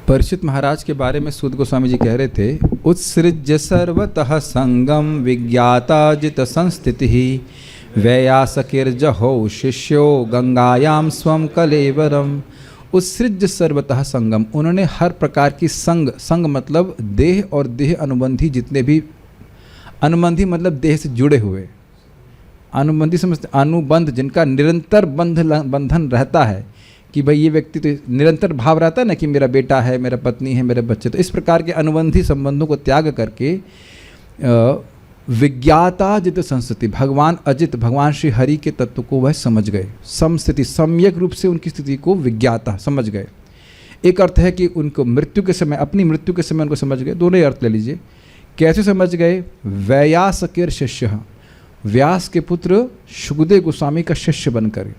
परीक्षित महाराज के बारे में सूत गोस्वामी जी कह रहे थे, उत्सृज्य सर्वतः संगम विज्ञाता जित संस्थिति वैयासकिर्जहो शिष्यो गंगायाम स्वम कलेवरम। उत्सृज्य सर्वतः संगम, उन्होंने हर प्रकार की संग मतलब देह और देह अनुबंधी जितने भी, अनुबंधी मतलब देह से जुड़े हुए, अनुबंधी समझते, अनुबंध जिनका निरंतर बंधन रहता है कि भाई ये व्यक्ति तो निरंतर भाव रहता है ना कि मेरा बेटा है, मेरा पत्नी है, मेरे बच्चे, तो इस प्रकार के अनुबंधी संबंधों को त्याग करके विज्ञाता जित संस्थिति, भगवान अजित, भगवान श्री हरि के तत्व को वह समझ गए। समस्थिति, सम्यक रूप से उनकी स्थिति को विज्ञाता समझ गए। एक अर्थ है कि उनको मृत्यु के समय, अपनी मृत्यु के समय उनको समझ गए, दोनों ही अर्थ ले लीजिए। कैसे समझ गए? वैयासकिर शिष्य, व्यास के पुत्र शुकदेव गोस्वामी का शिष्य बनकर,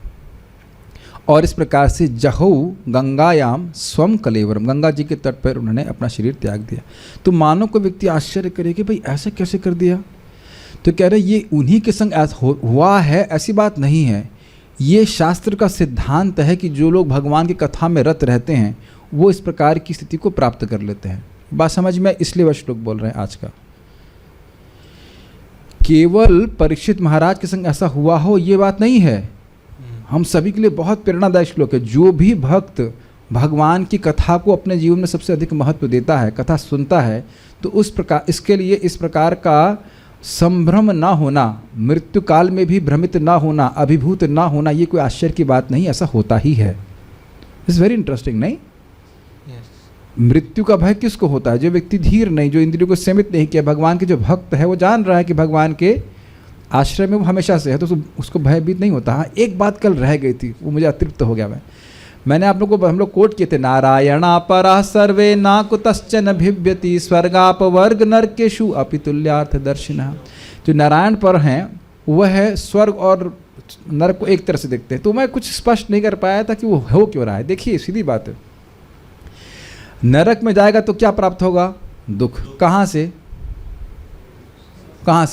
और इस प्रकार से जहौ गंगायाम स्वम कलेवरम, गंगा जी के तट पर उन्होंने अपना शरीर त्याग दिया। तो मानव को व्यक्ति आश्चर्य करे कि भाई ऐसे कैसे कर दिया? तो कह रहे ये उन्हीं के संग हुआ है, ऐसी बात नहीं है। ये शास्त्र का सिद्धांत है कि जो लोग भगवान की कथा में रत रहते हैं वो इस प्रकार की स्थिति को प्राप्त कर लेते हैं। बात समझ में, इसलिए वह श्लोक बोल रहे हैं आज का। केवल परीक्षित महाराज के संग ऐसा हुआ हो ये बात नहीं है, हम सभी के लिए बहुत प्रेरणादायक श्लोक है। जो भी भक्त भगवान की कथा को अपने जीवन में सबसे अधिक महत्व देता है, कथा सुनता है, तो उस प्रकार, इसके लिए इस प्रकार का संभ्रम ना होना, मृत्यु काल में भी भ्रमित ना होना, अभिभूत ना होना, ये कोई आश्चर्य की बात नहीं, ऐसा होता ही है। इट्स वेरी इंटरेस्टिंग, नहीं? मृत्यु का भय किसको होता है? जो व्यक्ति धीर नहीं, जो इंद्रियों को सीमित नहीं किया, भगवान के जो भक्त है वो जान रहा है कि भगवान के आश्रय में वो हमेशा से है, तो उसको भयभीत नहीं होता। हाँ, एक बात कल रह गई थी, वो मुझे अतृप्त हो गया। मैंने आप लोगों को, हम लोग कोट किए थे, नारायणा परा सर्वे ना कुतश्चन भिव्यति स्वर्गापवर्ग नरकेषु अपि तुल्यार्थ दर्शिना। जो नारायण पर हैं वह है स्वर्ग और नरक को एक तरह से देखते हैं। तो मैं कुछ स्पष्ट नहीं कर पाया था कि वो हो क्यों रहा है। देखिए सीधी बात है, नरक में जाएगा तो क्या प्राप्त होगा? दुख। कहाँ से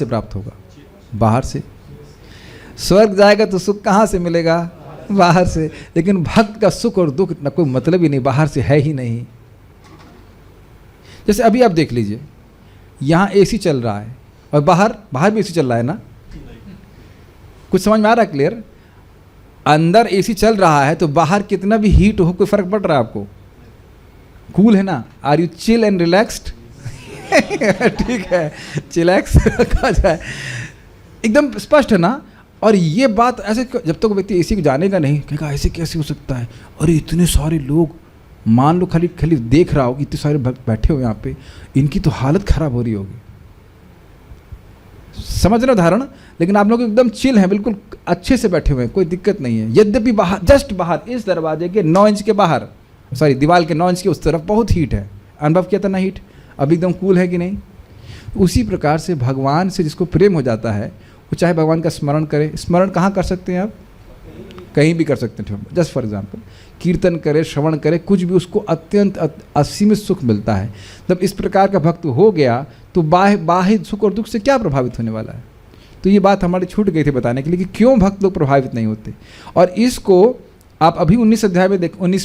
प्राप्त होगा? बाहर से। स्वर्ग जाएगा तो सुख कहाँ से मिलेगा? बाहर से। लेकिन भक्त का सुख और दुख ना कोई मतलब ही नहीं, बाहर से है ही नहीं। जैसे अभी आप देख लीजिए, यहाँ एसी चल रहा है और बाहर भी एसी चल रहा है ना? कुछ समझ में आ रहा है? क्लियर? अंदर एसी चल रहा है तो बाहर कितना भी हीट हो, कोई फर्क पड़ रहा है आपको? कूल है ना? Are you chill and relaxed? ठीक है, चिलैक्स कहा जाए, एकदम स्पष्ट है ना? और ये बात ऐसे, जब तक व्यक्ति एसी को जानेगा नहीं, कहेगा ऐसे कैसे हो सकता है? अरे इतने सारे लोग, मान लो खाली देख रहा हो कि इतने सारे भक्त बैठे हुए यहाँ पे, इनकी तो हालत खराब हो रही होगी। समझ रहे हो उदाहरण? लेकिन आप लोग एकदम चिल हैं, बिल्कुल अच्छे से बैठे हुए हैं, कोई दिक्कत नहीं है। यद्यपि बाहर, जस्ट बाहर, इस दरवाजे के 9 इंच के बाहर, सॉरी दीवार के 9 इंच के उस तरफ बहुत हीट है। अनुभव किया था ना हीट? अभी एकदम कूल है कि नहीं? उसी प्रकार से भगवान से जिसको प्रेम हो जाता है, वो चाहे भगवान का स्मरण करे। स्मरण कहाँ कर सकते हैं आप? कहीं भी कर सकते हैं। जस्ट फॉर एग्जाम्पल, कीर्तन करे, श्रवण करे, कुछ भी, उसको अत्यंत असीमित सुख मिलता है। जब इस प्रकार का भक्त हो गया तो बाह्य सुख और दुख से क्या प्रभावित होने वाला है? तो ये बात हमारी छूट गई थी बताने के लिए कि क्यों भक्त लोग प्रभावित नहीं होते। और इसको आप अभी 19वें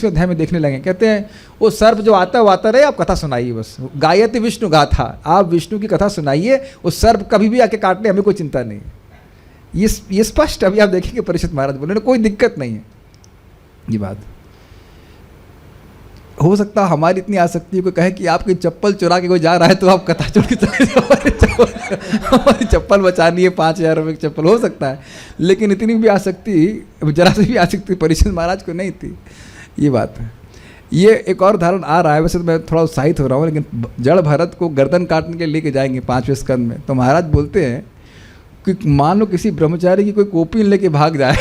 अध्याय में देखने लगे। कहते हैं वो सर्प जो आता है वो आता रहे, आप कथा सुनाइए बस। गायति विष्णु गाथा, आप विष्णु की कथा सुनाइए, वो सर्प कभी भी आके काट ले, हमें कोई चिंता नहीं। ये स्पष्ट अभी आप देखेंगे परीक्षित महाराज बोले, कोई दिक्कत नहीं है। ये बात हो सकता है हमारी इतनी आसक्ति को कहे कि आपकी चप्पल चुरा के कोई जा रहा है तो आप कथा छोड़ के चले जाओ, हमारी चप्पल बचानी है, 5000 रुपये की चप्पल, हो सकता है। लेकिन इतनी भी आसक्ति, जरा से भी आसक्ति परीक्षित महाराज को नहीं थी। ये बात है। ये एक और उदाहरण आ रहा है, वैसे तो मैं थोड़ा उत्साहित हो रहा हूँ, लेकिन जड़ भरत को गर्दन काटने के लिए लेके जाएंगे 5वें स्कंद में, तो महाराज बोलते हैं कि मान लो किसी ब्रह्मचारी की कोई कॉपी लेके भाग जाए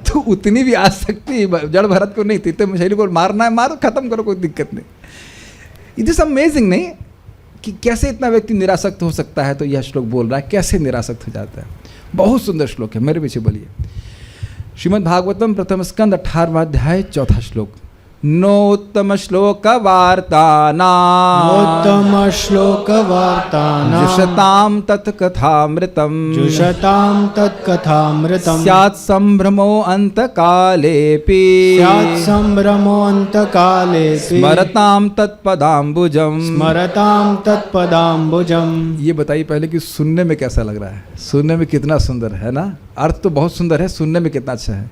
तो उतनी भी आसक्ति जड़ भरत को नहीं थी। तो शरीर को मारना है, मारो, खत्म करो, कोई दिक्कत नहीं। इट इज अमेजिंग, नहीं कि कैसे इतना व्यक्ति निरासक्त हो सकता है। तो यह श्लोक बोल रहा है कैसे निरासक्त हो जाता है। बहुत सुंदर श्लोक है, मेरे पीछे बोलिए। श्रीमद् भागवतम प्रथम स्कंद 18वां अध्याय 4था श्लोक। नोत्तम श्लोक वार्तानाम् नोत्तम श्लोक वार्तानाम् जुषतां तत्कथामृतम् जुषतां तत्कथामृतम् स्यात् सम्भ्रमो अन्तकालेऽपि स्यात् सम्भ्रमोऽन्तकालेऽपि स्मरतां तत्पदाम्बुजम् स्मरतां तत्पदाम्बुजम्। ये बताइए पहले कि सुनने में कैसा लग रहा है, सुनने में कितना सुंदर है ना, अर्थ तो बहुत सुंदर है, सुनने में कितना अच्छा है।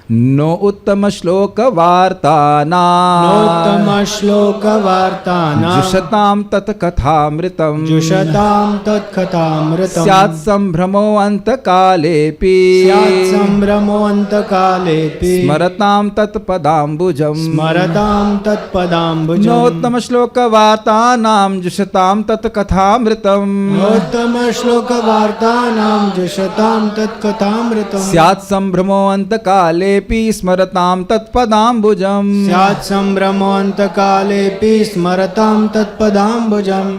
नो उत्तम श्लोक वार्तानाम् नोत्तम श्लोक वार्तानाम् जुषतां तत्कथामृतम् जुषतां तत्कथामृतम् स्यात् सम्भ्रमो अन्तकालेऽपि स्यात् सम्भ्रमोऽन्तकालेऽपि स्मरतां तत्पदाम्बुजम् स्मरतां तत्पदाम्बुजम्। नोत्तम श्लोक वार्तानां जुषतां तत्कथामृतम् नोत्तम श्लोक वार्तानां जुषतां तत्कथामृतम् स्यात् सम्भ्रमो अन्तकालेऽपि स्मरतां तत्पदाम्बुजम् स्यात् सम्भ्रमोऽन्तकालेऽपि स्मरतां तत्पदाम्बुजम्।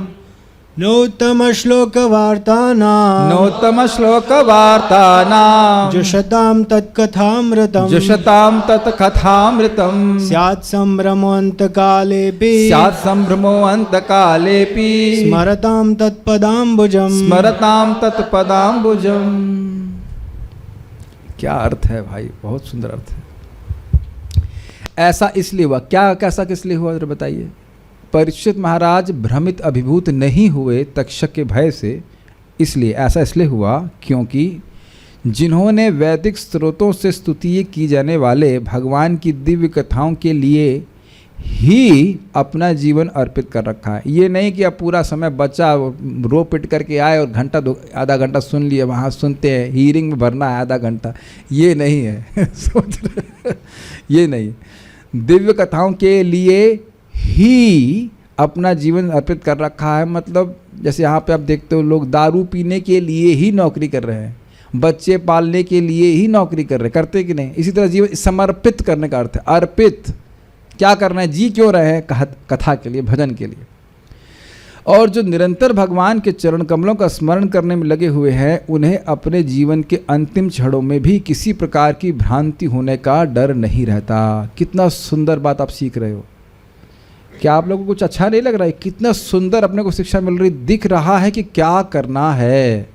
नोत्तम श्लोक वार्तानां नोत्तम श्लोक वार्तानां जुषतां तत्कथामृतम् जुषतां तत्कथामृतम् स्यात् सम्भ्रमोऽन्तकालेऽपि स्यात् सम्भ्रमो अन्तकालेऽपि स्मरतां तत्पदाम्बुजम् स्मरतां तत्पदाम्बुजम्। क्या अर्थ है भाई, बहुत सुंदर अर्थ है। ऐसा इसलिए हुआ, क्या कैसा किस लिए हुआ जरा बताइए। परीक्षित महाराज भ्रमित अभिभूत नहीं हुए तक्षक के भय से, इसलिए ऐसा इसलिए हुआ क्योंकि जिन्होंने वैदिक स्रोतों से स्तुति की जाने वाले भगवान की दिव्य कथाओं के लिए ही अपना जीवन अर्पित कर रखा है। ये नहीं कि अब पूरा समय बच्चा रो पिट करके आए और आधा घंटा सुन लिए, वहाँ सुनते हैं, हीयरिंग में भरना है आधा घंटा, ये नहीं है सोच रहे, ये नहीं। दिव्य कथाओं के लिए ही अपना जीवन अर्पित कर रखा है। मतलब जैसे यहाँ पे आप देखते हो लोग दारू पीने के लिए ही नौकरी कर रहे हैं, बच्चे पालने के लिए ही नौकरी कर रहे हैं, करते कि नहीं। इसी तरह जीवन समर्पित करने का अर्थ है अर्पित। क्या करना है, जी क्यों रहे हैं, कथा के लिए, भजन के लिए। और जो निरंतर भगवान के चरण कमलों का स्मरण करने में लगे हुए हैं, उन्हें अपने जीवन के अंतिम क्षणों में भी किसी प्रकार की भ्रांति होने का डर नहीं रहता। कितना सुंदर बात आप सीख रहे हो। क्या आप लोगों को कुछ अच्छा नहीं लग रहा है? कितना सुंदर अपने को शिक्षा मिल रही, दिख रहा है कि क्या करना है।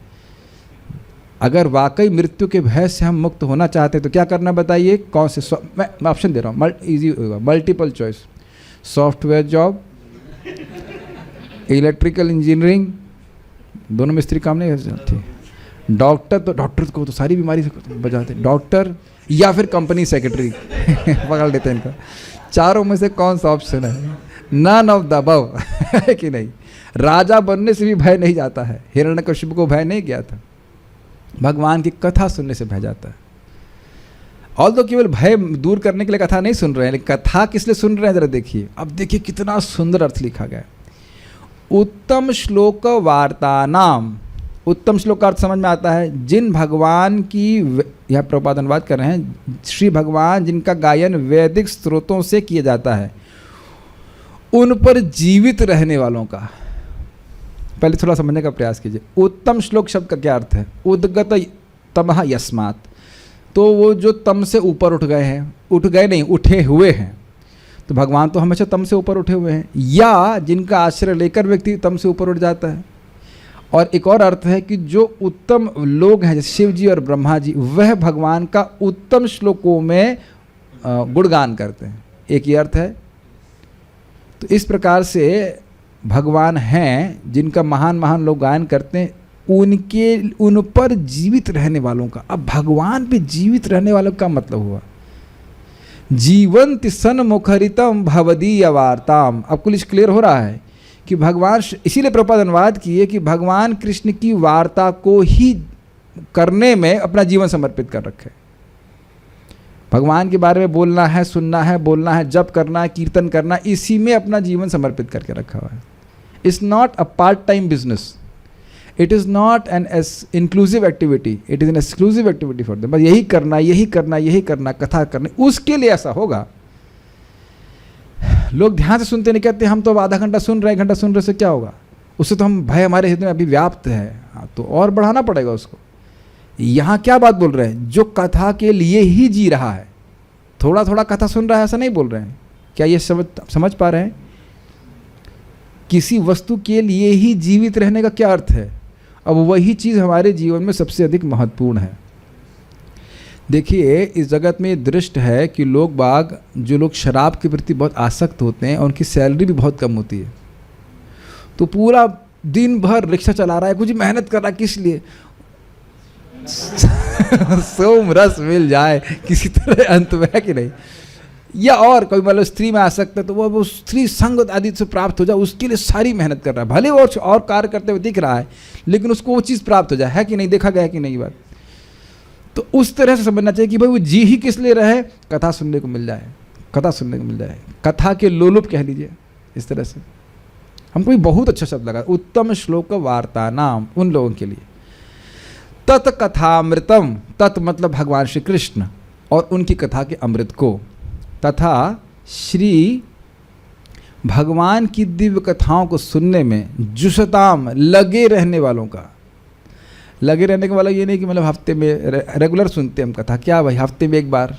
अगर वाकई मृत्यु के भय से हम मुक्त होना चाहते हैं तो क्या करना बताइए, कौन से मैं ऑप्शन दे रहा हूँ, इजी होगा, multiple choice. Software job, electrical engineering, दोनों में स्त्री काम नहीं कर सकती। डॉक्टर, तो डॉक्टर को तो सारी बीमारी से बचाते, डॉक्टर या फिर कंपनी सेक्रेटरी पकड़ लेते हैं इनका। चारों में से कौन सा ऑप्शन है? नन ऑफ द अबव है कि नहीं। राजा बनने से भी भय नहीं जाता है, हिरण्यकशिपु को भय नहीं गया था, भगवान की कथा सुनने से भय जाता है। और तो केवल भय दूर करने के लिए कथा नहीं सुन रहे हैं, लेकिन कथा किस लिए सुन रहे हैं जरा देखिए। अब देखिए कितना सुंदर अर्थ लिखा गया। उत्तम श्लोक वार्तानाम, उत्तम श्लोक का अर्थ समझ में आता है जिन भगवान की, यह प्रभुपाद अनुवाद कर रहे हैं, श्री भगवान जिनका गायन वैदिक स्रोतों से किया जाता है, उन पर जीवित रहने वालों का। पहले थोड़ा समझने का प्रयास कीजिए। उत्तम श्लोक शब्द का क्या अर्थ है? उद्गत तमः यस्मात्, तो वो जो तम से ऊपर उठ गए हैं, उठ गए नहीं, उठे हुए हैं। तो भगवान तो हमेशा तम से ऊपर उठे हुए हैं, या जिनका आश्रय लेकर व्यक्ति तम से ऊपर उठ जाता है। और एक और अर्थ है कि जो उत्तम लोग हैं जैसे शिव जी और ब्रह्मा जी, वह भगवान का उत्तम श्लोकों में गुणगान करते हैं। एक ही अर्थ है। तो इस प्रकार से भगवान हैं जिनका महान महान लोग गायन करते हैं, उन पर जीवित रहने वालों का। अब भगवान पे जीवित रहने वालों का मतलब हुआ जीवंत सन्मुखरितम भवदीय वार्ताम। अब कुछ क्लियर हो रहा है कि भगवान, इसीलिए प्रभुपाद अनुवाद किए कि भगवान कृष्ण की वार्ता को ही करने में अपना जीवन समर्पित कर रखे। भगवान के बारे में बोलना है, सुनना है, बोलना है, जप करना है, कीर्तन करना है, इसी में अपना जीवन समर्पित करके रखा हुआ है। It's not a part time business, it is not an inclusive activity, it is an exclusive activity for them. बस यही करना, यही करना, यही करना, कथा करनी, उसके लिए ऐसा होगा। लोग ध्यान से सुनते नहीं, कहते हम तो अब आधा घंटा सुन रहे हैं, घंटा सुन रहे से क्या होगा, उससे तो हम भय हमारे हृदय में अभी व्याप्त है, तो और बढ़ाना पड़ेगा उसको। यहाँ क्या बात बोल रहे हैं? जो कथा के लिए ही जी रहा है, थोड़ा थोड़ा कथा सुन रहा है ऐसा नहीं बोल रहे हैं, क्या ये समझ पा रहे हैं? किसी वस्तु के लिए ही जीवित रहने का क्या अर्थ है? अब वही चीज़ हमारे जीवन में सबसे अधिक महत्वपूर्ण है। देखिए, इस जगत में दृष्ट है कि जो लोग शराब के प्रति बहुत आसक्त होते हैं, उनकी सैलरी भी बहुत कम होती है। तो पूरा दिन भर रिक्शा चला रहा है, कुछ मेहनत कर रहा है, किस लिए? सोम रस मिल जाए किसी तरह अंत में, है कि नहीं? या और कोई मतलब स्त्री में आसक्त है तो वो स्त्री संग आदि से प्राप्त हो जाए, उसके लिए सारी मेहनत कर रहा है, भले वो और कार्य करते हुए दिख रहा है, लेकिन उसको वो चीज़ प्राप्त हो जाए, है कि नहीं? देखा गया है कि नहीं बात? तो उस तरह से समझना चाहिए कि भाई वो जी ही किस लिए रहे? कथा सुनने को मिल जाए, कथा सुनने को मिल जाए, कथा के लोलुप कह लीजिए। इस तरह से हमको भी बहुत अच्छा शब्द लगा, उत्तम श्लोक वार्ता नाम, उन लोगों के लिए। तत् कथामृतम, तत् मतलब भगवान श्री कृष्ण और उनकी कथा के अमृत को, तथा श्री भगवान की दिव्य कथाओं को सुनने में जुशताम, लगे रहने वालों का। लगे रहने का वाला ये नहीं कि मतलब हफ्ते में रेगुलर सुनते हम कथा, क्या भाई हफ्ते में एक बार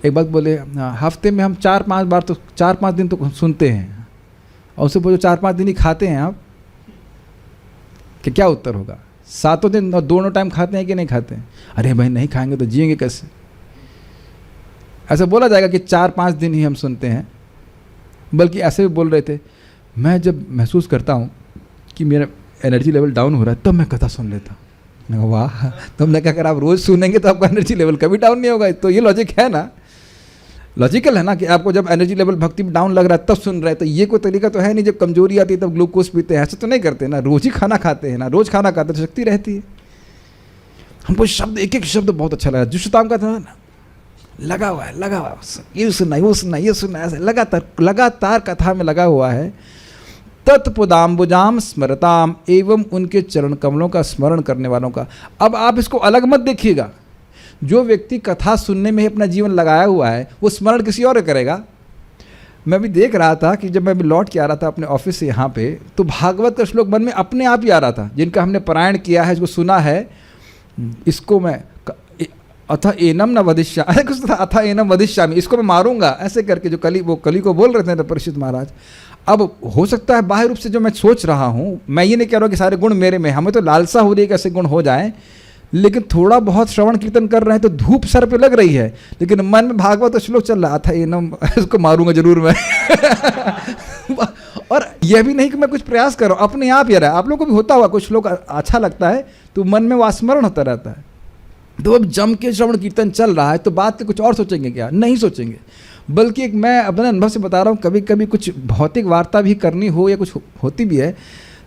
बोले, हफ्ते में हम 4-5 बार तो 4-5 दिन तो सुनते हैं, और उससे पूछो 4-5 दिन ही खाते हैं आप, कि क्या उत्तर होगा? 7 दिन और दोनों टाइम खाते हैं कि नहीं खाते हैं? अरे भाई नहीं खाएंगे तो जिएंगे कैसे? ऐसा बोला जाएगा कि 4-5 दिन ही हम सुनते हैं। बल्कि ऐसे भी बोल रहे थे, मैं जब महसूस करता हूँ कि मेरा एनर्जी लेवल डाउन हो रहा है तब मैं कथा सुन लेता हूँ। मैं वाह, तुमने क्या, अगर आप रोज़ सुनेंगे तो आपका एनर्जी लेवल कभी डाउन नहीं होगा। तो ये लॉजिक है ना, लॉजिकल है ना, कि आपको जब एनर्जी लेवल भक्ति में डाउन लग रहा है तब सुन रहे हैं। तो ये कोई तरीका तो है नहीं, जब कमजोरी आती है तब ग्लूकोज पीते हैं, ऐसा तो नहीं करते ना। रोज़ ही खाना खाते हैं ना, रोज़ खाना खाते तो शक्ति रहती है। हमको शब्द, एक एक शब्द बहुत अच्छा लगा। जुशताम का था ना, लगा हुआ है, लगा हुआ है, ये सुनना, वो सुनना, ये सुनना, ऐसे लगातार कथा में लगा हुआ है। तत्पदाम्बुजाम स्मरताम, एवं उनके चरण कमलों का स्मरण करने वालों का। अब आप इसको अलग मत देखिएगा, जो व्यक्ति कथा सुनने में ही अपना जीवन लगाया हुआ है वो स्मरण किसी और करेगा। मैं भी देख रहा था कि जब मैं भी लौट के आ रहा था अपने ऑफिस से यहाँ पे, तो भागवत का श्लोक मन में अपने आप ही आ रहा था, जिनका हमने पारायण किया है, जिसको सुना है। इसको मैं अथ एनम न वदिष्यामि, कुछ था, अथ एनम वदिष्यामि, इसको मैं मारूंगा, ऐसे करके जो कली को बोल रहे थे परीक्षित महाराज। अब हो सकता है बाह्य रूप से जो मैं सोच रहा हूँ, मैं ये नहीं कह रहा हूँ कि सारे गुण मेरे में, हमें तो लालसा हो रही है कि ऐसे गुण हो जाएं, लेकिन थोड़ा बहुत श्रवण कीर्तन कर रहे हैं तो धूप सर पे लग रही है, लेकिन मन में भागवत श्लोक चल रहा था, एनम, इसको मारूंगा जरूर मैं। और यह भी नहीं कि मैं कुछ प्रयास कर रहा हूँ, अपने आप ही रहा है। आप लोगों को भी होता हुआ, कुछ श्लोक अच्छा लगता है तो मन में वास्मरण होता रहता है। तो अब जम के श्रवण कीर्तन चल रहा है तो बात के कुछ और सोचेंगे क्या? नहीं सोचेंगे। बल्कि एक मैं अपने अनुभव से बता रहा हूँ, कभी कभी कुछ भौतिक वार्ता भी करनी हो या कुछ होती भी है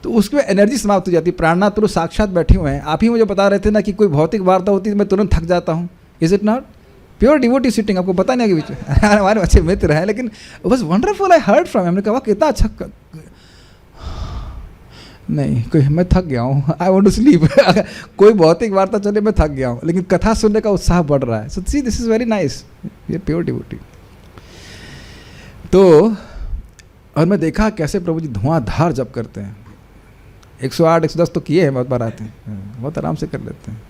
तो उसमें एनर्जी समाप्त हो जाती है। प्राणनाथ तो साक्षात बैठे हुए हैं, आप ही मुझे बता रहे थे ना कि कोई भौतिक वार्ता होती है तो मैं तुरंत थक जाता हूँ। Is it not? Pure devotee sitting, आपको पता नहीं है कि बीच में हमारे अच्छे मित्र हैं, लेकिन बस वंडरफुल, आई हर्ड फ्रॉम, हमने कहा कितना अच्छा नहीं, कोई मैं थक गया हूँ, आई वांट टू स्लीप। कोई भौतिक वार्ता चले मैं थक गया हूँ, लेकिन कथा सुनने का उत्साह बढ़ रहा है। सो सी, दिस इज वेरी नाइस, ये प्योर डिवोटी। तो और मैं देखा कैसे प्रभु जी धुआंधार जप करते हैं, 108 110 तो किए हैं, बहुत बार आते हैं, बहुत आराम से कर लेते हैं।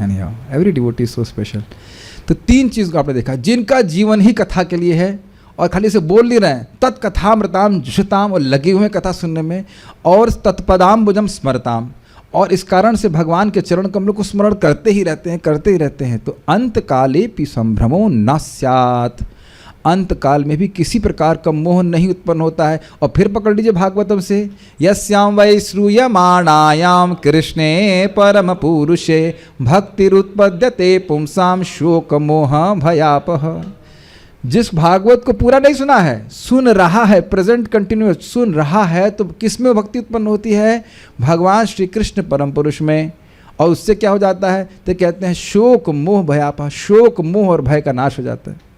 Anyhow, every devotee is so special. तो 3 चीज़ को आपने देखा, जिनका जीवन ही कथा के लिए है और खाली से बोल नहीं रहे हैं, तत्कथामृताम जुषताम, और लगे हुए कथा सुनने में, और तत्पदाम्बुजम स्मरताम, और इस कारण से भगवान के चरण कमलों को स्मरण करते ही रहते हैं। तो अंत काले पि संभ्रमो न स्यात्, अंत काल में भी किसी प्रकार का मोह नहीं उत्पन्न होता है। और फिर पकड़ लीजिए भागवतम से, यस्याम वै श्रूयमाणायाम कृष्णे परम पुरुषे भक्तिरुत्पद्यते पुंसाम शोक मोह भयापः। जिस भागवत को पूरा नहीं सुना है, सुन रहा है, प्रेजेंट कंटिन्यूस सुन रहा है, तो किस में भक्ति उत्पन्न होती है? भगवान श्री कृष्ण परम पुरुष में। और उससे क्या हो जाता है? तो कहते हैं शोक मोह भयापः, शोक मोह और भय का नाश हो जाता है।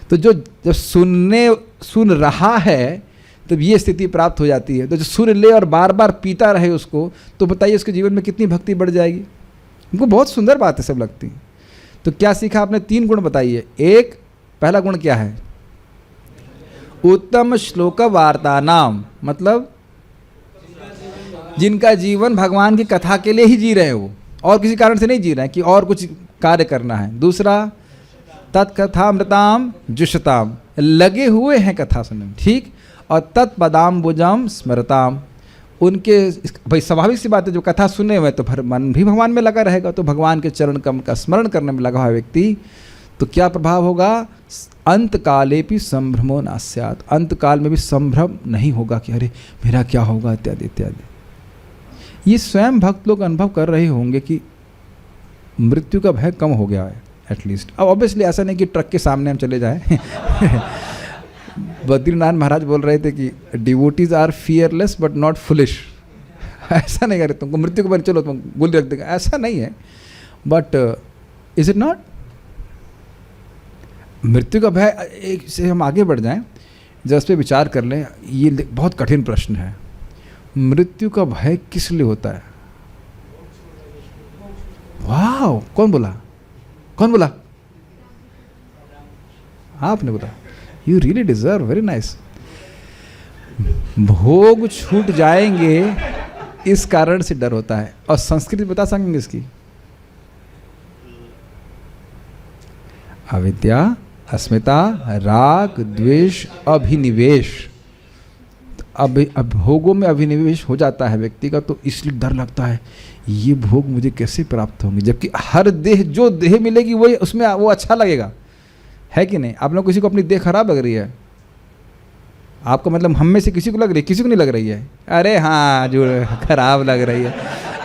तो जो जब सुन रहा है तब ये स्थिति प्राप्त हो जाती है। तो जो सुन ले और बार बार पीता रहे उसको, तो बताइए उसके जीवन में कितनी भक्ति बढ़ जाएगी। उनको बहुत सुंदर बातें सब लगती। तो क्या सीखा आपने? 3 गुण बताइए। एक, पहला गुण क्या है? उत्तम श्लोक वार्ता नाम, मतलब जिनका जीवन भगवान की कथा के लिए ही जी रहे हैं, वो और किसी कारण से नहीं जी रहे हैं कि और कुछ कार्य करना है। दूसरा, तत्कथामृताम जुषताम, लगे हुए हैं कथा सुनने में, ठीक। और तत्पदाम्बुजम स्मरताम, उनके, भाई स्वाभाविक सी बात है, जो कथा सुने हुए तो फिर मन भी भगवान में लगा रहेगा, तो भगवान के चरण कमल का स्मरण करने में लगा हुआ व्यक्ति, तो क्या प्रभाव होगा? अंत काले भी संभ्रमो नास्यात्, अंत काल में भी संभ्रम नहीं होगा कि अरे मेरा क्या होगा इत्यादि इत्यादि। ये स्वयं भक्त लोग अनुभव कर रहे होंगे कि मृत्यु का भय कम हो गया है एटलीस्ट। अब ऑब्वियसली ऐसा नहीं कि ट्रक के सामने हम चले जाएं। बद्रीनाथ महाराज बोल रहे थे कि devotees are fearless but not foolish. ऐसा नहीं करे तुमको मृत्यु के बारे चलो तुम गोली रख देगा, ऐसा नहीं है। But is it not? मृत्यु का भय, एक से हम आगे बढ़ जाएं, जब इस पर विचार कर लें, ये बहुत कठिन प्रश्न है। मृत्यु का भय किस लिए होता है? वाह, कौन बोला? कौन बोला? आपने बोला। You really deserve, very nice. भोग छूट जाएंगे इस कारण से डर होता है। और संस्कृत बता सकेंगे इसकी? अविद्या, अस्मिता, राग, द्वेष, अभिनिवेश। अब भोगों में अभिनिवेश हो जाता है व्यक्ति का, तो इसलिए डर लगता है ये भोग मुझे कैसे प्राप्त होंगे, जबकि हर देह, जो देह मिलेगी वही उसमें वो अच्छा लगेगा, है कि नहीं? आप लोग किसी को अपनी देह खराब लग रही है, आपको मतलब हम में से किसी को लग रही है? किसी को नहीं लग रही है? अरे हाँ, जो खराब लग रही है,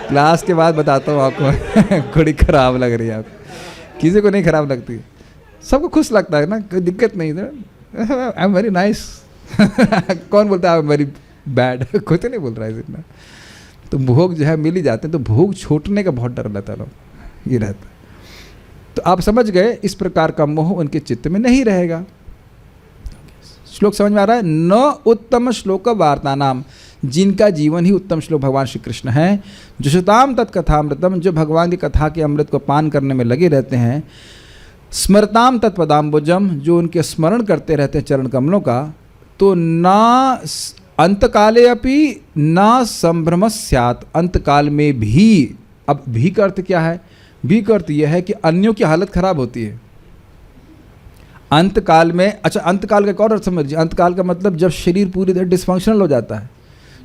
क्लास के बाद बताता हूँ आपको। थोड़ी खराब लग रही है आपको, किसी को नहीं खराब लगती, सबको खुश लगता है ना, कोई दिक्कत नहीं है। I am very nice. कौन बोलता है आई एम वेरी बैड? कोई तो नहीं बोल रहा है इतना। तो भोग जो है मिल ही जाते हैं, तो भोग छूटने का बहुत डर रहता है लोग, ये रहता है। तो आप समझ गए, इस प्रकार का मोह उनके चित्त में नहीं रहेगा। श्लोक समझ में आ रहा है? न उत्तम श्लोक वार्ता नाम, जिनका जीवन ही उत्तम श्लोक भगवान श्री कृष्ण हैं। जुषताम तत्कथामृतम, जो भगवान की कथा के अमृत को पान करने में लगे रहते हैं। स्मरताम तत्पदाम्बुजम, जो उनके स्मरण करते रहते हैं चरण कमलों का। तो ना अंतकाले अपि ना संभ्रम स्यात्, अंतकाल में भी। अब भी का अर्थ क्या है? भी का अर्थ यह है कि अन्यों की हालत खराब होती है अंतकाल में। अच्छा, अंतकाल का एक और अर्थ समझिए। अंतकाल का मतलब जब शरीर पूरी तरह डिस्फंक्शनल हो जाता है,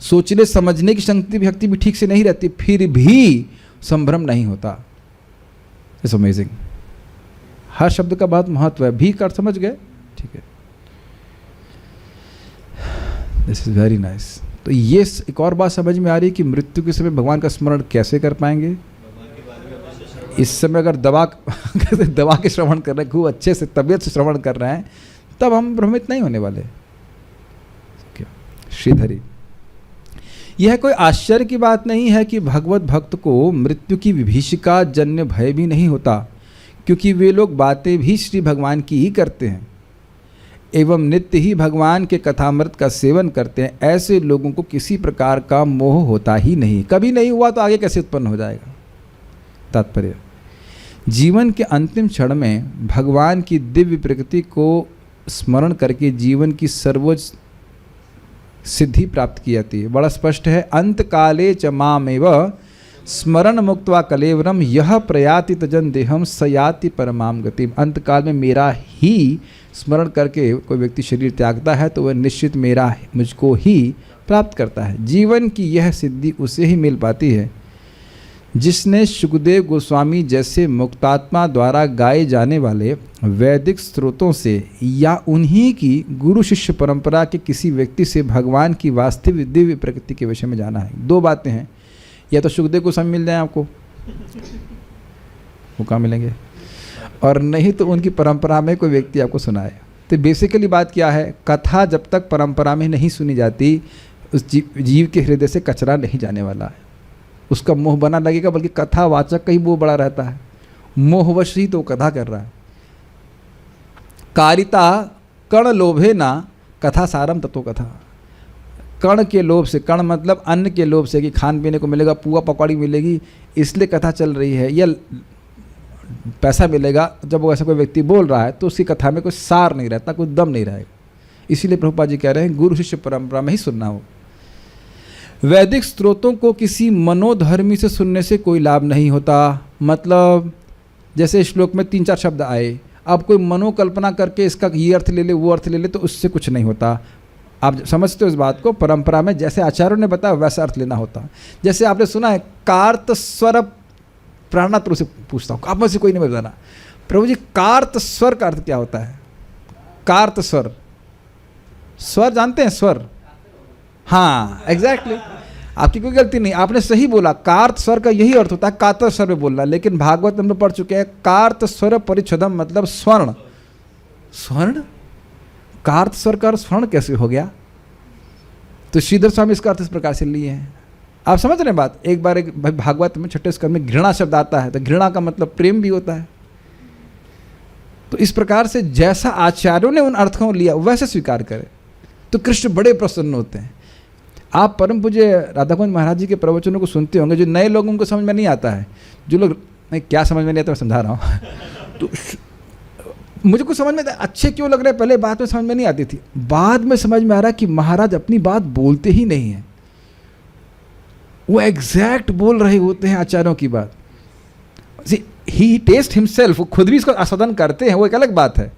सोचने समझने की शक्ति भी ठीक से नहीं रहती, फिर भी संभ्रम नहीं होता। It's amazing. हर शब्द का बहुत महत्व है। भी का अर्थ समझ गए? ठीक है, दिस इज वेरी नाइस। तो ये एक और बात समझ में आ रही है कि मृत्यु के समय भगवान का स्मरण कैसे कर पाएंगे। इस समय अगर दवा के श्रवण कर रहे हैं, खूब अच्छे से तबीयत से श्रवण कर रहे हैं, तब हम भ्रमित नहीं होने वाले। श्रीधरी, यह कोई आश्चर्य की बात नहीं है कि भगवत भक्त को मृत्यु की विभीषिका जन्य भय भी नहीं होता, क्योंकि वे लोग बातें भी श्री भगवान की ही करते हैं एवं नित्य ही भगवान के कथामृत का सेवन करते हैं। ऐसे लोगों को किसी प्रकार का मोह होता ही नहीं। कभी नहीं हुआ तो आगे कैसे उत्पन्न हो जाएगा? तात्पर्य, जीवन के अंतिम क्षण में भगवान की दिव्य प्रकृति को स्मरण करके जीवन की सर्वोच्च सिद्धि प्राप्त की जाती है। बड़ा स्पष्ट है, अंत काले च मामेव स्मरण मुक्त्वा कलेवरम यह प्रयाति तजन देहम सयाति परमाम गतिम। अंत काल में मेरा ही स्मरण करके कोई व्यक्ति शरीर त्यागता है तो वह निश्चित मेरा, मुझको ही प्राप्त करता है। जीवन की यह सिद्धि उसे ही मिल पाती है जिसने सुखदेव गोस्वामी जैसे मुक्तात्मा द्वारा गाए जाने वाले वैदिक स्रोतों से या उन्हीं की गुरु शिष्य परंपरा के किसी व्यक्ति से भगवान की वास्तविक दिव्य प्रकृति के विषय में जाना है। दो बातें हैं, या तो सुखदेव गोस्वामी मिल जाए आपको, वो कहाँ मिलेंगे, और नहीं तो उनकी परंपरा में कोई व्यक्ति आपको सुनाए। तो बेसिकली बात क्या है, कथा जब तक परंपरा में नहीं सुनी जाती, उस जीव के हृदय से कचरा नहीं जाने वाला है, उसका मोह बना लगेगा, बल्कि कथावाचक का ही मोह बड़ा रहता है। मोहवश ही तो कथा कर रहा है। कारिता कण लोभे ना कथा सारम तत्व कथा। कण के लोभ से, कण मतलब अन्न के लोभ से कि खान पीने को मिलेगा, पुआ पकौड़ी मिलेगी, इसलिए कथा चल रही है, या पैसा मिलेगा। जब वो ऐसा कोई व्यक्ति बोल रहा है तो उसकी कथा में कोई सार नहीं रहता, कोई दम नहीं रहेगा। इसीलिए प्रभुपाद जी कह रहे हैं गुरु शिष्य परंपरा में ही सुनना हो। वैदिक स्रोतों को किसी मनोधर्मी से सुनने से कोई लाभ नहीं होता। मतलब जैसे श्लोक में 3-4 शब्द आए, अब कोई मनोकल्पना करके इसका ये अर्थ ले ले वो अर्थ ले ले तो उससे कुछ नहीं होता। आप समझते हो इस बात को? परंपरा में जैसे आचार्यों ने बताया वैसा अर्थ लेना होता है। जैसे आपने सुना है कार्त स्वर, प्राणनाथ प्रभु से पूछता हूँ, आप में से कोई नहीं बताना, प्रभु जी कार्त स्वर का अर्थ क्या होता है? कार्त स्वर, स्वर जानते हैं? स्वर, हाँ एग्जैक्टली, आपकी कोई गलती नहीं, आपने सही बोला। कार्त स्वर का यही अर्थ होता है, कातर स्वर में बोलना। लेकिन भागवत में हम लोग पढ़ चुके हैं कार्त स्वर परिच्छदम मतलब स्वर्ण। स्वर्ण, कार्त स्वर का अर्थ स्वर्ण कैसे हो गया? तो श्रीधर स्वामी इसका अर्थ इस प्रकार से लिए हैं। आप समझ रहे हैं बात? एक बार एक भागवत में छठे स्कंद में घृणा शब्द आता है, तो घृणा का मतलब प्रेम भी होता है। तो इस प्रकार से जैसा आचार्यों ने उन अर्थों को लिया वैसे स्वीकार करें तो कृष्ण बड़े प्रसन्न होते हैं। आप परम पूज्य राधाकुंज महाराज जी के प्रवचनों को सुनते होंगे, जो नए लोग उनको समझ में नहीं आता है, जो लोग नहीं क्या समझ में नहीं आता मैं समझा रहा हूँ तो मुझे कुछ समझ में अच्छे क्यों लग रहे हैं, पहले बात में समझ में नहीं आती थी, बाद में समझ में आ रहा कि महाराज अपनी बात बोलते ही नहीं हैं, वो एग्जैक्ट बोल रहे होते हैं आचार्यों की बात। ही टेस्ट हिमसेल्फ, वो खुद भी इसको आस्वादन करते हैं, वो एक अलग बात है,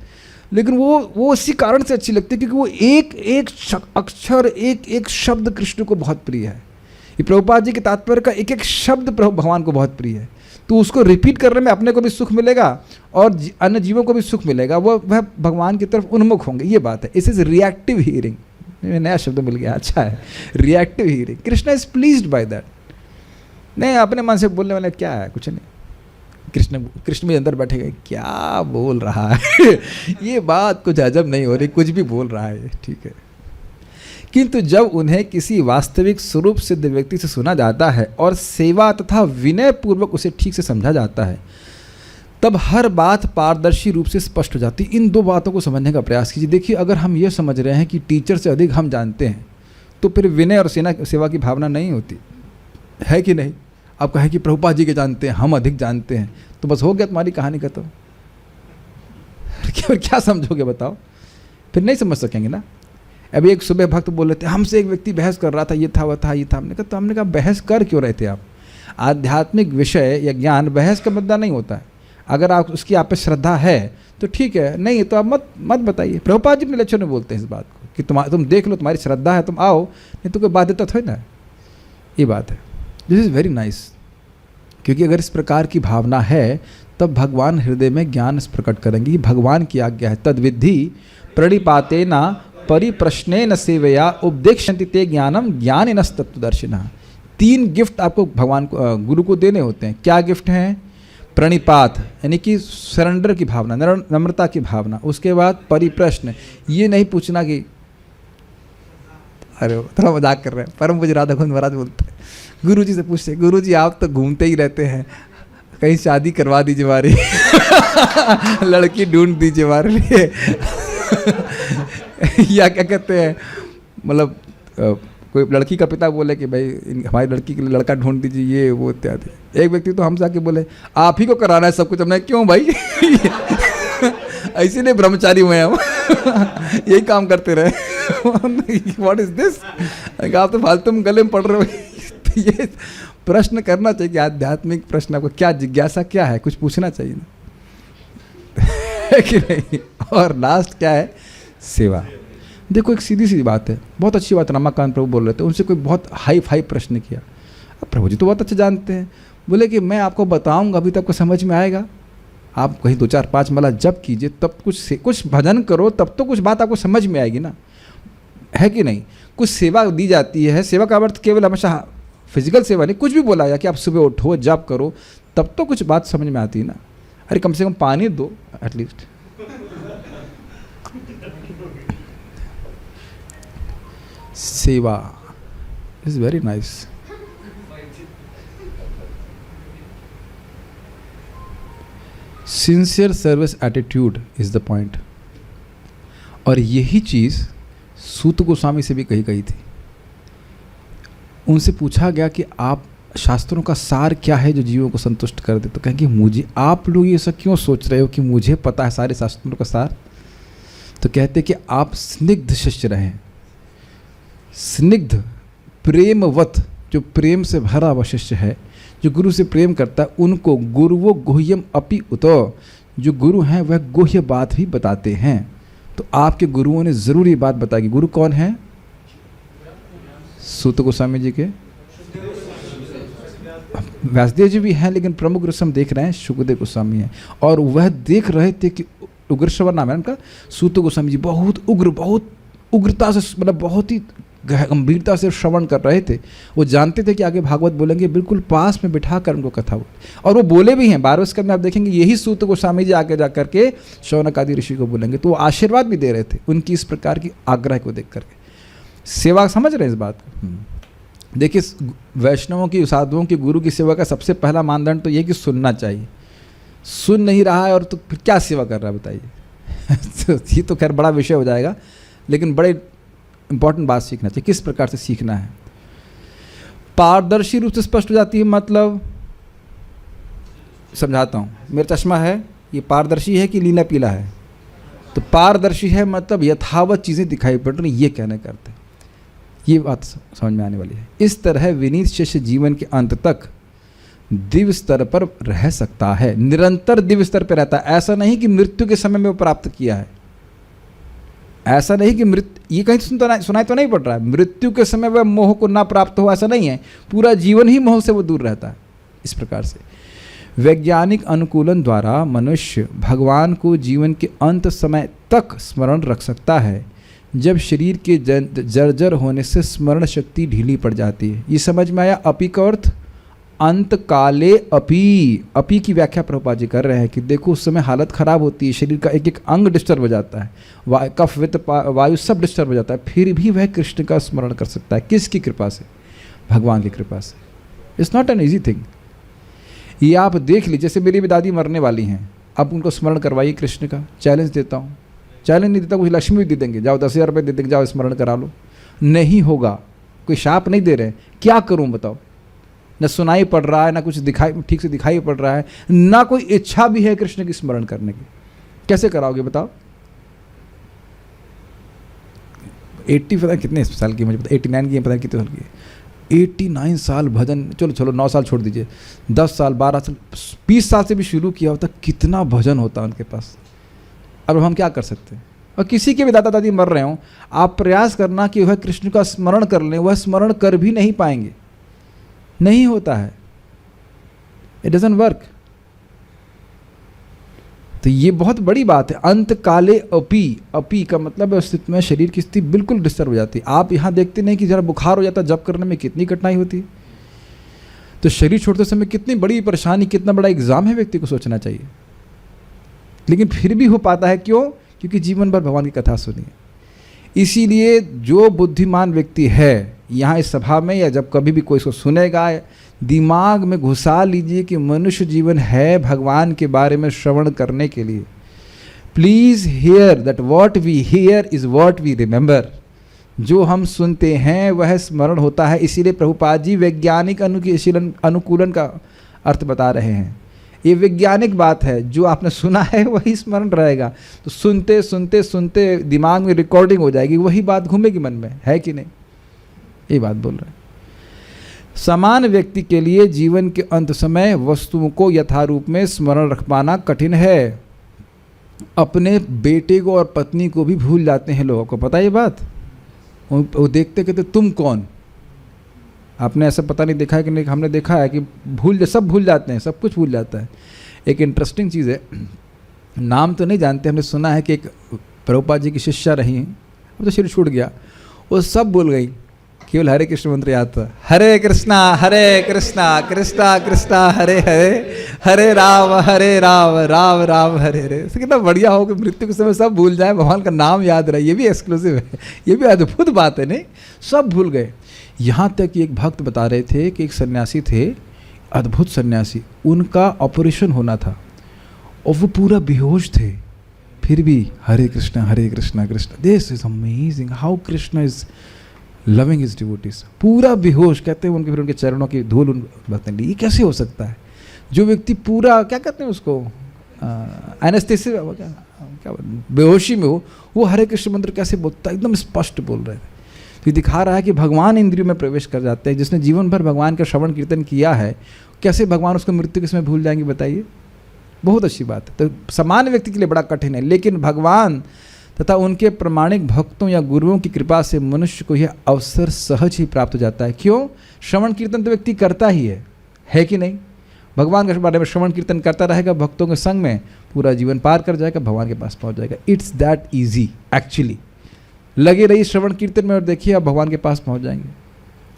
लेकिन वो इसी कारण से अच्छी लगती है क्योंकि वो एक एक अक्षर एक एक शब्द कृष्ण को बहुत प्रिय है। ये प्रभुपाद जी के तात्पर्य का एक एक शब्द भगवान को बहुत प्रिय है, तो उसको रिपीट करने में अपने को भी सुख मिलेगा और अन्य जीवों को भी सुख मिलेगा, वह भगवान की तरफ उन्मुख होंगे। ये बात है, इस इज रिएक्टिव हियरिंग, नया शब्द मिल गया, अच्छा है, reactive hearing. Krishna is pleased by that. नहीं अपने मन से बोलने वाले क्या है, कुछ नहीं, कृष्ण में अंदर बैठे गए क्या बोल रहा है ये बात कुछ अजब नहीं हो रही, कुछ भी बोल रहा है, ठीक है। किंतु जब उन्हें किसी वास्तविक स्वरूप सिद्ध व्यक्ति से सुना जाता है और सेवा तथा विनय पूर्वक उसे ठीक से समझा जाता है, तब हर बात पारदर्शी रूप से स्पष्ट हो जाती है। इन दो बातों को समझने का प्रयास कीजिए। देखिए, अगर हम ये समझ रहे हैं कि टीचर से अधिक हम जानते हैं तो फिर विनय और सेवा की भावना नहीं होती है कि नहीं? आप कहें कि प्रभुपाद जी के जानते हैं, हम अधिक जानते हैं, तो बस हो गया तुम्हारी कहानी खत्म। क्या समझोगे बताओ? फिर नहीं समझ सकेंगे ना। अभी एक सुबह भक्त बोल रहे थे, हमसे एक व्यक्ति बहस कर रहा था, ये था वह था ये था। हमने कहा बहस कर क्यों रहे थे आप? आध्यात्मिक विषय या ज्ञान बहस का मुद्दा नहीं होता है। अगर आप उसकी आप पे श्रद्धा है तो ठीक है, नहीं तो आप मत बताइए। प्रभुपाद जी अपने लेक्चर में बोलते हैं इस बात को कि तुम देख लो, तुम्हारी श्रद्धा है तुम आओ, नहीं तो कोई बाध्यता थोड़ी ना। ये बात है। दिस इज़ वेरी नाइस, क्योंकि अगर इस प्रकार की भावना है तब भगवान हृदय में ज्ञान प्रकट करेंगे। भगवान की आज्ञा है, तद्विधि प्रणिपातेना परिप्रश्नेन सेवया उपदेक्षन्ति ते ज्ञानम ज्ञानिनस्तत्वदर्शिनः। 3 गिफ्ट आपको भगवान को गुरु को देने होते हैं। क्या गिफ्ट हैं? प्रणिपात यानी कि सरेंडर की भावना, नम्रता की भावना। उसके बाद परिप्रश्न, ये नहीं पूछना कि अरे थोड़ा मजाक कर रहे हैं, परम पूज्य राधाकुंज महाराज बोलते हैं, गुरु जी से पूछते, गुरु जी आप तो घूमते ही रहते हैं, कहीं शादी करवा दीजिए हमारी लड़की ढूंढ दीजिए हमारे लिए या क्या कहते हैं, मतलब कोई लड़की का पिता बोले कि भाई हमारी लड़की के लिए लड़का ढूंढ दीजिए, ये वो इत्यादि। एक व्यक्ति तो हमसे आके बोले आप ही को कराना है सब कुछ। हमने क्यों भाई इसीलिए ब्रह्मचारी हुए हम यही काम करते रहे व्हाट इज दिस, आप तो फालतू में गले में पड़ रहे हो ये प्रश्न करना चाहिए कि आध्यात्मिक प्रश्न आपको क्या जिज्ञासा क्या है, कुछ पूछना चाहिए ना है कि नहीं। और लास्ट क्या है? सेवा। देखो एक सीधी सी बात है, बहुत अच्छी बात रमाकांत प्रभु बोल रहे थे, उनसे कोई बहुत हाई फाई प्रश्न किया। अब प्रभु जी तो बहुत अच्छे जानते हैं, बोले कि मैं आपको बताऊंगा अभी तक को समझ में आएगा, आप कहीं 2-4-5 माला जप कीजिए, तब कुछ भजन करो, तब तो कुछ बात आपको समझ में आएगी ना, है कि नहीं। कुछ सेवा दी जाती है, सेवा का अर्थ केवल हमेशा फिजिकल सेवा नहीं, कुछ भी बोला गया कि आप सुबह उठो जप करो, तब तो कुछ बात समझ में आती है ना। अरे कम से कम पानी दो एटलीस्ट। सेवा is very nice. Sincere service attitude is the point. और यही चीज सूत गोस्वामी से भी कही थी। उनसे पूछा गया कि आप शास्त्रों का सार क्या है जो जीवों को संतुष्ट कर दे, तो कहेंगे मुझे, आप लोग ये सब क्यों सोच रहे हो कि मुझे पता है सारे शास्त्रों का सार। तो कहते कि आप स्निग्ध शिष्य रहें, स्निग्ध प्रेमवत, जो प्रेम से भरा हुआ शिष्य है, जो गुरु से प्रेम करता है, उनको गुरुवो गुह्यम अपि उतो, जो गुरु हैं वह गुह्य बात भी बताते हैं। तो आपके गुरुओं ने ज़रूर ये बात बताई। गुरु कौन है? सूत गोस्वामी जी के, व्यासदेव जी भी हैं, लेकिन प्रमुख गुरु हम देख रहे हैं शुकदेव गोस्वामी हैं। और वह देख रहे थे कि उग्रश्रवण नाम है उनका, सूत गोस्वामी जी बहुत उग्र, बहुत उग्रता से, मतलब बहुत ही गंभीरता से श्रवण कर रहे थे। वो जानते थे कि आगे भागवत बोलेंगे, बिल्कुल पास में बिठा कर उनको कथा और वो बोले भी हैं। 12वें स्कंद में आप देखेंगे यही सूत गोस्वामी जी आगे जा करके शौनक आदि ऋषि को बोलेंगे, तो वो आशीर्वाद भी दे रहे थे उनकी इस प्रकार की आग्रह को देख करके। सेवा समझ रहे हैं इस बात को? देखिए, वैष्णवों की, साधुओं की, गुरु की सेवा का सबसे पहला मानदंड तो ये कि सुनना चाहिए। सुन नहीं रहा है और तो फिर क्या सेवा कर रहा है बताइए। तो ये तो खैर बड़ा विषय हो जाएगा, लेकिन बड़े इंपॉर्टेंट बात सीखना चाहिए। किस प्रकार से सीखना है? पारदर्शी रूप से स्पष्ट हो जाती है। मतलब समझाता हूँ, मेरा चश्मा है, ये पारदर्शी है कि नीला पीला है? तो पारदर्शी है मतलब यथावत चीज़ें दिखाई पड़ रही, ये कहने करते, ये बात समझ में आने वाली है। इस तरह विनीत शिष्य जीवन के अंत तक दिव्य स्तर पर रह सकता है, निरंतर दिव्य स्तर पर रहता है। ऐसा नहीं कि मृत्यु के समय में वो प्राप्त किया है, ऐसा नहीं कि मृत्यु, ये कहीं सुनाई तो नहीं पड़ रहा है मृत्यु के समय वह मोह को ना प्राप्त हो, ऐसा नहीं है। पूरा जीवन ही मोह से वो दूर रहता है। इस प्रकार से वैज्ञानिक अनुकूलन द्वारा मनुष्य भगवान को जीवन के अंत समय तक स्मरण रख सकता है। जब शरीर के जर्जर होने से स्मरण शक्ति ढीली पड़ जाती है। ये समझ में आया? अपी का अर्थ अंत काले अपी। अपी की व्याख्या प्रभुपाद जी कर रहे हैं कि देखो उस समय हालत खराब होती है, शरीर का एक एक अंग डिस्टर्ब हो जाता है, कफ वित्त वायु सब डिस्टर्ब हो जाता है, फिर भी वह कृष्ण का स्मरण कर सकता है। किसकी कृपा से? भगवान की कृपा से। It's not an easy thing. ये आप देख लीजिए, जैसे मेरी भी दादी मरने वाली हैं, अब उनको स्मरण करवाइए कृष्ण का। चैलेंज देता हूँ, चैलेंज नहीं देता, कुछ लक्ष्मी भी दे देंगे, जाओ 10,000 रुपये दे देंगे, जाओ स्मरण करा लो। नहीं होगा, कोई शाप नहीं दे रहे, क्या करूँ बताओ? न सुनाई पड़ रहा है, ना कुछ दिखाई ठीक से दिखाई पड़ रहा है, ना कोई इच्छा भी है कृष्ण की स्मरण करने की। कैसे कराओगे बताओ? 80 पता कितने साल की, मुझे पता 89 की, पता कितने साल की है, 89 साल भजन। चलो 9 साल छोड़ दीजिए, 10 साल 12 साल 20 साल से भी शुरू किया होता, कितना भजन होता उनके पास। अब हम क्या कर सकते हैं? और किसी के भी दादा दादी मर रहे हों, आप प्रयास करना कि वह कृष्ण का स्मरण कर लें, वह स्मरण कर भी नहीं पाएंगे, नहीं होता है, इट डजंट वर्क। तो ये बहुत बड़ी बात है। अंत काले अपी, अपी का मतलब है स्थिति में शरीर की स्थिति बिल्कुल डिस्टर्ब हो जाती है। आप यहाँ देखते नहीं कि जरा बुखार हो जाता है, जप करने में कितनी कठिनाई होती है। तो शरीर छोड़ते समय कितनी बड़ी परेशानी, कितना बड़ा एग्जाम है, व्यक्ति को सोचना चाहिए। लेकिन फिर भी हो पाता है, क्यों? क्योंकि जीवन भर भगवान की कथा सुनी है। इसीलिए जो बुद्धिमान व्यक्ति है यहाँ इस सभा में, या जब कभी भी कोई इसको सुनेगा, दिमाग में घुसा लीजिए कि मनुष्य जीवन है भगवान के बारे में श्रवण करने के लिए। Please hear that what we hear is what we remember. जो हम सुनते हैं वह स्मरण होता है। इसीलिए प्रभुपाद जी वैज्ञानिक अनुकूलन का अर्थ बता रहे हैं। ये वैज्ञानिक बात है, जो आपने सुना है वही स्मरण रहेगा। तो सुनते सुनते सुनते दिमाग में रिकॉर्डिंग हो जाएगी, वही बात घूमेगी मन में, है कि नहीं? ये बात बोल रहे हैं। समान व्यक्ति के लिए जीवन के अंत समय वस्तुओं को यथारूप में स्मरण रख पाना कठिन है। अपने बेटे को और पत्नी को भी भूल जाते हैं लोगों को, पता है ये बात? वो देखते कहते तुम कौन? आपने ऐसा पता नहीं देखा है कि नहीं? हमने देखा है कि सब भूल जाते हैं, सब कुछ भूल जाता है। एक इंटरेस्टिंग चीज़ है, नाम तो नहीं जानते, हमने सुना है कि एक प्रभुपाद जी की शिष्या रही, वो तो शरीर छूट गया, वो सब भूल गई, केवल हरे कृष्ण मंत्र याद था। हरे कृष्णा कृष्णा कृष्णा हरे हरे, हरे राम राम राम हरे हरे। तो कितना बढ़िया हो कि मृत्यु के समय सब भूल जाए, भगवान का नाम याद रहे। ये भी एक्सक्लूसिव है, ये भी अद्भुत बात है, नहीं? सब भूल गए। यहाँ तक कि एक भक्त बता रहे थे कि एक सन्यासी थे, अद्भुत सन्यासी, उनका ऑपरेशन होना था और वो पूरा बेहोश थे, फिर भी Hare Krishna Krishna. This is amazing how Krishna is loving his devotees. पूरा बेहोश, कहते हैं उनके, फिर उनके चरणों की धूल बरतने लगी। ये कैसे हो सकता है? जो व्यक्ति पूरा, क्या कहते हैं उसको, एनेस्थेसिया, क्या बेहोशी में हो, वो हरे कृष्ण मंत्र कैसे बोलता है? एकदम स्पष्ट बोल रहे थे। तो दिखा रहा है कि भगवान इंद्रियों में प्रवेश कर जाते हैं। जिसने जीवन भर भगवान का श्रवण कीर्तन किया है, कैसे भगवान उसको मृत्यु के समय भूल जाएंगे बताइए? बहुत अच्छी बात है। तो सामान्य व्यक्ति के लिए बड़ा कठिन है, लेकिन भगवान तथा उनके प्रमाणिक भक्तों या गुरुओं की कृपा से मनुष्य को यह अवसर सहज ही प्राप्त हो जाता है। क्यों? श्रवण कीर्तन तो व्यक्ति करता ही है कि नहीं? भगवान के बारे में श्रवण कीर्तन करता रहेगा, भक्तों के संग में पूरा जीवन पार कर जाएगा, भगवान के पास पहुंच जाएगा। It's that easy actually. लगे रहिए श्रवण कीर्तन में और देखिए आप भगवान के पास पहुंच जाएंगे।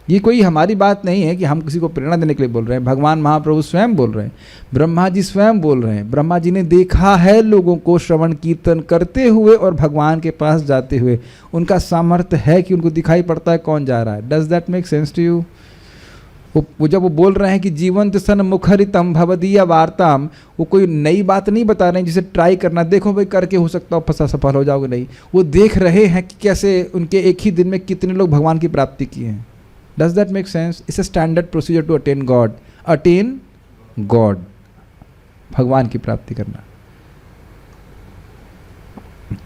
ये कोई हमारी बात नहीं है कि हम किसी को प्रेरणा देने के लिए बोल रहे हैं। भगवान महाप्रभु स्वयं बोल रहे हैं, ब्रह्मा जी स्वयं बोल रहे हैं। ब्रह्मा जी ने देखा है लोगों को श्रवण कीर्तन करते हुए और भगवान के पास जाते हुए। उनका सामर्थ्य है कि उनको दिखाई पड़ता है कौन जा रहा है। Does that make sense to you? वो जब वो बोल रहे हैं कि जीवंत सन मुखरितम भवदीय वार्ताम, वो कोई नई बात नहीं बता रहे हैं जिसे ट्राई करना, देखो भाई करके हो सकता हो फंसा सफल हो जाओगे, नहीं। वो देख रहे हैं कि कैसे उनके एक ही दिन में कितने लोग भगवान की प्राप्ति की हैं। Does that make sense? It's a standard procedure to attain God. Attain God, भगवान की प्राप्ति करना।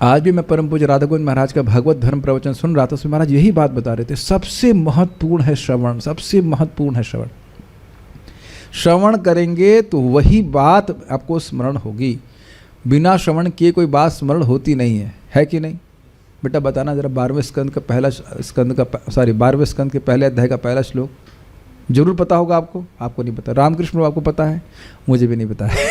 आज भी मैं परम पूज्य राधा गोविंद महाराज का भागवत धर्म प्रवचन सुन रहा था, उसमें महाराज यही बात बता रहे थे, सबसे महत्वपूर्ण है श्रवण, सबसे महत्वपूर्ण है श्रवण। श्रवण करेंगे तो वही बात आपको स्मरण होगी। बिना श्रवण किए कोई बात स्मरण होती नहीं है कि नहीं? बेटा बताना जरा 12वें स्कंद का 12वें स्कंद के पहले अध्याय का पहला श्लोक। जरूर पता होगा आपको, आपको नहीं पता। रामकृष्ण आपको पता है, मुझे भी नहीं पता है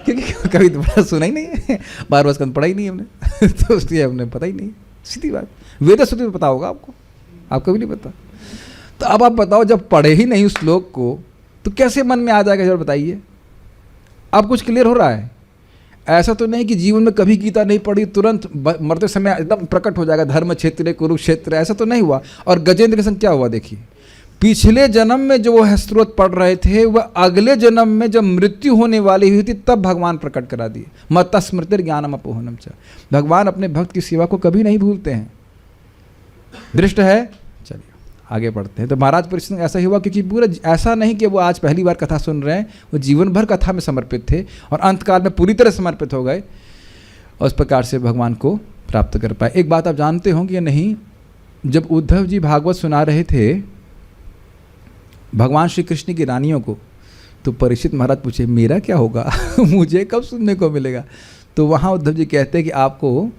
क्योंकि कभी तो बड़ा सुना ही नहीं है, 12वां स्कंद पढ़ा ही नहीं हमने तो इसलिए हमने पता ही नहीं। सीधी बात, वेद श्रुति में पता होगा आपको भी नहीं पता। तो अब आप बताओ, जब पढ़े ही नहीं उस श्लोक को तो कैसे मन में आ जाएगा? जरा बताइए। अब कुछ क्लियर हो रहा है? ऐसा तो नहीं कि जीवन में कभी गीता नहीं पढ़ी तुरंत मरते समय एकदम प्रकट हो जाएगा धर्म क्षेत्र कुरुक्षेत्र, ऐसा तो नहीं हुआ। और गजेंद्र के संग क्या हुआ देखिए, पिछले जन्म में जो वह स्त्रोत पढ़ रहे थे वह अगले जन्म में जब मृत्यु होने वाली हुई थी तब भगवान प्रकट करा दिए। मत्ता स्मृतिर ज्ञानम अपोहनम च। भगवान अपने भक्त की सेवा को कभी नहीं भूलते हैं। दृष्ट है? चलिए आगे बढ़ते हैं। तो महाराज परीक्षित ऐसा ही हुआ, क्योंकि पूरा ऐसा नहीं कि वो आज पहली बार कथा सुन रहे हैं, वो जीवन भर कथा में समर्पित थे और अंतकाल में पूरी तरह समर्पित हो गए और उस प्रकार से भगवान को प्राप्त कर पाए। एक बात आप जानते होंगे या नहीं, जब उद्धव जी भागवत सुना रहे थे भगवान श्री कृष्ण की रानियों को, तो परीक्षित महाराज पूछे मेरा क्या होगा मुझे कब सुनने को मिलेगा? तो वहाँ उद्धव जी कहते हैं कि आपको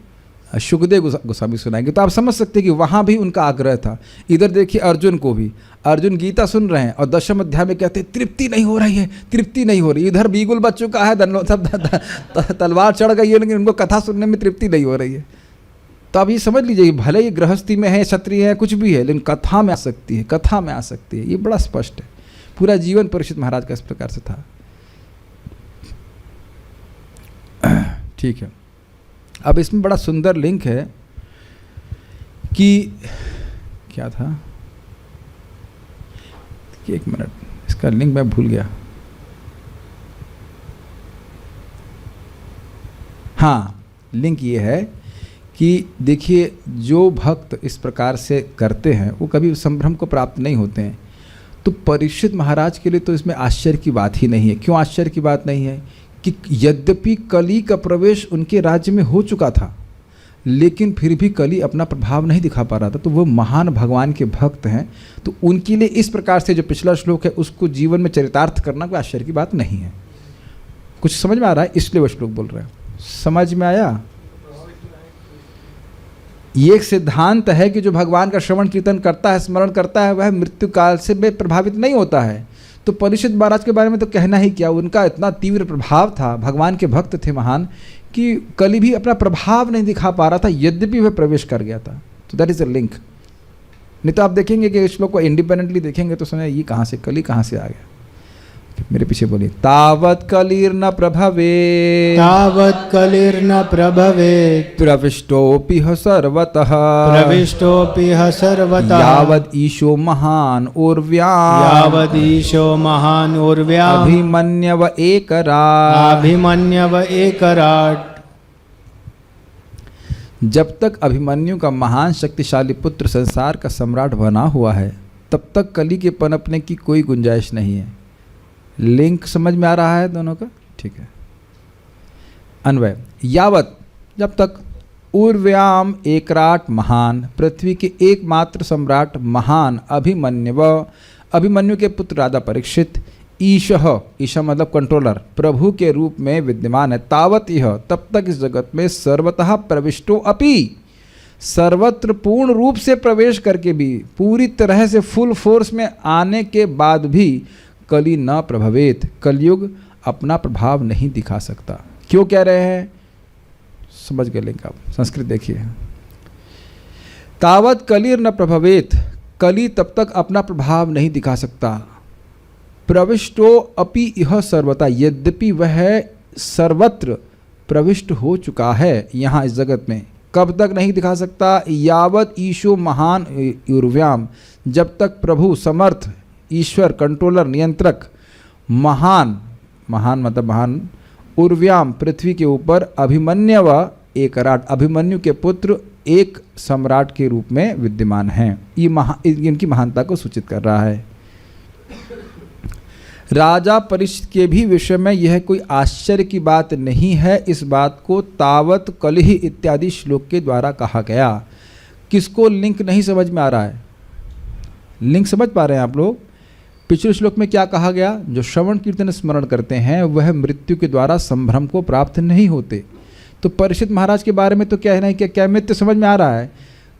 शुकदेव गोस्वामी सुनाएंगे। तो आप समझ सकते हैं कि वहाँ भी उनका आग्रह था। इधर देखिए अर्जुन को भी, अर्जुन गीता सुन रहे हैं और 10वें अध्याय में कहते हैं तृप्ति नहीं हो रही है, तृप्ति नहीं हो रही। इधर बीगुल बच चुका है, तलवार चढ़ गई है, लेकिन उनको कथा सुनने में तृप्ति नहीं हो रही है। तो आप ये समझ लीजिए, भले ये गृहस्थी में है, क्षत्रिय है, कुछ भी है, लेकिन कथा में आ सकती है, कथा में आ सकती है। ये बड़ा स्पष्ट है। पूरा जीवन परीक्षित महाराज का इस प्रकार से था। ठीक है, अब इसमें बड़ा सुंदर लिंक है कि क्या था, एक मिनट, इसका लिंक मैं भूल गया। हाँ, लिंक ये है कि देखिए जो भक्त इस प्रकार से करते हैं वो कभी संभ्रम को प्राप्त नहीं होते हैं। तो परीक्षित महाराज के लिए तो इसमें आश्चर्य की बात ही नहीं है। क्यों आश्चर्य की बात नहीं है? कि यद्यपि कली का प्रवेश उनके राज्य में हो चुका था, लेकिन फिर भी कली अपना प्रभाव नहीं दिखा पा रहा था। तो वो महान भगवान के भक्त हैं, तो उनके लिए इस प्रकार से जो पिछला श्लोक है उसको जीवन में चरितार्थ करना कोई आश्चर्य की बात नहीं है। कुछ समझ में आ रहा है? इसलिए वो श्लोक बोल रहे हैं। समझ में आया? ये एक सिद्धांत है कि जो भगवान का श्रवण कीर्तन करता है, स्मरण करता है, वह मृत्यु काल से प्रभावित नहीं होता है। तो परीक्षित महाराज के बारे में तो कहना ही क्या, उनका इतना तीव्र प्रभाव था, भगवान के भक्त थे महान, कि कली भी अपना प्रभाव नहीं दिखा पा रहा था, यद्यपि वह प्रवेश कर गया था। तो दैट इज अ लिंक। नहीं तो आप देखेंगे कि श्लोक को इंडिपेंडेंटली देखेंगे तो समझ ये कहाँ से, कली कहाँ से आ गया। मेरे पीछे बोलिए, तावत कलिर्न प्रभवे, तावत् कलिर्न प्रभवेत्, प्रविष्टोऽपि ह सर्वतः, प्रविष्टोऽपि ह सर्वतः, यावद् ईशो महान् उर्व्याम्, यावदीशो महान् उर्व्याम्, अभिमन्यव एकराट्, अभिमन्यव एकराट्। जब तक अभिमन्यु का महान शक्तिशाली पुत्र संसार का सम्राट बना हुआ है, तब तक कली के पनपने की कोई गुंजाइश नहीं है। लिंक समझ में आ रहा है दोनों का? ठीक है। अन्वय, यावत जब तक, उर्व्याम एकराट महान, पृथ्वी के एकमात्र सम्राट महान अभिमन्यु, अभिमन्यु के पुत्र राजा परीक्षित, ईशः, ईशा मतलब कंट्रोलर, प्रभु के रूप में विद्यमान है, तावत यह, तब तक इस जगत में सर्वतः प्रविष्टो अपि, सर्वत्र पूर्ण रूप से प्रवेश करके भी, पूरी तरह से फुल फोर्स में आने के बाद भी कली न प्रभवेत, कलयुग अपना प्रभाव नहीं दिखा सकता। क्यों कह रहे हैं, समझ गए लिंक आप, संस्कृत देखिए। तावत कलिर न प्रभवेत, कली तब तक अपना प्रभाव नहीं दिखा सकता। प्रविष्टो अपि यह सर्वथा, यद्यपि वह सर्वत्र प्रविष्ट हो चुका है यहाँ इस जगत में, कब तक नहीं दिखा सकता, यावत ईशो महान ऊर्व्याम, जब तक प्रभु समर्थ, ईश्वर कंट्रोलर नियंत्रक, महान, महान मतलब महान, ऊर्व्याम पृथ्वी के ऊपर, अभिमन्यव एकराट, अभिमन्यु के पुत्र एक सम्राट के रूप में विद्यमान हैं। ये इनकी महानता को सूचित कर रहा है। राजा परीक्षित के भी विषय में यह कोई आश्चर्य की बात नहीं है। इस बात को तावत कलिहि इत्यादि श्लोक के द्वारा कहा गया। किसको लिंक नहीं समझ में आ रहा है? लिंक समझ पा रहे हैं आप लोग? पिछले श्लोक में क्या कहा गया? जो श्रवण कीर्तन स्मरण करते हैं वह मृत्यु के द्वारा संभ्रम को प्राप्त नहीं होते। तो परीक्षित महाराज के बारे में तो क्या है ना, क्या मित्र समझ में आ रहा है?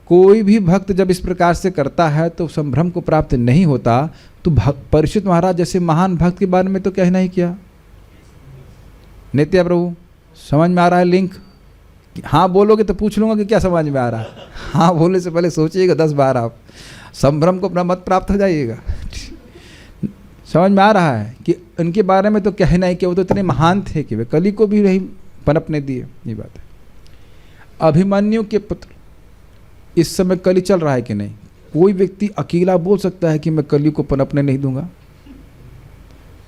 कोई भी भक्त जब इस प्रकार से करता है तो संभ्रम को प्राप्त नहीं होता। तो परीक्षित महाराज जैसे महान भक्त के बारे में तो कहना ही क्या। नित्य प्रभु समझ में आ रहा है लिंक? हाँ बोलोगे तो पूछ लूँगा कि क्या समझ में आ रहा है। हाँ बोलने से पहले सोचिएगा 10 बार, आप संभ्रम को अपना मत प्राप्त हो जाइएगा। समझ में आ रहा है कि उनके बारे में तो कहना ही कि वो तो इतने महान थे कि वे कली को भी नहीं पनपने दिए। ये बात है। अभिमन्यु के पुत्र, इस समय कली चल रहा है कि नहीं? कोई व्यक्ति अकेला बोल सकता है कि मैं कली को पनपने नहीं दूंगा?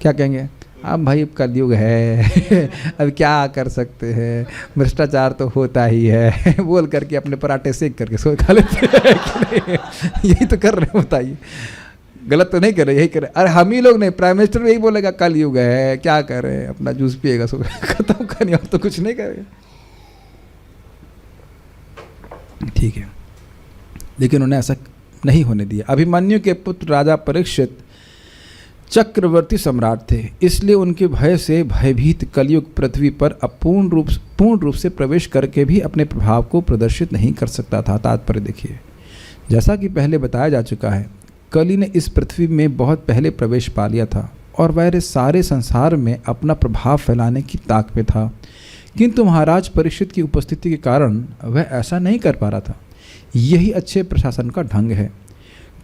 क्या कहेंगे? अब भाई कलयुग है अब क्या कर सकते हैं, भ्रष्टाचार तो होता ही है बोल करके अपने पराठे सेक करके सो खा लेते हैं। यही तो कर रहे हैं, बताइए गलत तो नहीं कर रहे, यही कर रहे। अरे हम ही लोग नहीं, प्राइम मिनिस्टर यही बोलेगा कलयुग है, क्या कर रहे हैं, अपना जूस पिएगा सो खत्म करनी, और तो कुछ नहीं करेगा। ठीक है, लेकिन उन्हें ऐसा नहीं होने दिया। अभिमन्यु के पुत्र राजा परीक्षित चक्रवर्ती सम्राट थे, इसलिए उनके भय से भयभीत कलयुग पृथ्वी पर पूर्ण रूप से प्रवेश करके भी अपने प्रभाव को प्रदर्शित नहीं कर सकता था। तात्पर्य देखिए, जैसा कि पहले बताया जा चुका है, कली ने इस पृथ्वी में बहुत पहले प्रवेश पा लिया था और वह सारे संसार में अपना प्रभाव फैलाने की ताक में था, किंतु महाराज परीक्षित की उपस्थिति के कारण वह ऐसा नहीं कर पा रहा था। यही अच्छे प्रशासन का ढंग है।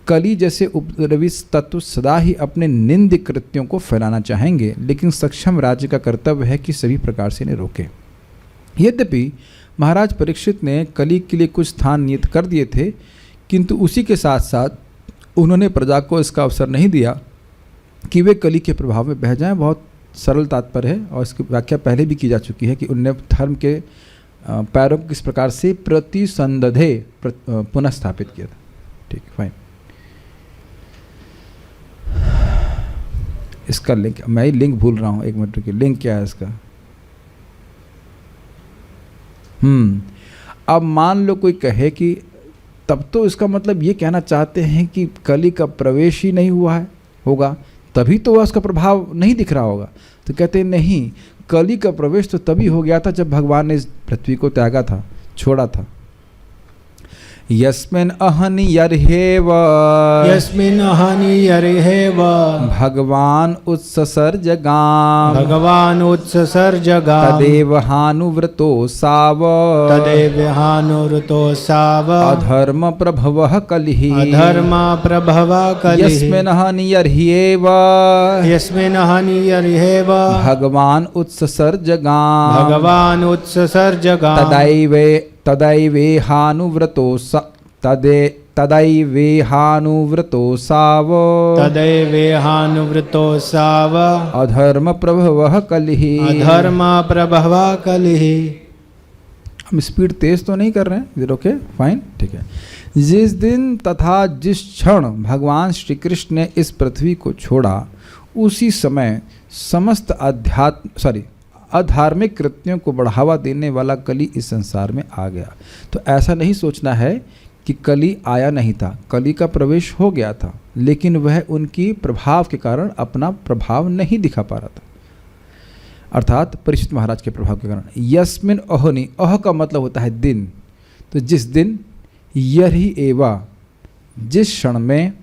कली जैसे उपद्रवी तत्व सदा ही अपने निंद कृत्यों को फैलाना चाहेंगे, लेकिन सक्षम राज्य का कर्तव्य है कि सभी प्रकार से इन्हें रोके। यद्यपि महाराज परीक्षित ने कली के लिए कुछ स्थान नियत कर दिए थे, किंतु उसी के साथ साथ उन्होंने प्रजा को इसका अवसर नहीं दिया कि वे कली के प्रभाव में बह जाएं। बहुत सरल तात्पर्य है और इसकी व्याख्या पहले भी की जा चुकी है कि उनने धर्म के पैरों को किस प्रकार से प्रतिसंदधे पुनः स्थापित किया था। ठीक है, फाइन। इसका लिंक मैं ही लिंक भूल रहा हूँ, एक मिनट रुकिए, लिंक क्या है इसका? अब मान लो कोई कहे कि तब तो इसका मतलब ये कहना चाहते हैं कि कली का प्रवेश ही नहीं हुआ है, होगा तभी तो वह उसका प्रभाव नहीं दिख रहा होगा। तो कहते हैं नहीं, कली का प्रवेश तो तभी हो गया था जब भगवान ने इस पृथ्वी को त्यागा था, छोड़ा था। यस्मिन् अहनि यर्हेव भगवान उत्ससर्जगाम तदेव हानुव्रतो साव अधर्म प्रभवः कलिः यस्मिन् अहनि यर्ह्येव भगवान उत्ससर्जगाम तदैवेहानुव्रतो साव अधर्म प्रभवः कलिः। हम स्पीड तेज तो नहीं कर रहे हैं, इधर ओके फाइन, ठीक है। जिस दिन तथा जिस क्षण भगवान श्री कृष्ण ने इस पृथ्वी को छोड़ा, उसी समय समस्त अधार्मिक कृत्यों को बढ़ावा देने वाला कली इस संसार में आ गया। तो ऐसा नहीं सोचना है कि कली आया नहीं था, कली का प्रवेश हो गया था, लेकिन वह उनकी प्रभाव के कारण अपना प्रभाव नहीं दिखा पा रहा था, अर्थात परीक्षित महाराज के प्रभाव के कारण। यस्मिन अहोनि, अह का मतलब होता है दिन, तो जिस दिन, यही एवा, जिस क्षण में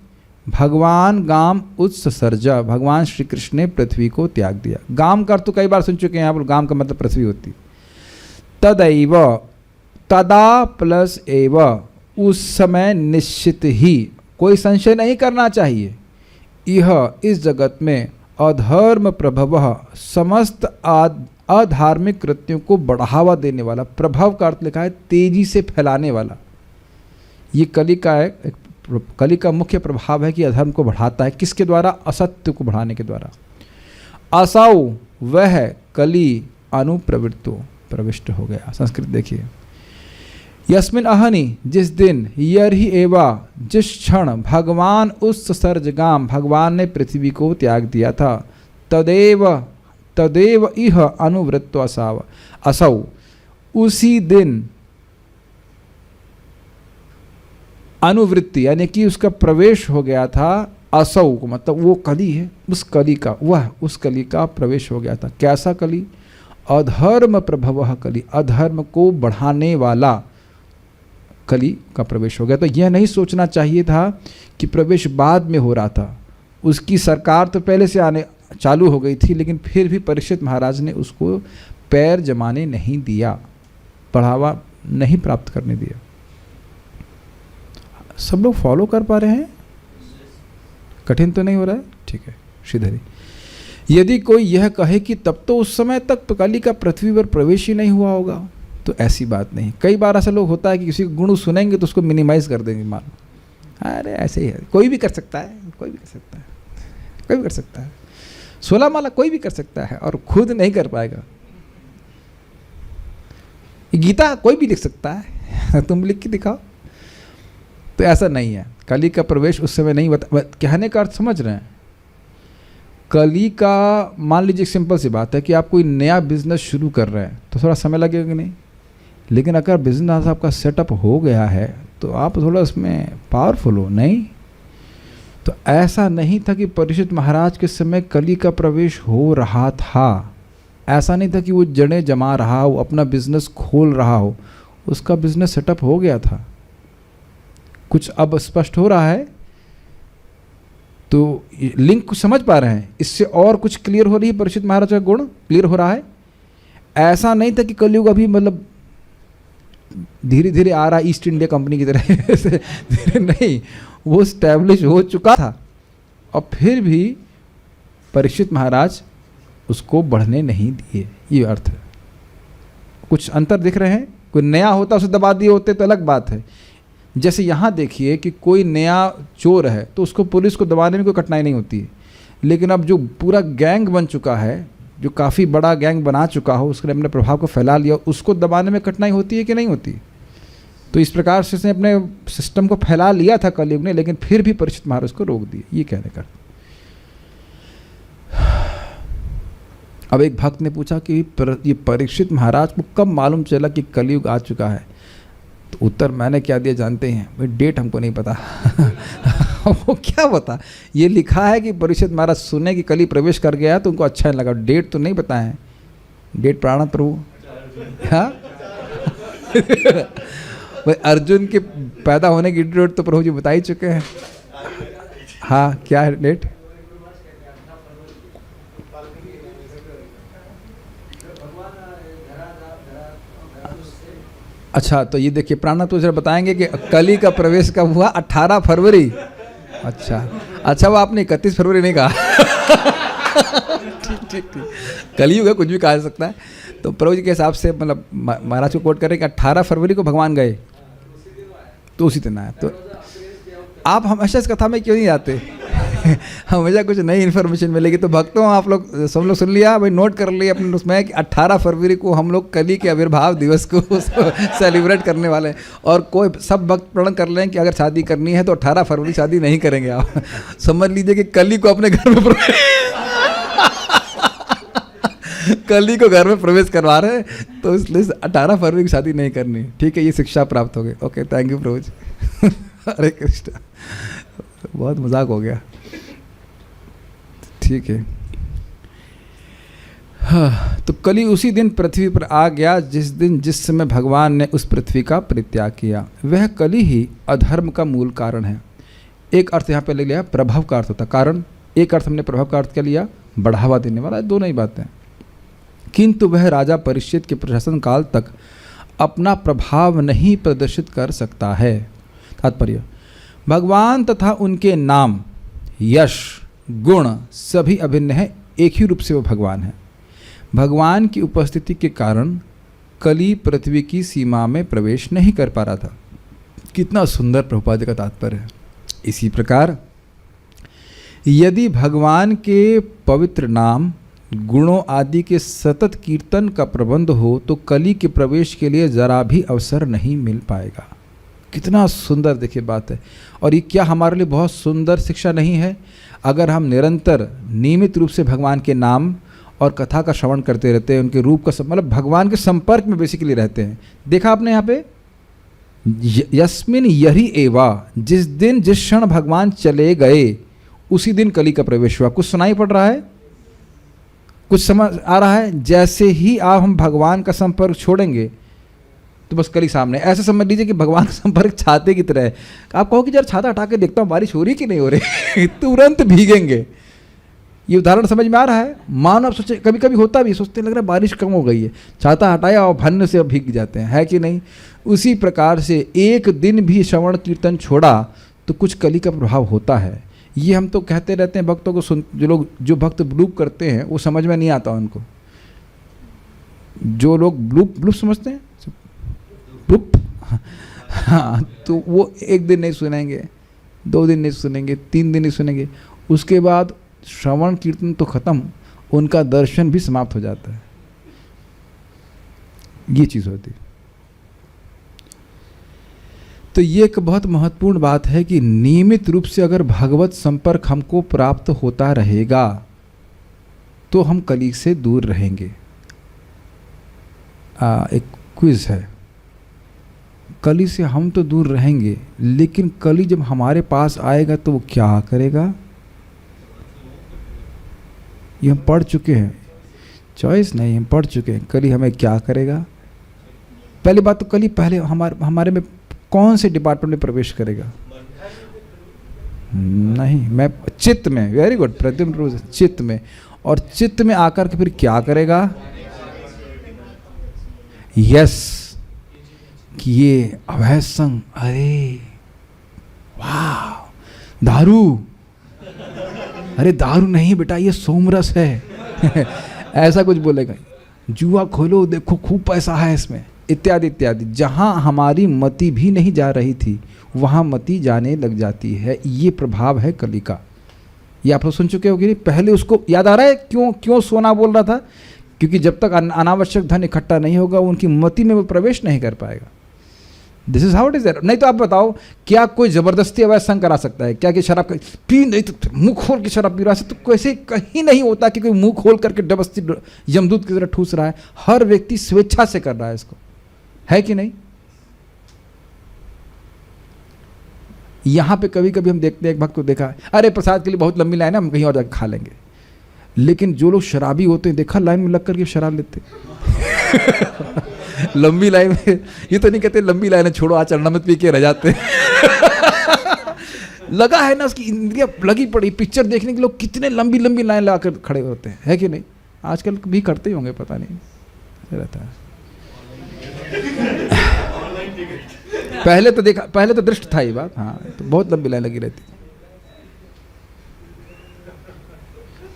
भगवान गाम उत्सर्जा, भगवान श्री कृष्ण ने पृथ्वी को त्याग दिया। गाम का अर्थ तो कई बार सुन चुके हैं यहाँ पर, गाम का मतलब पृथ्वी होती। तदैव, तदा प्लस एव, उस समय निश्चित ही, कोई संशय नहीं करना चाहिए, यह इस जगत में अधर्म प्रभव, समस्त अधार्मिक कृत्यों को बढ़ावा देने वाला, प्रभव का अर्थ लिखा है तेजी से फैलाने वाला, ये कली का है। कली का मुख्य प्रभाव है कि अधर्म को बढ़ाता है, किसके द्वारा? असत्य को बढ़ाने के द्वारा। असौ, वह कली अनुप्रवृत्तो, प्रविष्ट हो गया। संस्कृत देखिए, यस्मिन अहनि, जिस दिन, यर्हि एवा, जिस क्षण भगवान उत्सर्जगाम, भगवान ने पृथ्वी को त्याग दिया था, तदेव, तदेव इह अनुवृत्तो असाव, असौ, उसी दिन अनुवृत्ति यानी कि उसका प्रवेश हो गया था। असौ को मतलब वो कली है, उस कली का, वह उस कली का प्रवेश हो गया था। कैसा कली? अधर्म प्रभव कली, अधर्म को बढ़ाने वाला कली का प्रवेश हो गया। तो यह नहीं सोचना चाहिए था कि प्रवेश बाद में हो रहा था, उसकी सरकार तो पहले से आने चालू हो गई थी, लेकिन फिर भी परीक्षित महाराज ने उसको पैर जमाने नहीं दिया, बढ़ावा नहीं प्राप्त करने दिया। सब लोग फॉलो कर पा रहे हैं? कठिन तो नहीं हो रहा है? ठीक है, श्रीधरी। यदि कोई यह कहे कि तब तो उस समय तक कली का पृथ्वी पर प्रवेश ही नहीं हुआ होगा, तो ऐसी बात नहीं। कई बार ऐसा लोग होता है कि किसी को गुण सुनेंगे तो उसको मिनिमाइज कर देंगे, मान अरे ऐसे ही है, कोई भी कर सकता है, कोई भी कर सकता है, कोई भी कर सकता है, 16 माला कोई भी कर सकता है और खुद नहीं कर पाएगा। गीता कोई भी लिख सकता है, तुम लिख के दिखाओ। तो ऐसा नहीं है, कली का प्रवेश उस समय नहीं बता। कहने का अर्थ समझ रहे हैं? कली का, मान लीजिए सिंपल सी बात है कि आप कोई नया बिजनेस शुरू कर रहे हैं तो थोड़ा समय लगेगा कि नहीं, लेकिन अगर बिजनेस आपका सेटअप हो गया है तो आप थोड़ा उसमें पावरफुल हो, नहीं? तो ऐसा नहीं था कि परीक्षित महाराज के समय कली का प्रवेश हो रहा था, ऐसा नहीं था कि वो जड़ें जमा रहा हो, अपना बिजनेस खोल रहा हो, उसका बिजनेस सेटअप हो गया था। कुछ अब स्पष्ट हो रहा है? तो लिंक कुछ समझ पा रहे हैं? इससे और कुछ क्लियर हो रही है, परीक्षित महाराज का गुण क्लियर हो रहा है। ऐसा नहीं था कि कलयुग अभी मतलब धीरे धीरे आ रहा ईस्ट इंडिया कंपनी की तरह धीरे नहीं, वो स्टैब्लिश हो चुका था और फिर भी परीक्षित महाराज उसको बढ़ने नहीं दिए, ये अर्थ है। कुछ अंतर दिख रहे हैं? कोई नया होता उसे दबा दिए होते तो अलग बात है। जैसे यहाँ देखिए कि कोई नया चोर है तो उसको पुलिस को दबाने में कोई कठिनाई नहीं होती है, लेकिन अब जो पूरा गैंग बन चुका है, जो काफ़ी बड़ा गैंग बना चुका हो, उसने अपने प्रभाव को फैला लिया, उसको दबाने में कठिनाई होती है कि नहीं होती? तो इस प्रकार से उसने अपने सिस्टम को फैला लिया था कलयुग ने, लेकिन फिर भी परीक्षित महाराज को रोक दिए, ये कहने का। अब एक भक्त ने पूछा कि ये परीक्षित महाराज को कब मालूम चला कि कलयुग आ चुका है? तो उत्तर मैंने क्या दिया जानते हैं? भाई डेट हमको नहीं पता वो क्या बता, ये लिखा है कि परीक्षित महाराज सुने कि कली प्रवेश कर गया तो उनको अच्छा नहीं लगा, डेट तो नहीं बताए हैं। डेट प्राण प्रभु, हाँ भाई अर्जुन के पैदा होने की डेट तो प्रभु जी बता ही चुके हैं। हाँ क्या है डेट? अच्छा तो ये देखिए प्राणा तो जरा बताएंगे कि कली का प्रवेश कब हुआ? 18 फरवरी। अच्छा वो आपने 31 फरवरी नहीं कहा ठीक कलयुग है, कुछ भी कहा जा सकता है। तो प्रभु जी के हिसाब से मतलब महाराज को कोट करें कि 18 फरवरी को भगवान गए तो उसी दिन आया। तो आप हमेशा इस कथा में क्यों नहीं आते हमेशा कुछ नई इन्फॉर्मेशन मिलेगी। तो भक्तों आप लोग सब लोग सुन लिया भाई, नोट कर लिया अपने उसमें कि 18 फरवरी को हम लोग कली के आविर्भाव दिवस को सेलिब्रेट करने वाले हैं। और कोई सब भक्त प्रण कर लें कि अगर शादी करनी है तो 18 फरवरी शादी नहीं करेंगे आप समझ लीजिए कि कली को अपने घर में कली को घर में प्रवेश करवा रहे हैं, तो इसलिए 18 फरवरी की शादी नहीं करनी। ठीक है, ये शिक्षा प्राप्त हो गई। ओके, थैंक यू प्रभु जी। हरे कृष्ण, बहुत मजाक हो गया, ठीक है। हाँ, तो कली उसी दिन पृथ्वी पर आ गया जिस समय भगवान ने उस पृथ्वी का परित्याग किया। वह कली ही अधर्म का मूल कारण है। एक अर्थ यहाँ पे ले लिया, प्रभाव का अर्थ होता कारण, एक अर्थ हमने प्रभाव का अर्थ क्या लिया, बढ़ावा देने वाला, दोनों ही बातें। किंतु वह राजा परीक्षित के प्रशासन काल तक अपना प्रभाव नहीं प्रदर्शित कर सकता है। तात्पर्य, भगवान तथा उनके नाम, यश, गुण सभी अभिन्न हैं, एक ही रूप से वो भगवान है। भगवान की उपस्थिति के कारण कली पृथ्वी की सीमा में प्रवेश नहीं कर पा रहा था। कितना सुंदर प्रभुपाद का तात्पर्य है। इसी प्रकार यदि भगवान के पवित्र नाम, गुणों आदि के सतत कीर्तन का प्रबंध हो तो कली के प्रवेश के लिए जरा भी अवसर नहीं मिल पाएगा। कितना सुंदर देखिए बात है। और ये क्या हमारे लिए बहुत सुंदर शिक्षा नहीं है? अगर हम निरंतर नियमित रूप से भगवान के नाम और कथा का श्रवण करते रहते हैं, उनके रूप का मतलब भगवान के संपर्क में बेसिकली रहते हैं। देखा आपने यहाँ पे, यस्मिन यही एवा, जिस दिन जिस क्षण भगवान चले गए उसी दिन कली का प्रवेश हुआ। कुछ सुनाई पड़ रहा है, कुछ समझ आ रहा है? जैसे ही आप हम भगवान का संपर्क छोड़ेंगे तो बस कली सामने। ऐसे समझ लीजिए कि भगवान का संपर्क छाते की तरह है। आप कहो कि यार छाता हटा के देखता हूँ बारिश हो रही कि नहीं हो रही तुरंत भीगेंगे। ये उदाहरण समझ में आ रहा है? मानो आप सोचे, कभी कभी होता भी, सोचते लग रहा है बारिश कम हो गई है, छाता हटाया और भन्न से भीग जाते हैं, है कि नहीं? उसी प्रकार से एक दिन भी श्रवण कीर्तन छोड़ा तो कुछ कली का प्रभाव होता है। ये हम तो कहते रहते हैं भक्तों को, जो भक्त ब्लूप करते हैं वो समझ में नहीं आता उनको। जो लोग ब्लूप समझते हैं, ब्लूप, हाँ, तो वो एक दिन नहीं सुनेंगे, 2 दिन नहीं सुनेंगे, 3 दिन नहीं सुनेंगे, उसके बाद श्रवण कीर्तन तो खत्म, उनका दर्शन भी समाप्त हो जाता है। ये चीज़ होती है। तो ये एक बहुत महत्वपूर्ण बात है कि नियमित रूप से अगर भगवत संपर्क हमको प्राप्त होता रहेगा तो हम कली से दूर रहेंगे। एक क्विज है, कली से हम तो दूर रहेंगे, लेकिन कली जब हमारे पास आएगा तो वो क्या करेगा? ये हम पढ़ चुके हैं, चॉइस नहीं, हम पढ़ चुके हैं। कली हमें क्या करेगा? पहली बात तो कली पहले हमारे में कौन से डिपार्टमेंट में प्रवेश करेगा? नहीं, मैं चित्त में, वेरी गुड प्रद्युम्न, चित्त में। और चित्त में आकर के फिर क्या करेगा? यस, कि ये अवैध संग, अरे वाह, दारू, अरे दारू नहीं बेटा ये सोमरस है ऐसा कुछ बोलेगा। जुआ खोलो देखो खूब पैसा है इसमें, इत्यादि इत्यादि। जहाँ हमारी मति भी नहीं जा रही थी वहाँ मति जाने लग जाती है। ये प्रभाव है कली का। ये आप लोग सुन चुके हो कि नहीं? पहले उसको याद आ रहा है क्यों सोना बोल रहा था? क्योंकि जब तक अनावश्यक धन इकट्ठा नहीं होगा उनकी मति में वो प्रवेश नहीं कर पाएगा। This is how it is. नहीं तो आप बताओ, क्या कोई जबरदस्ती अवैध संग करा सकता है? क्या कि शराब पी नहीं तो मुंह खोल के शराब पी रहा है? तो कैसे कहीं नहीं होता कि कोई मुंह खोल करके जबरदस्ती यमदूत की तरह ठूस रहा है। हर व्यक्ति स्वेच्छा से कर रहा है इसको, है कि नहीं? यहां पे कभी कभी हम देखते हैं, एक भक्त को देखा, अरे प्रसाद के लिए बहुत लंबी लाइन है, हम कहीं और जाकर खा लेंगे। लेकिन जो लोग शराबी होते हैं, देखा लाइन में लग करके शराब लेते लंबी लाइन में, ये तो नहीं कहते लंबी लाइन है छोड़ो आज चरणा में पी के रह जाते लगा है ना, उसकी इंद्रियां लगी पड़ी। पिक्चर देखने के लोग कितने लंबी लंबी लाइन लगा कर खड़े होते हैं, है कि नहीं? आजकल भी करते ही होंगे, पता नहीं रहता है। पहले तो दृष्ट था ये बात, हाँ, तो बहुत लंबी लाइन लगी रहती।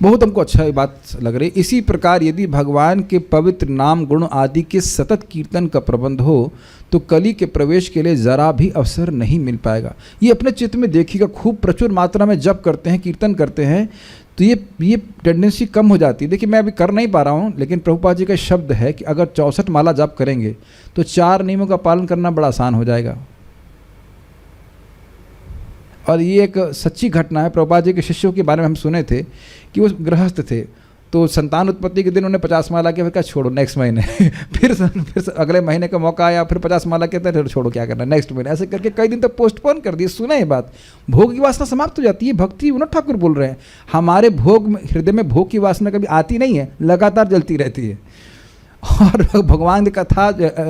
बहुत हमको अच्छा ये बात लग रही। इसी प्रकार यदि भगवान के पवित्र नाम गुण आदि के सतत कीर्तन का प्रबंध हो तो कली के प्रवेश के लिए जरा भी अवसर नहीं मिल पाएगा। ये अपने चित्त में देखिएगा, खूब प्रचुर मात्रा में जप करते हैं, कीर्तन करते हैं तो ये टेंडेंसी कम हो जाती है। देखिए मैं अभी कर नहीं पा रहा हूँ, लेकिन प्रभुपाद जी का शब्द है कि अगर 64 माला जप करेंगे तो 4 नियमों का पालन करना बड़ा आसान हो जाएगा। और ये एक सच्ची घटना है। प्रभुपाद जी के शिष्यों के बारे में हम सुने थे कि वो गृहस्थ थे तो संतान उत्पत्ति के दिन उन्होंने 50 माला किया, फिर क्या छोड़ो नेक्स्ट महीने फिर अगले महीने का मौका आया, फिर 50 माला कहते हैं छोड़ो क्या करना नेक्स्ट महीने, ऐसे करके कई दिन तक पोस्टपोन कर दिए। सुना ये बात, भोग की वासना समाप्त हो जाती है। भक्ति विनोद ठाकुर बोल रहे हैं, हमारे भोग में, हृदय में भोग की वासना कभी आती नहीं है, लगातार जलती रहती है। और भगवान की कथा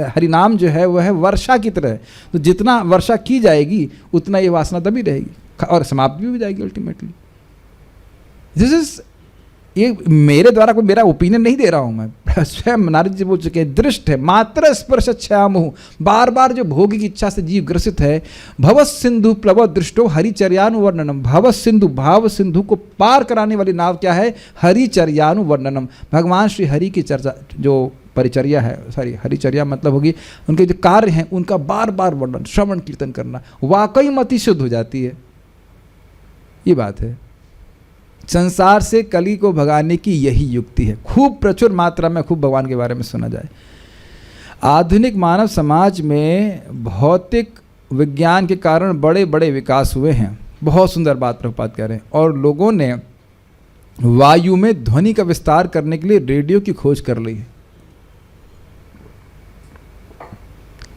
हरिनाम जो है वह है वर्षा की तरह, तो जितना वर्षा की जाएगी उतना ये वासना तभी रहेगी और समाप्त भी हो जाएगी अल्टीमेटली। दिस इज, ये मेरे द्वारा कोई मेरा ओपिनियन नहीं दे रहा हूं मैं, स्वयं नारद जी बोल चुके हैं, दृष्ट है मात्र स्पर्श छयामुह, बार बार जो भोग की इच्छा से जीव ग्रसित है। भव सिंधु प्लव दृष्टो हरिचर्यानुवर्णनम, भव सिंधु, भाव सिंधु को पार कराने वाली नाव क्या है, हरिचर्यानुवर्णनम, भगवान श्री हरि की चर्चा, जो परिचर्या है, सॉरी हरिचर्या मतलब होगी उनके जो कार्य हैं उनका बार बार वर्णन, श्रवण कीर्तन करना, वाकई मति शुद्ध हो जाती है। ये बात है, संसार से कली को भगाने की यही युक्ति है। खूब प्रचुर मात्रा में खूब भगवान के बारे में सुना जाए। आधुनिक मानव समाज में भौतिक विज्ञान के कारण बड़े बड़े विकास हुए हैं, बहुत सुंदर बात प्रभुपाद कह रहे हैं, और लोगों ने वायु में ध्वनि का विस्तार करने के लिए रेडियो की खोज कर ली है।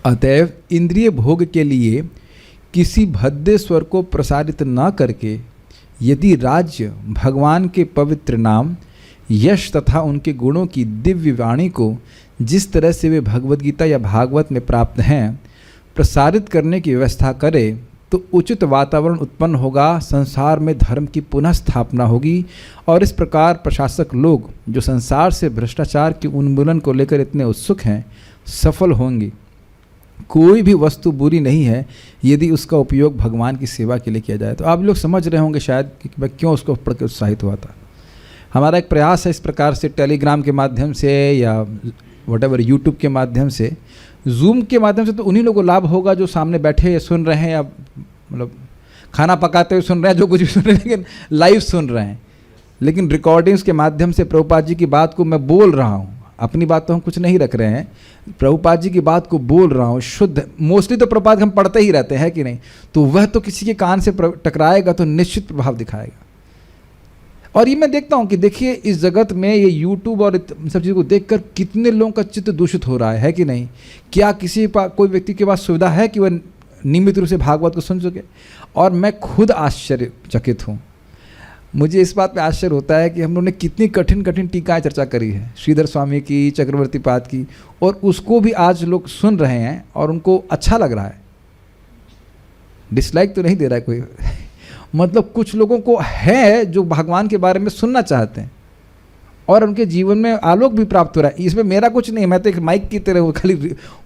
अतएव इंद्रिय भोग के लिए किसी भद्दे स्वर को प्रसारित न करके यदि राज्य भगवान के पवित्र नाम, यश तथा उनके गुणों की दिव्य वाणी को जिस तरह से वे भगवद गीता या भागवत में प्राप्त हैं प्रसारित करने की व्यवस्था करे तो उचित वातावरण उत्पन्न होगा, संसार में धर्म की पुनः स्थापना होगी, और इस प्रकार प्रशासक लोग जो संसार से भ्रष्टाचार के उन्मूलन को लेकर इतने उत्सुक हैं सफल होंगे। कोई भी वस्तु बुरी नहीं है यदि उसका उपयोग भगवान की सेवा के लिए किया जाए। तो आप लोग समझ रहे होंगे शायद कि मैं क्यों उसको पढ़ के उत्साहित हुआ था। हमारा एक प्रयास है इस प्रकार से टेलीग्राम के माध्यम से या व्हाटएवर यूट्यूब के माध्यम से, जूम के माध्यम से तो उन्हीं लोगों को लाभ होगा जो सामने बैठे सुन रहे हैं या मतलब खाना पकाते हुए सुन रहे हैं, जो कुछ भी सुन रहे हैं, लेकिन लाइव सुन रहे हैं। लेकिन रिकॉर्डिंग्स के माध्यम से प्रभुपाद जी की बात को मैं बोल रहा हूँ, अपनी बात तो हम कुछ नहीं रख रहे हैं, प्रभुपाद जी की बात को बोल रहा हूँ शुद्ध। मोस्टली तो प्रभुपाद हम पढ़ते ही रहते हैं कि नहीं, तो वह तो किसी के कान से टकराएगा तो निश्चित प्रभाव दिखाएगा। और ये मैं देखता हूँ कि देखिए इस जगत में ये यूट्यूब और सब चीज़ों को देखकर कितने लोगों का चित्त दूषित हो रहा है कि नहीं। क्या किसी कोई व्यक्ति के पास सुविधा है कि वह नियमित रूप से भागवत को सुन सके? और मैं खुद आश्चर्यचकित हूँ, मुझे इस बात पे आश्चर्य होता है कि हम लोगों ने कितनी कठिन कठिन टीकाएं चर्चा करी है, श्रीधर स्वामी की, चक्रवर्ती पाद की, और उसको भी आज लोग सुन रहे हैं और उनको अच्छा लग रहा है। डिसलाइक तो नहीं दे रहा है कोई मतलब कुछ लोगों को है जो भगवान के बारे में सुनना चाहते हैं और उनके जीवन में आलोक भी प्राप्त हो रहा है। इसमें मेरा कुछ नहीं, मैं तो एक माइक की तरह खाली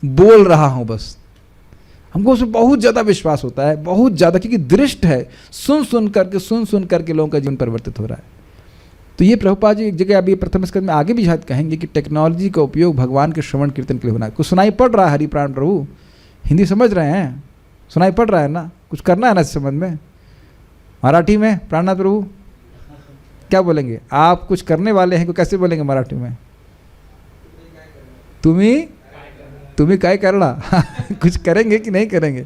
बोल रहा हूँ बस। हमको उसमें बहुत ज़्यादा विश्वास होता है, बहुत ज़्यादा, क्योंकि दृष्ट है, सुन सुन करके लोगों का जीवन परिवर्तित हो रहा है। तो ये प्रभुपाद जी एक जगह अभी प्रथम स्कंद में आगे भी शायद कहेंगे कि टेक्नोलॉजी का उपयोग भगवान के श्रवण कीर्तन के लिए होना है। कुछ सुनाई पड़ रहा है हरि प्राण प्रभु? हिंदी समझ रहे हैं? सुनाई पड़ रहा है ना? कुछ करना है ना इस संबंध में? मराठी में प्राणनाथ प्रभु क्या बोलेंगे? आप कुछ करने वाले हैं, कैसे बोलेंगे मराठी में? तुम्हें काय करना कुछ करेंगे कि नहीं करेंगे?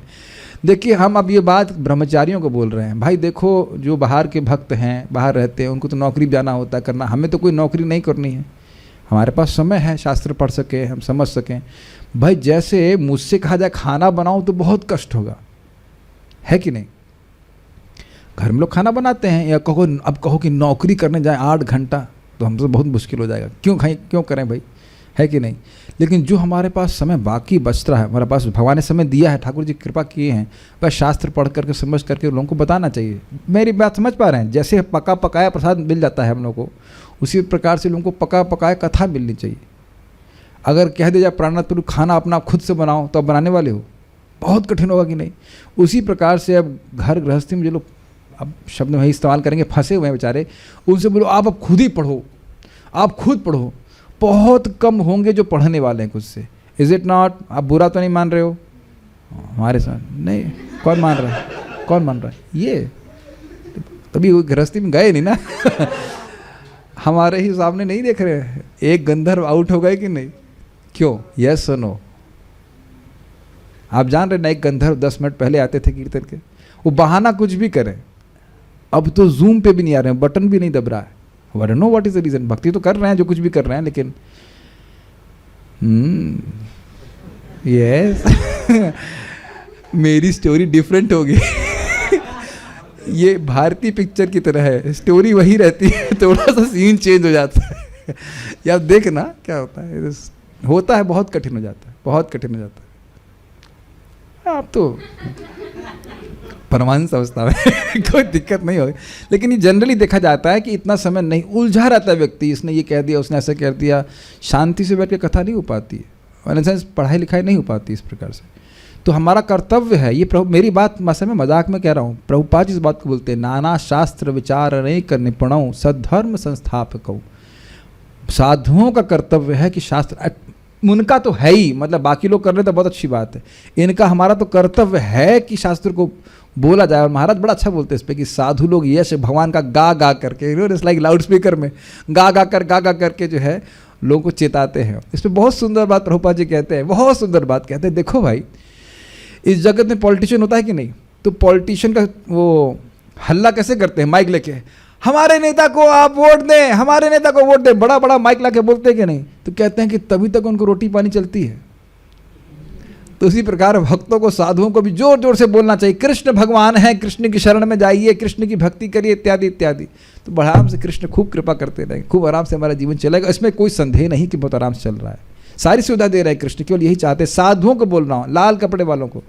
देखिए हम अब ये बात ब्रह्मचारियों को बोल रहे हैं। भाई देखो, जो बाहर के भक्त हैं, बाहर रहते हैं, उनको तो नौकरी जाना होता है, करना। हमें तो कोई नौकरी नहीं करनी है, हमारे पास समय है, शास्त्र पढ़ सके, हम समझ सकें। भाई जैसे मुझसे कहा जाए खाना बनाओ तो बहुत कष्ट होगा, है कि नहीं? घर में लोग खाना बनाते हैं, या अब कहो कि नौकरी करने जाए 8 घंटा, तो हमसे बहुत मुश्किल हो जाएगा। क्यों करें भाई, है कि नहीं? लेकिन जो हमारे पास समय बाकी बचता है, हमारे पास भगवान ने समय दिया है, ठाकुर जी कृपा किए हैं, वह शास्त्र पढ़ करके समझ करके लोगों को बताना चाहिए। मेरी बात समझ पा रहे हैं? जैसे पका पकाया प्रसाद मिल जाता है हम लोग को, उसी प्रकार से लोगों को पका पकाया कथा मिलनी चाहिए। अगर कह दिया जाए प्राणनाथ प्रभु खाना अपना खुद से बनाओ, तो आप बनाने वाले हो? बहुत कठिन होगा कि नहीं? उसी प्रकार से अब घर गृहस्थी में जो लोग, अब शब्द वही इस्तेमाल करेंगे, फंसे हुए हैं बेचारे, उनसे बोलो आप अब खुद ही पढ़ो, आप खुद पढ़ो। बहुत कम होंगे जो पढ़ने वाले हैं खुद से। Is it not? आप बुरा तो नहीं मान रहे हो हमारे साथ? नहीं, कौन मान रहा है? कौन मान रहा है? ये तभी वो गृहस्थी में गए नहीं ना हमारे ही सामने नहीं देख रहे हैं। एक गंधर्व आउट हो गए कि नहीं? क्यों? Yes no? आप जान रहे ना, एक गंधर्व 10 मिनट पहले आते थे कीर्तन के, वो बहाना कुछ भी करें, अब तो जूम पे भी नहीं आ रहे हैं, बटन भी नहीं दब रहा है। I don't know what is the reason. भक्ति तो कर रहे हैं, जो कुछ भी कर रहे हैं, लेकिन यस मेरी स्टोरी डिफरेंट होगी ये भारतीय पिक्चर की तरह है, स्टोरी वही रहती है, थोड़ा सा सीन चेंज हो जाता है या आप देखना क्या होता है, बहुत कठिन हो जाता है, बहुत कठिन हो जाता है। आप तो परमानंद अवस्था में कोई दिक्कत नहीं होगी, लेकिन ये जनरली देखा जाता है कि इतना समय नहीं, उलझा रहता है व्यक्ति, इसने ये कह दिया, उसने ऐसा कह दिया, शांति से बैठ के कथा नहीं हो पाती है, इन सेंस पढ़ाई लिखाई नहीं हो पाती इस प्रकार से। तो हमारा कर्तव्य है ये, प्रभु मेरी बात मैं मजाक में कह रहा हूँ, प्रभुपाद इस बात को बोलते हैं, नाना शास्त्र विचार अनेक निपुणों सद्धर्म संस्थापकौ। साधुओं का कर्तव्य है कि शास्त्र, उनका तो है ही, मतलब बाकी लोग कर रहे तो बहुत अच्छी बात है, इनका हमारा तो कर्तव्य है कि शास्त्र को बोला जाए। और महाराज बड़ा अच्छा बोलते हैं इस पर कि साधु लोग यश भगवान का गा गा करके, इट्स लाइक लाउड स्पीकर में गा गा करके जो है लोगों को चेताते हैं। इस पर बहुत सुंदर बात प्रभुपाद जी कहते हैं, बहुत सुंदर बात कहते हैं। देखो भाई, इस जगत में पॉलिटिशियन होता है कि नहीं, तो पॉलिटिशियन का वो हल्ला कैसे करते हैं, माइक लेके, हमारे नेता को आप वोट दें, हमारे नेता को वोट दें, बड़ा बड़ा माइक लाके बोलते हैं कि नहीं, तो कहते हैं कि तभी तक उनको रोटी पानी चलती है। तो इसी प्रकार भक्तों को, साधुओं को भी जोर जोर से बोलना चाहिए, कृष्ण भगवान है, कृष्ण की शरण में जाइए, कृष्ण की भक्ति करिए, इत्यादि इत्यादि। तो बड़ा आराम से कृष्ण खूब कृपा करते रहेंगे, खूब आराम से हमारा जीवन चलेगा, इसमें कोई संदेह नहीं कि बहुत आराम से चल रहा है, सारी सुविधा दे रहे हैं कृष्ण, केवल यही चाहते हैं। साधुओं को बोल रहा हूँ, लाल कपड़े वालों को,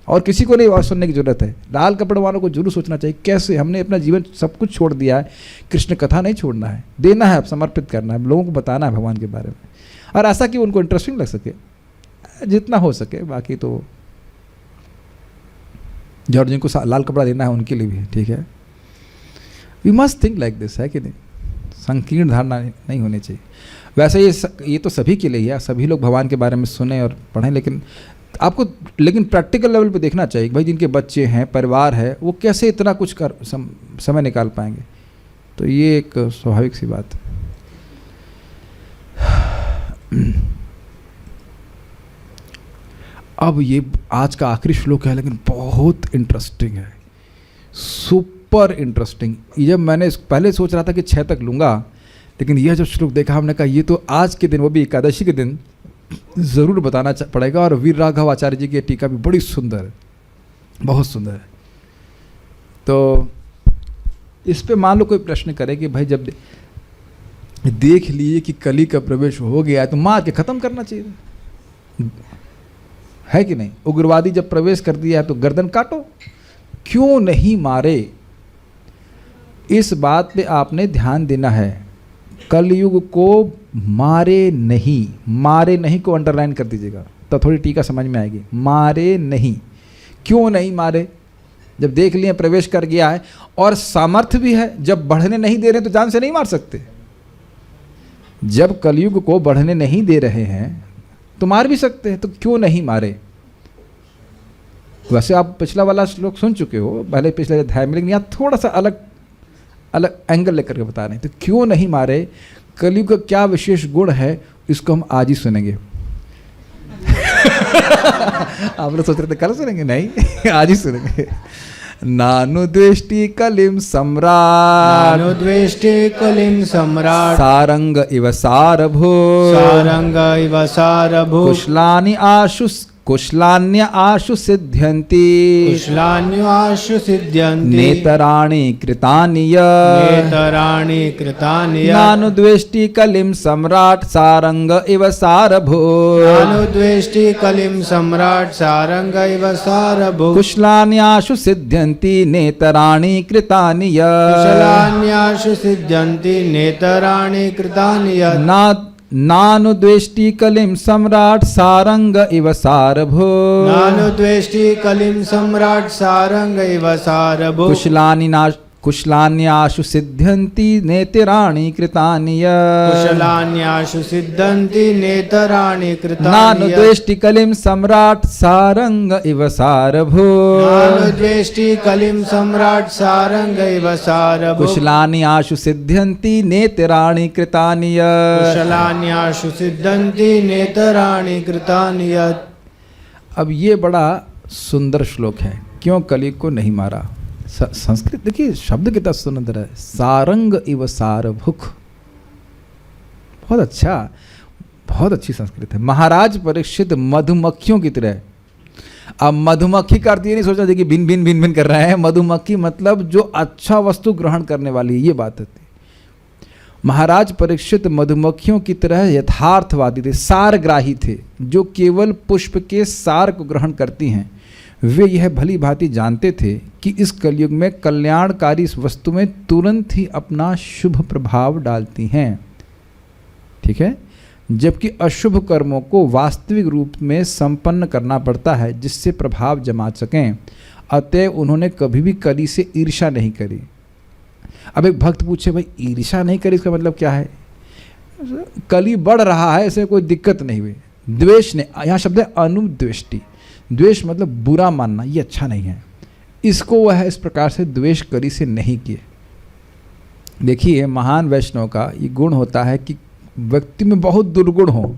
और किसी को नहीं और सुनने की जरूरत है, लाल कपड़े वालों को जरूर सोचना चाहिए, कैसे हमने अपना जीवन सब कुछ छोड़ दिया है, कृष्ण कथा नहीं छोड़ना है, देना है, समर्पित करना है, लोगों को बताना है भगवान के बारे में, और ऐसा कि उनको इंटरेस्टिंग लग सके जितना हो सके। बाकी तो जो जिनको लाल कपड़ा देना है उनके लिए भी ठीक है। We must think like this, है कि नहीं, संकीर्ण धारणा नहीं होनी चाहिए। वैसे ये तो सभी के लिए है, सभी लोग भगवान के बारे में सुने और पढ़ें, लेकिन आपको प्रैक्टिकल लेवल पे देखना चाहिए भाई, जिनके बच्चे हैं, परिवार है, वो कैसे इतना कुछ कर समय निकाल पाएंगे। तो ये एक स्वाभाविक सी बात है। अब ये आज का आखिरी श्लोक है, लेकिन बहुत इंटरेस्टिंग है, सुपर इंटरेस्टिंग। ये जब मैंने पहले सोच रहा था कि 6 तक लूँगा, लेकिन यह जब श्लोक देखा हमने कहा ये तो आज के दिन, वो भी एकादशी के दिन ज़रूर बताना पड़ेगा। और वीर राघव आचार्य जी की टीका भी बड़ी सुंदर है, बहुत सुंदर है। तो इस पे मान लो कोई प्रश्न करे कि भाई जब देख लिए कि कली का प्रवेश हो गया तो मार के ख़त्म करना चाहिए, है कि नहीं। उग्रवादी जब प्रवेश कर दिया है तो गर्दन काटो, क्यों नहीं मारे, इस बात पे आपने ध्यान देना है। कलयुग को मारे नहीं को अंडरलाइन कर दीजिएगा, तो थोड़ी टीका समझ में आएगी। मारे नहीं, क्यों नहीं मारे, जब देख लिए प्रवेश कर गया है और सामर्थ्य भी है, जब बढ़ने नहीं दे रहे तो जान से नहीं मार सकते। जब कलयुग को बढ़ने नहीं दे रहे हैं तो मार भी सकते हैं, तो क्यों नहीं मारे। वैसे आप पिछला वाला श्लोक सुन चुके हो पहले पिछले अध्याय में, लेकिन यहाँ थोड़ा सा अलग एंगल लेकर के बता रहे हैं। तो क्यों नहीं मारे, कलयुग का क्या विशेष गुण है, इसको हम आज ही सुनेंगे। आप लोग सोच रहे थे कल सुनेंगे, नहीं आज ही सुनेंगे। नानु द्वेष्टि कलिम सम्राट, नानु द्वेष्टि कलिम सम्राट, सारंग इव सारभो, सारंग इव सारभो, कुशलान्य आशु सिद्ध्यन्ति, कुशलान्य आशु सिद्ध्यन्ति, नेतराणि कृतानि नेतराणि कृतानि नानु द्वेष्टि कलिम सम्राट सारंग इव सारभो, नानु द्वेष्टि कलिम सम्राट सारंग इव सारभो, कुशलान्याशु सिद्ध्यन्ति नेतराणि कृतानि कुशलान्याशु सिद्ध्यन्ति नेतराणि कृतानि नानु द्वेष्टि कलिम सम्राट सारंग इव सारभो, नानु द्वेष्टि कलिम सम्राट सारंग इव सारभो, कुशलान्याशु सिद्ध्यन्ति नेतराणि कृतानि कुशलान्याशु सिद्ध्यन्ति नेतराणि कृतानि नानु द्वेष्टि कलिम सम्राट सारंग इव सारभो, नानु द्वेष्टि कलिम सम्राट सारंग इव सारभो, कुशलान्याशु सिद्ध्यन्ति नेतराणि कृतानि कुशलान्याशु सिद्ध्यन्ति नेतराणि कृतानि। अब ये बड़ा सुंदर श्लोक है, क्यों कलयुग को नहीं मारा। संस्कृत देखिए शब्द कितना सुंदर है, सारंग इव सारभुक, बहुत अच्छा, बहुत अच्छी संस्कृत है। महाराज परीक्षित मधुमक्खियों की तरह। अब मधुमक्खी का अर्थ ये नहीं सोचना चाहिए कि भिन भिन भिन भिन कर रहे हैं। मधुमक्खी मतलब जो अच्छा वस्तु ग्रहण करने वाली, ये बात होती है। महाराज परीक्षित मधुमक्खियों की तरह यथार्थवादी थे, सारग्राही थे, जो केवल पुष्प के सार को ग्रहण करती हैं। वे यह भली भांति जानते थे कि इस कलयुग में कल्याणकारी इस वस्तु में तुरंत ही अपना शुभ प्रभाव डालती हैं, ठीक है, जबकि अशुभ कर्मों को वास्तविक रूप में संपन्न करना पड़ता है जिससे प्रभाव जमा सकें। अतएव उन्होंने कभी भी कली से ईर्ष्या नहीं करी। अब एक भक्त पूछे, भाई ईर्ष्या नहीं करी इसका मतलब क्या है? कली बढ़ रहा है, ऐसे कोई दिक्कत नहीं हुई। द्वेष ने, यहाँ शब्द है अनुद्वेष्टि, द्वेष मतलब बुरा मानना, ये अच्छा नहीं है। इसको वह इस प्रकार से द्वेष कली से नहीं किए। देखिए महान वैष्णव का ये गुण होता है कि व्यक्ति में बहुत दुर्गुण हो,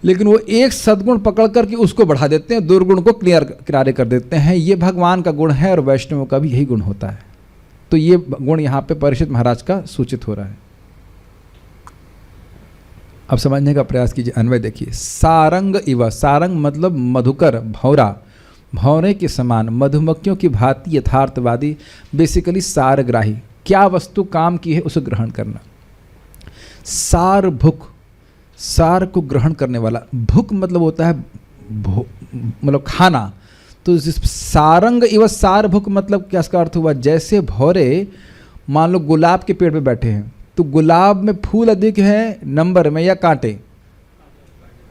लेकिन वो एक सद्गुण पकड़ करके उसको बढ़ा देते हैं, दुर्गुण को किनारे कर देते हैं। ये भगवान का गुण है और वैष्णवों का भी यही गुण होता है। तो ये गुण यहाँ पे परीक्षित महाराज का सूचित हो रहा है। अब समझने का प्रयास कीजिए, अन्वय देखिए। सारंग इव, सारंग मतलब मधुकर, भौरा, भौरे के समान, मधुमक्खियों की भांति यथार्थवादी, बेसिकली सारग्राही, क्या वस्तु काम की है उसे ग्रहण करना। सार भुक, सार को ग्रहण करने वाला, भुक मतलब होता है मतलब खाना। तो सारंग इव सार भुक मतलब क्या इसका अर्थ हुआ? जैसे भौरे मान लो गुलाब के पेड़ पे बैठे हैं, तो गुलाब में फूल अधिक है नंबर में या कांटे?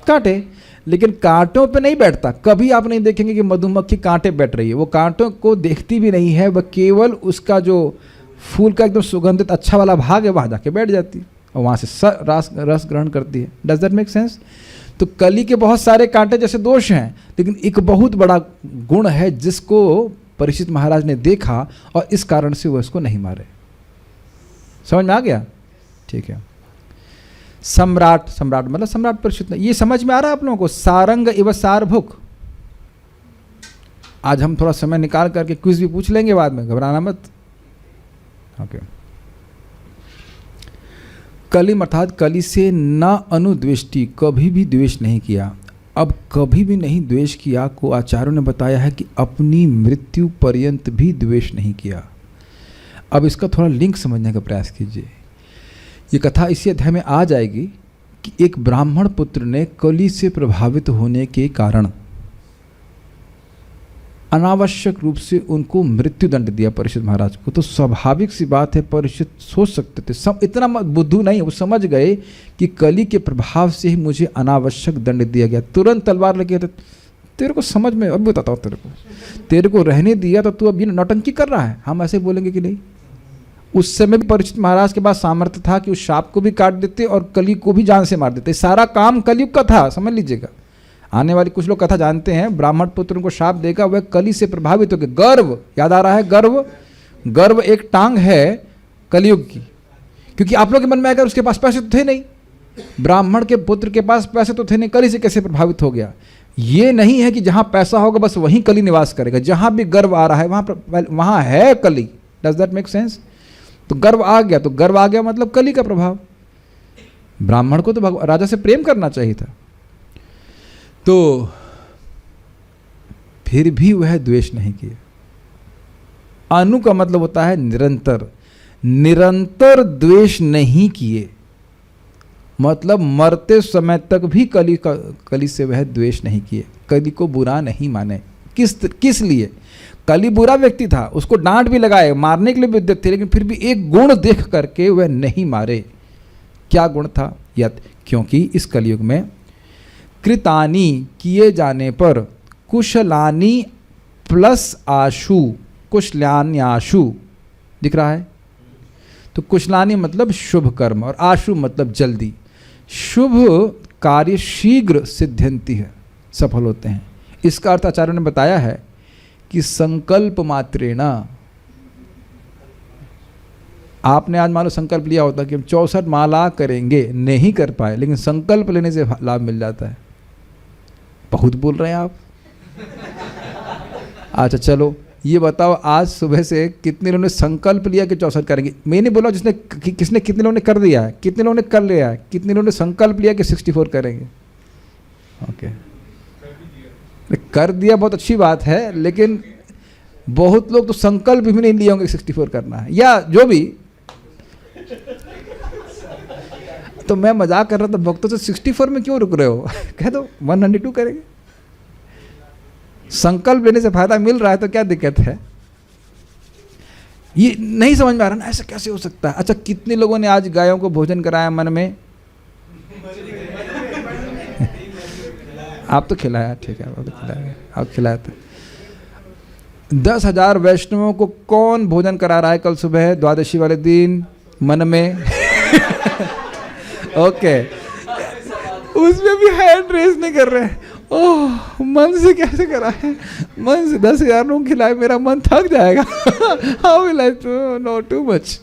कांटे, लेकिन कांटों पे नहीं बैठता। कभी आप नहीं देखेंगे कि मधुमक्खी कांटे बैठ रही है, वो कांटों को देखती भी नहीं है, वह केवल उसका जो फूल का एकदम सुगंधित अच्छा वाला भाग है वहाँ जाके बैठ जाती है और वहाँ से रस ग्रहण करती है। Does that make sense? तो कली के बहुत सारे कांटे जैसे दोष हैं, लेकिन एक बहुत बड़ा गुण है जिसको परीक्षित महाराज ने देखा और इस कारण से वो इसको नहीं मारे। समझ में आ गया? ठीक है। सम्राट, सम्राट मतलब सम्राट परीक्षित, ये समझ में आ रहा है आप लोगों को? सारंग इव सारभुक। आज हम थोड़ा समय निकाल करके क्विज भी पूछ लेंगे बाद में, घबराना मत। ओके। कली अर्थात कली से न अनुद्वेष्टि, कभी भी द्वेष नहीं किया। अब कभी भी नहीं द्वेष किया को आचार्यों ने बताया है कि अपनी मृत्यु पर्यंत भी द्वेष नहीं किया। अब इसका थोड़ा लिंक समझने का प्रयास कीजिए। ये कथा इसी अध्याय में आ जाएगी कि एक ब्राह्मण पुत्र ने कली से प्रभावित होने के कारण अनावश्यक रूप से उनको मृत्यु दंड दिया परीक्षित महाराज को। तो स्वाभाविक सी बात है, परीक्षित सोच सकते थे, इतना बुद्धू नहीं, वो समझ गए कि कली के प्रभाव से ही मुझे अनावश्यक दंड दिया गया। तुरंत तलवार लगे थे, तेरे को समझ में, अब बताता हूँ तेरे को रहने दिया तो तू अब ये नौटंकी कर रहा है। हम ऐसे बोलेंगे कि नहीं? उस समय भी परीक्षित महाराज के पास सामर्थ्य था कि उस सांप को भी काट देते और कली को भी जान से मार देते। सारा काम कलयुग का था, समझ लीजिएगा। आने वाली कुछ लोग कथा जानते हैं, ब्राह्मण पुत्र को शाप देगा, वह कली से प्रभावित होकर, गर्व याद आ रहा है, गर्व, गर्व एक टांग है कलयुग की। क्योंकि आप लोग के मन में अगर उसके पास पैसे तो थे नहीं, ब्राह्मण के पुत्र के पास पैसे तो थे नहीं, कली से कैसे प्रभावित हो गया? ये नहीं है कि जहां पैसा होगा बस वहीं कली निवास करेगा। जहां भी गर्व आ रहा है वहां है कली। Does that make sense? तो गर्व आ गया, तो गर्व आ गया मतलब कली का प्रभाव। ब्राह्मण को तो राजा से प्रेम करना चाहिए था, तो फिर भी वह द्वेष नहीं किया। अनु का मतलब होता है निरंतर, निरंतर द्वेष नहीं किए, मतलब मरते समय तक भी कली से वह द्वेष नहीं किए, कली को बुरा नहीं माने। किस लिए? कली बुरा व्यक्ति था, उसको डांट भी लगाए, मारने के लिए भी उद्यत थे, लेकिन फिर भी एक गुण देख करके वह नहीं मारे। क्या गुण था? यत, क्योंकि इस कलयुग में कृतानी किए जाने पर कुशलानी प्लस आशु, कुशलान्याशु दिख रहा है। तो कुशलानी मतलब शुभ कर्म और आशु मतलब जल्दी। शुभ कार्य शीघ्र सिद्ध्यंती है, सफल होते हैं। इसका अर्थ आचार्यों ने बताया है कि संकल्प मात्रेण, आपने आज मान लो संकल्प लिया होता कि हम 64 माला करेंगे, नहीं कर पाए, लेकिन संकल्प लेने से लाभ मिल जाता है। बहुत बोल रहे हैं आप। अच्छा चलो, ये बताओ आज सुबह से कितने लोगों ने संकल्प लिया कि 64 करेंगे? मैं नहीं बोला जिसने किसने, कितने लोगों ने कर दिया है, कितने लोगों ने कर लिया है, कितने लोगों ने संकल्प लिया कि 64 करेंगे? ओके, कर दिया बहुत अच्छी बात है, लेकिन बहुत लोग तो संकल्प भी नहीं लिए होंगे 64 करना है, या जो भी। तो मैं मजाक कर रहा था भक्तों से, 64 में क्यों रुक रहे हो? कह दो 192 करेंगे। संकल्प लेने से फायदा मिल रहा है तो क्या दिक्कत है? ये नहीं समझ में आ रहा ना, ऐसा कैसे हो सकता है? अच्छा, कितने लोगों ने आज गायों को भोजन कराया मन में? आप तो खिलाया, ठीक है, आप तो खिलाया, आप खिलाया था। 10,000 वैष्णवों को कौन भोजन करा रहा है कल सुबह द्वादशी वाले दिन मन में? ओके, उसमें भी हैंड रेस नहीं कर रहे हैं। ओह, मन से कैसे करा है? मन से 10,000 लोग खिलाए, मेरा मन थक जाएगा। How will I know too much.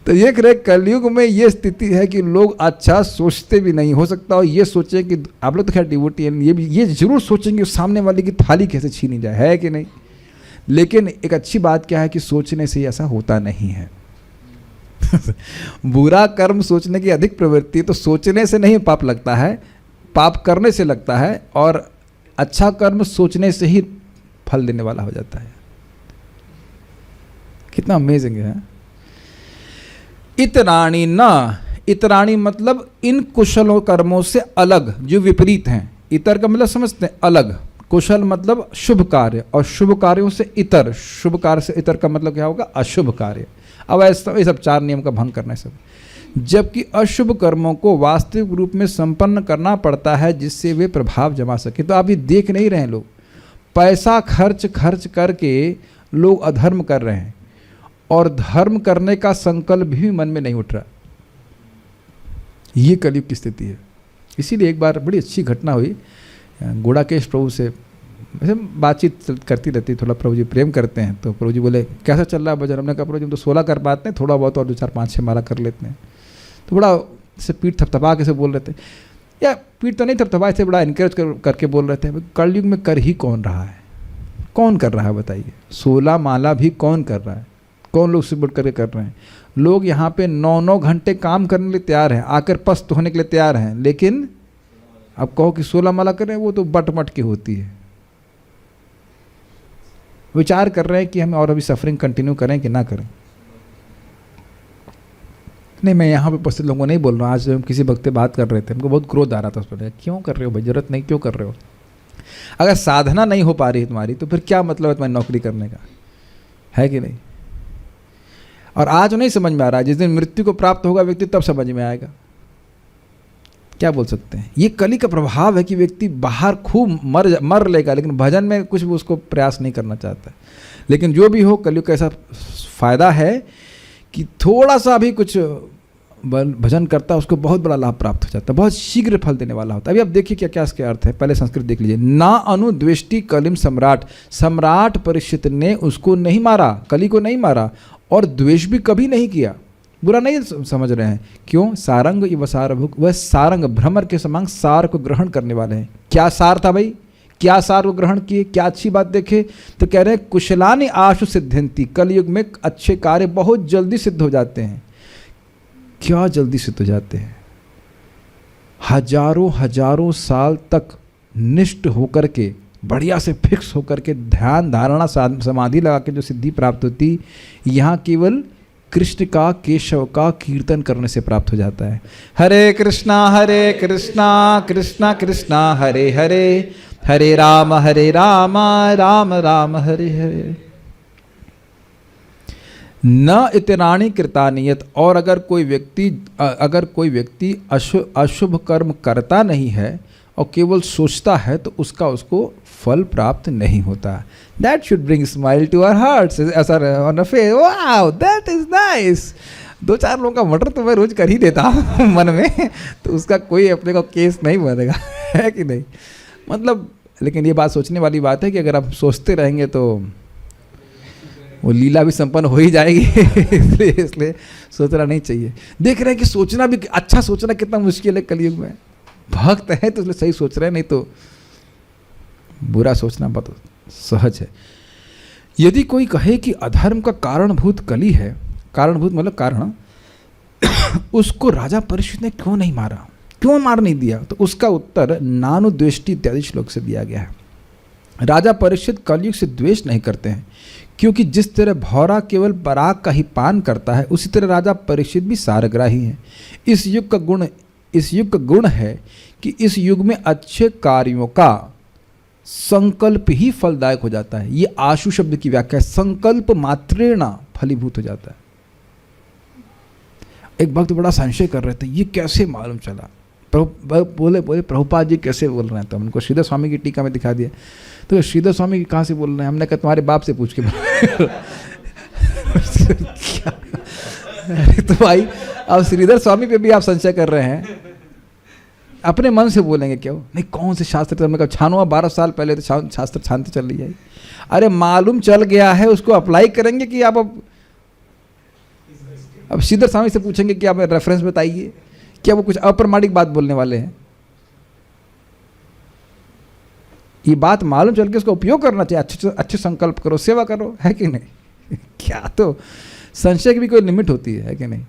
तो ये करे कलयुग में ये स्थिति है कि लोग अच्छा सोचते भी नहीं। हो सकता हो ये सोचे कि आप लोग तो खैर डिवोटी हैं, ये जरूर सोचेंगे सामने वाले की थाली कैसे छीनी जाए, है कि नहीं? लेकिन एक अच्छी बात क्या है कि सोचने से ऐसा होता नहीं है। बुरा कर्म सोचने की अधिक प्रवृत्ति है, तो सोचने से नहीं पाप लगता है, पाप करने से लगता है, और अच्छा कर्म सोचने से ही फल देने वाला हो जाता है। कितना अमेजिंग है। इतराणी न, इतराणी मतलब इन कुशल कर्मों से अलग, जो विपरीत हैं। इतर का मतलब समझते हैं, अलग। कुशल मतलब शुभ कार्य, और शुभ कार्यों से इतर, शुभ कार्य से इतर का मतलब क्या होगा? अशुभ कार्य। अब ऐसा ये सब 4 नियम का भंग करना है सब। जबकि अशुभ कर्मों को वास्तविक रूप में संपन्न करना पड़ता है जिससे वे प्रभाव जमा सके। तो आप ये देख नहीं रहे हैं, लोग पैसा खर्च करके लोग अधर्म कर रहे हैं, और धर्म करने का संकल्प भी मन में नहीं उठ रहा। ये कलयुग की स्थिति है। इसीलिए एक बार बड़ी अच्छी घटना हुई, गुड़ाकेश प्रभु से वैसे बातचीत करती रहती, थोड़ा प्रभु जी प्रेम करते हैं, तो प्रभु जी बोले कैसा चल रहा है भजन? हमने कहा प्रभु जी हम तो 16 कर पाते हैं, थोड़ा बहुत और 2 4 5 6 माला कर लेते हैं। तो बड़ा से पीठ थपथपा के से बोल रहे थे, या पीठ तो नहीं थपथपा से, बड़ा इनकरेज करके बोल रहे थे, कलयुग में कर ही कौन रहा है? कौन कर रहा है बताइए? 16 माला भी कौन कर रहा है? कौन लोग सुबह करके कर रहे हैं? लोग यहाँ पे 9-9 घंटे काम करने के लिए तैयार हैं, आकर पस्त होने के लिए तैयार हैं, लेकिन अब कहो कि 16 माला करें, वो तो बट मट की होती है। विचार कर रहे हैं कि हम और अभी सफरिंग कंटिन्यू करें कि ना करें। नहीं, मैं यहाँ पे उपस्थित लोगों को नहीं बोल रहा हूँ। आज हम किसी वक्त बात कर रहे थे, हमको बहुत क्रोध आ रहा था उस पर, क्यों कर रहे हो भाई, जरूरत नहीं, क्यों कर रहे हो? अगर साधना नहीं हो पा रही तुम्हारी तो फिर क्या मतलब है तुम्हारी नौकरी करने का, है कि नहीं? और आज नहीं समझ में आ रहा है, जिस दिन मृत्यु को प्राप्त होगा व्यक्ति तब समझ में आएगा। क्या बोल सकते हैं? ये कली का प्रभाव है कि व्यक्ति बाहर खूब मर लेगा, लेकिन भजन में कुछ भी उसको प्रयास नहीं करना चाहता। लेकिन जो भी हो, कलयुग का ऐसा फायदा है कि थोड़ा सा भी कुछ भजन करता है उसको बहुत बड़ा लाभ प्राप्त हो जाता है, बहुत शीघ्र फल देने वाला होता है। अभी आप देखिए क्या क्या इसके अर्थ है। पहले संस्कृत देख लीजिए। ना अनुद्वेष्टि कलिम सम्राट, सम्राट परीक्षित ने उसको नहीं मारा, कली को नहीं मारा, और द्वेष भी कभी नहीं किया। बुरा नहीं समझ रहे हैं, क्यों? सारंग व सारभुक, वह सारंग भ्रमर के समान सार को ग्रहण करने वाले हैं। क्या सार था भाई? क्या सार को ग्रहण किए? क्या अच्छी बात देखे? तो कह रहे हैं कुशलानि आशु सिद्ध्यंति, कलयुग में अच्छे कार्य बहुत जल्दी सिद्ध हो जाते हैं। क्या जल्दी सिद्ध हो जाते हैं? हजारों साल तक निष्ठ होकर के, बढ़िया से फिक्स होकर के ध्यान धारणा समाधि लगा के जो सिद्धि प्राप्त होती, यहाँ केवल कृष्ण का, केशव का कीर्तन करने से प्राप्त हो जाता है। हरे कृष्णा कृष्णा कृष्णा हरे हरे, हरे राम राम राम हरे हरे। न इतराणि कृतानियत, और अगर कोई व्यक्ति अशुभ कर्म करता नहीं है और केवल सोचता है तो उसको फल प्राप्त नहीं होता। That should bring smile to our hearts, ऐसा on a face, wow, that is nice। 2-4 लोगों का मर्डर तो मैं रोज कर ही देता हूँ मन में, तो उसका कोई अपने को केस नहीं बनेगा, है कि नहीं? मतलब, लेकिन ये बात सोचने वाली बात है कि अगर आप सोचते रहेंगे तो वो लीला भी संपन्न हो ही जाएगी। इसलिए सोचना नहीं चाहिए। देख रहे हैं कि सोचना भी, अच्छा सोचना कितना मुश्किल है कलयुग में। भक्त है तो इसलिए सही सोच रहे हैं, नहीं तो बुरा सोचना बहुत सहज है। यदि कोई कहे कि अधर्म का कारणभूत कली है, कारणभूत मतलब कारण, उसको राजा परीक्षित ने क्यों नहीं मारा, क्यों मार नहीं दिया, तो उसका उत्तर नानुद्वेष्टि इत्यादि श्लोक से दिया गया है। राजा परीक्षित कलयुग से द्वेष नहीं करते हैं, क्योंकि जिस तरह भौरा केवल पराग का ही पान करता है, उसी तरह राजा परीक्षित भी सारग्राही हैं। इस युग का गुण है कि इस युग में अच्छे कार्यों का संकल्प ही फलदायक हो जाता है। ये आशु शब्द की व्याख्या है, संकल्प मात्रेण फलीभूत हो जाता है। एक भक्त बड़ा संशय कर रहे थे, ये कैसे मालूम चला, बोले प्रभुपाद जी कैसे बोल रहे हैं, तो उनको श्रीधर स्वामी की टीका में दिखा दिया। तो श्रीधर स्वामी कहाँ से बोल रहे हैं, हमने कहा तुम्हारे बाप से पूछ के क्या? तो भाई अब श्रीधर स्वामी पे भी आप संशय कर रहे हैं, अपने मन से बोलेंगे क्यों? नहीं, कौन से शास्त्र, हमने कहा छानुआ 12 साल पहले तो शास्त्र छानते चल रही है। अरे मालूम चल गया है, उसको अप्लाई करेंगे कि आप अब श्रीधर स्वामी से पूछेंगे कि आप रेफरेंस बताइए, क्या वो कुछ अप्रमाणिक बात बोलने वाले हैं? ये बात मालूम चल के उसका उपयोग करना चाहिए, अच्छे संकल्प करो, सेवा करो, है कि नहीं? क्या तो संशय की भी कोई लिमिट होती है कि नहीं?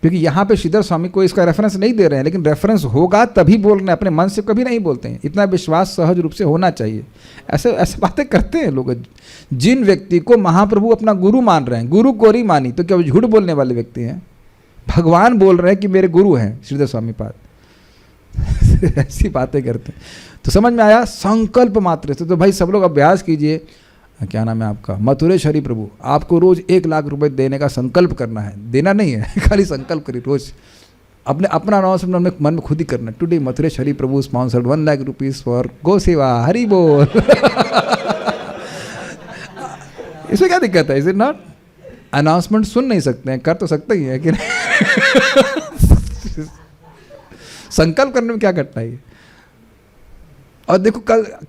क्योंकि यहाँ पे श्रीधर स्वामी को इसका रेफरेंस नहीं दे रहे हैं, लेकिन रेफरेंस होगा तभी बोल रहे हैं, अपने मन से कभी नहीं बोलते हैं। इतना विश्वास सहज रूप से होना चाहिए। ऐसे बातें करते हैं लोग। जिन व्यक्ति को महाप्रभु अपना गुरु मान रहे हैं, गुरु को नहीं मानी, तो क्या वो झूठ बोलने वाले व्यक्ति हैं? भगवान बोल रहे हैं कि मेरे गुरु हैं श्रीधर स्वामी पाद। ऐसी बातें करते हैं। तो समझ में आया, संकल्प मात्र से। तो भाई सब लोग अभ्यास कीजिए। क्या नाम है आपका? मथुरेश हरि प्रभु। आपको रोज 1 लाख रुपए देने का संकल्प करना है, देना नहीं है, खाली संकल्प करिए रोज। अपना अनाउंसमेंट मन में खुद ही करना। Today Mathuresh Hari Prabhu sponsored 1 lakh rupees for गो सेवा, हरि बोल। इसमें क्या दिक्कत है? Is it not? अनाउंसमेंट सुन नहीं सकते हैं, कर तो सकते ही है कि नहीं? संकल्प करने में क्या कठिनाई है? और देखो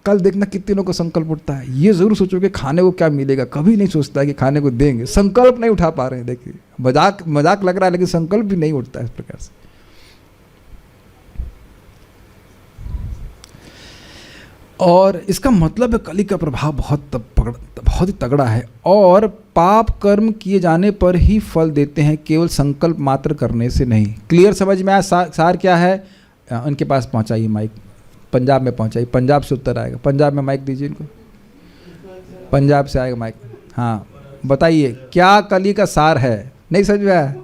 कल देखना कितनों को संकल्प उठता है। ये जरूर सोचो कि खाने को क्या मिलेगा, कभी नहीं सोचता है कि खाने को देंगे। संकल्प नहीं उठा पा रहे हैं। देखिए मजाक लग रहा है, लेकिन संकल्प भी नहीं उठता है इस प्रकार से। और इसका मतलब है कली का प्रभाव बहुत ही तगड़ा है, और पाप कर्म किए जाने पर ही फल देते हैं, केवल संकल्प मात्र करने से नहीं। क्लियर समझ में आया? सार क्या है? उनके पास पहुंचाइए माइक, पंजाब में पहुंचाइए, पंजाब से उत्तर आएगा। पंजाब में माइक दीजिए इनको, पंजाब से आएगा माइक। हाँ बताइए क्या कली का सार है? नहीं समझ में आया?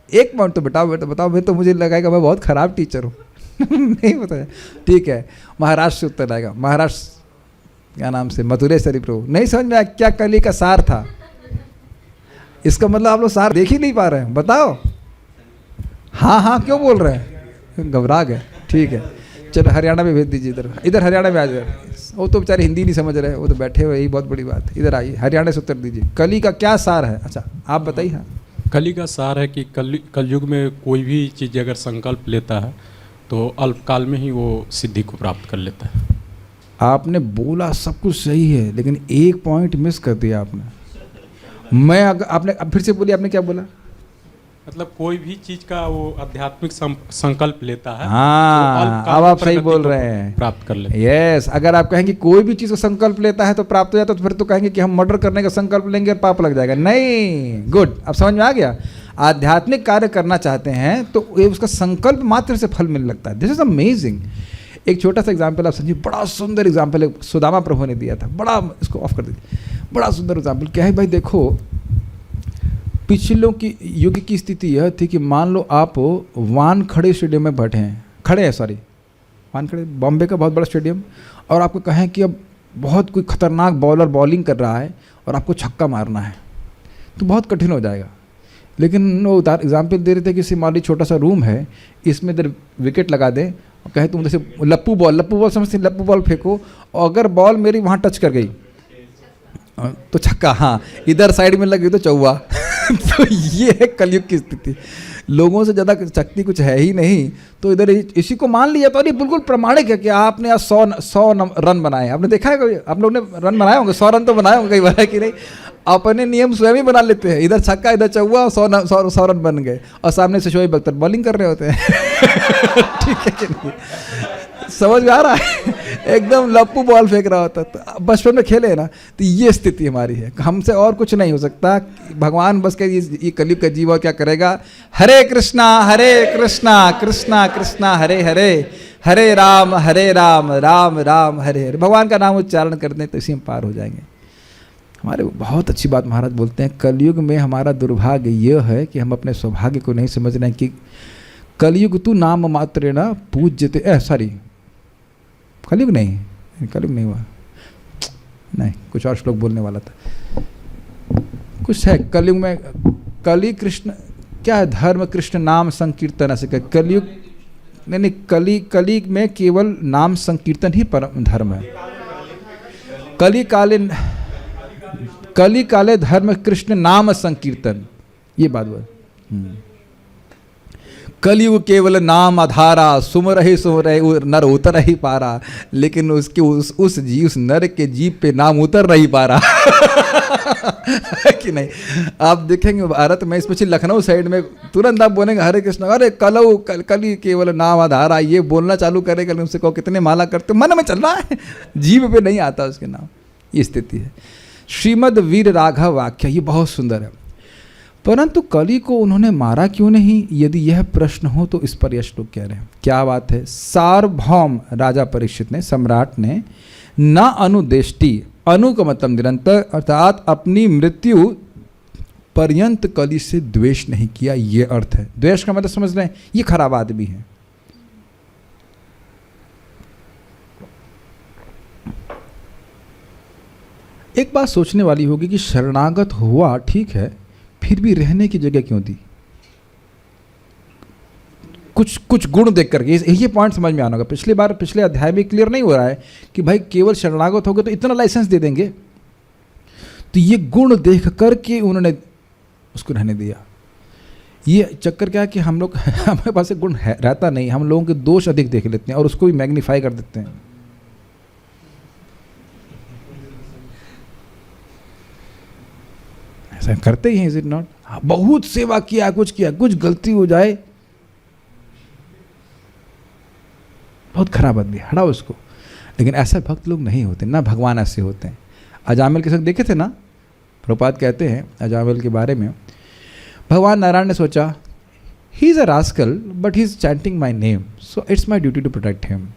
एक मिनट तो बताओ। मैं तो मुझे लगाएगा मैं बहुत खराब टीचर हूँ। नहीं बताया? ठीक है, महाराष्ट्र से उत्तर आएगा। महाराष्ट्र क्या नाम से? मथुरेश हरि प्रभु। नहीं समझ में आया क्या कली का सार था? इसका मतलब आप लोग सार देख ही नहीं पा रहे हैं। बताओ। हाँ क्यों बोल रहे हैं? घबरा गए। ठीक है, चलो हरियाणा में भेज दीजिए। इधर हरियाणा में आ जाए। वो तो बेचारे हिंदी नहीं समझ रहे, वो तो बैठे हुए, यही बहुत बड़ी बात है। इधर आइए, हरियाणा से उत्तर दीजिए। कली का क्या सार है? अच्छा आप बताइए। हाँ, कली का सार है कि कलयुग में कोई भी चीज़ अगर संकल्प लेता है तो अल्पकाल में ही वो सिद्धि को प्राप्त कर लेता है। आपने बोला सब कुछ सही है, लेकिन एक पॉइंट मिस कर दिया आपने। आपने अब फिर से बोलिए, आपने क्या बोला? मतलब कोई भी चीज का वो आध्यात्मिक संकल्प लेता है। हाँ, तो अब आप सही बोल रहे हैं, प्राप्त कर लेते हैं। यस, अगर आप कहेंगे कोई भी चीज़ का संकल्प लेता है तो प्राप्त हो जाता है, तो फिर तो कहेंगे कि हम मर्डर करने का संकल्प लेंगे और पाप लग जाएगा। नहीं, गुड, अब समझ में आ गया। आध्यात्मिक कार्य करना चाहते हैं तो ये उसका संकल्प मात्र से फल मिलने लगता है। This is amazing. एक छोटा सा एग्जाम्पल आप समझिए, बड़ा सुंदर एग्जाम्पल सुदामा प्रभु ने दिया था। बड़ा, इसको ऑफ कर दीजिए। बड़ा सुंदर एग्जाम्पल क्या है भाई? देखो, पिछलों की युग की स्थिति यह थी कि मान लो आप वानखेड़े स्टेडियम में बैठे हैं, वानखेड़े बॉम्बे का बहुत बड़ा स्टेडियम, और आपको कहें कि अब बहुत कोई खतरनाक बॉलर बॉलिंग कर रहा है और आपको छक्का मारना है, तो बहुत कठिन हो जाएगा। लेकिन वो एग्जाम्पल दे रहे थे कि मान लीजिए छोटा सा रूम है, इसमें इधर विकेट लगा दें और कहे तुम जैसे लप्पू बॉल समझते, लप्पू बॉल फेंको और अगर बॉल मेरी वहाँ टच कर गई तो छक्का, हाँ इधर साइड में लगी तो चौवा। तो ये है कलयुग की स्थिति। लोगों से ज़्यादा शक्ति कुछ है ही नहीं, तो इधर इसी को मान लिया। तो ये बिल्कुल प्रमाणिक है कि आपने आज 100 रन बनाए। आपने देखा है कभी? आप लोग ने रन बनाए होंगे, 100 रन तो बनाए होंगे कई बार, है कि नहीं? अपने नियम स्वयं ही बना लेते हैं। इधर छक्का इधर चौवा, 100 रन बन गए, और सामने से शोएब अख्तर बॉलिंग कर रहे होते हैं। ठीक है कि नहीं? समझ में आ रहा है? एकदम लप्पू बॉल फेंक रहा होता। तो बचपन में खेले ना, तो ये स्थिति हमारी है, हमसे और कुछ नहीं हो सकता। भगवान बस के ये कलयुग का जीव और क्या करेगा, हरे कृष्णा कृष्णा कृष्णा हरे हरे, हरे राम राम राम हरे हरे। भगवान का नाम उच्चारण कर दें तो इसी में पार हो जाएंगे। हमारे बहुत अच्छी बात महाराज बोलते हैं, कलयुग में हमारा दुर्भाग्य यह है कि हम अपने सौभाग्य को नहीं समझ रहे हैं कि कलयुग तू नाम मात्र ना पूज्यते, सॉरी कलयुग नहीं हुआ, नहीं कुछ और श्लोक बोलने वाला था, कुछ है कलयुग में, कली कृष्ण क्या है, धर्म कृष्ण नाम संकीर्तन ऐसे कलयुग नहीं, कली में केवल नाम संकीर्तन ही परम धर्म है। कली काले धर्म कृष्ण नाम संकीर्तन, ये बात बोल। कलयुग केवल नाम आधारा, सुमरहि नर उतर ही पारा, लेकिन उसके उस नर के जीव पे नाम उतर नहीं पा रहा कि नहीं। आप देखेंगे भारत में, स्पेशली लखनऊ साइड में, तुरंत आप बोलेंगे हरे कृष्ण, अरे कली केवल नाम आधारा, ये बोलना चालू करेगा, उनसे कहो कितने माला करते, मन में चल रहा है, जीव पे नहीं आता उसके नाम। ये स्थिति है। श्रीमद् वीर राघव वाक्य, ये बहुत सुंदर है। परंतु कली को उन्होंने मारा क्यों नहीं, यदि यह प्रश्न हो तो इस पर यश लोग कह रहे हैं। क्या बात है, सार्वभौम राजा परीक्षित ने, सम्राट ने, न अनुदेष्टि, अनु का मतलब निरंतर, अर्थात अपनी मृत्यु पर्यंत कली से द्वेष नहीं किया, ये अर्थ है। द्वेष का मतलब समझ रहे हैं, ये खराब आदमी है। एक बात सोचने वाली होगी कि शरणागत हुआ ठीक है, फिर भी रहने की जगह क्यों दी? कुछ गुण देख करके ये पॉइंट समझ में आना होगा। पिछले अध्याय में क्लियर नहीं हो रहा है कि भाई केवल शरणागत हो गए तो इतना लाइसेंस दे देंगे, तो ये गुण देख करके उन्होंने उसको रहने दिया। ये चक्कर क्या है कि हम लोग हमारे पास गुण रहता नहीं, हम लोगों के दोष अधिक देख लेते हैं और उसको भी मैग्नीफाई कर देते हैं। ऐसा करते ही हैं, इज इट नॉट? बहुत सेवा किया, कुछ गलती हो जाए, बहुत खराब आदमी, हटाओ उसको। लेकिन ऐसा भक्त लोग नहीं होते ना, भगवान ऐसे होते हैं। अजामिल के संग देखे थे ना, प्रभुपाद कहते हैं अजामिल के बारे में, भगवान नारायण ने सोचा he is a rascal but he is chanting my name, so it's my duty to protect him.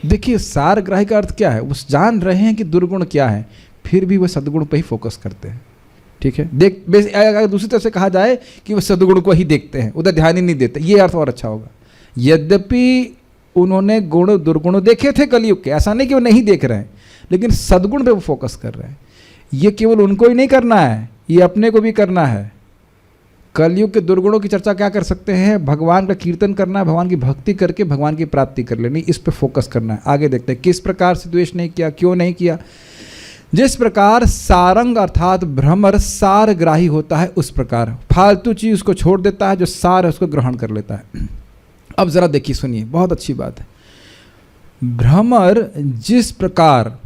देखिए सारग्राही का अर्थ क्या है, वो जान रहे हैं कि दुर्गुण क्या है, फिर भी वो सद्गुण पे ही फोकस करते हैं। ठीक है, अगर दूसरी तरफ से कहा जाए कि वो सद्गुण को ही देखते हैं, उधर ध्यान ही नहीं देते, ये अर्थ और अच्छा होगा। यद्यपि उन्होंने गुण दुर्गुण देखे थे कलयुग के, ऐसा नहीं कि वो नहीं देख रहे हैं, लेकिन सद्गुण पे वो फोकस कर रहे हैं। ये केवल उनको ही नहीं करना है, ये अपने को भी करना है। कलयुग के दुर्गुणों की चर्चा क्या कर सकते हैं, भगवान का कीर्तन करना है, भगवान की भक्ति करके भगवान की प्राप्ति कर लेनी, इस पे फोकस करना है। आगे देखते हैं किस प्रकार से द्वेष नहीं किया, क्यों नहीं किया। जिस प्रकार सारंग अर्थात भ्रमर सारग्राही होता है, उस प्रकार फालतू चीज उसको छोड़ देता है, जो सार है उसको ग्रहण कर लेता है। अब जरा देखिए, सुनिए, बहुत अच्छी बात है। भ्रमर जिस प्रकार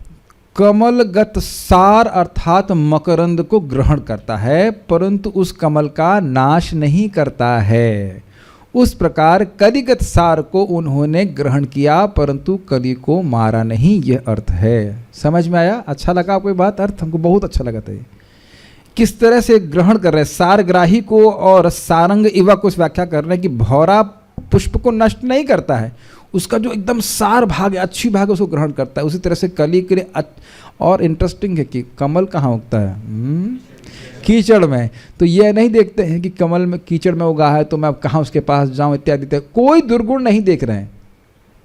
कमलगत सार अर्थात मकरंद को ग्रहण करता है, परंतु उस कमल का नाश नहीं करता है, उस प्रकार कलिगत सार को उन्होंने ग्रहण किया, परंतु कली को मारा नहीं। यह अर्थ है। समझ में आया? अच्छा लगा आपको बात? अर्थ हमको बहुत अच्छा लगा था। ये किस तरह से ग्रहण कर रहे हैं सारग्राही को, और सारंग इवा को व्याख्या कर रहे हैं कि भौरा पुष्प को नष्ट नहीं करता है, उसका जो एकदम सार भाग है, अच्छी भाग है, उसको ग्रहण करता है। उसी तरह से कली के लिए और इंटरेस्टिंग है कि कमल कहाँ उगता है, कीचड़ में। तो ये नहीं देखते हैं कि कमल में कीचड़ में उगा है तो मैं अब कहाँ उसके पास जाऊँ इत्यादि, कोई दुर्गुण नहीं देख रहे हैं।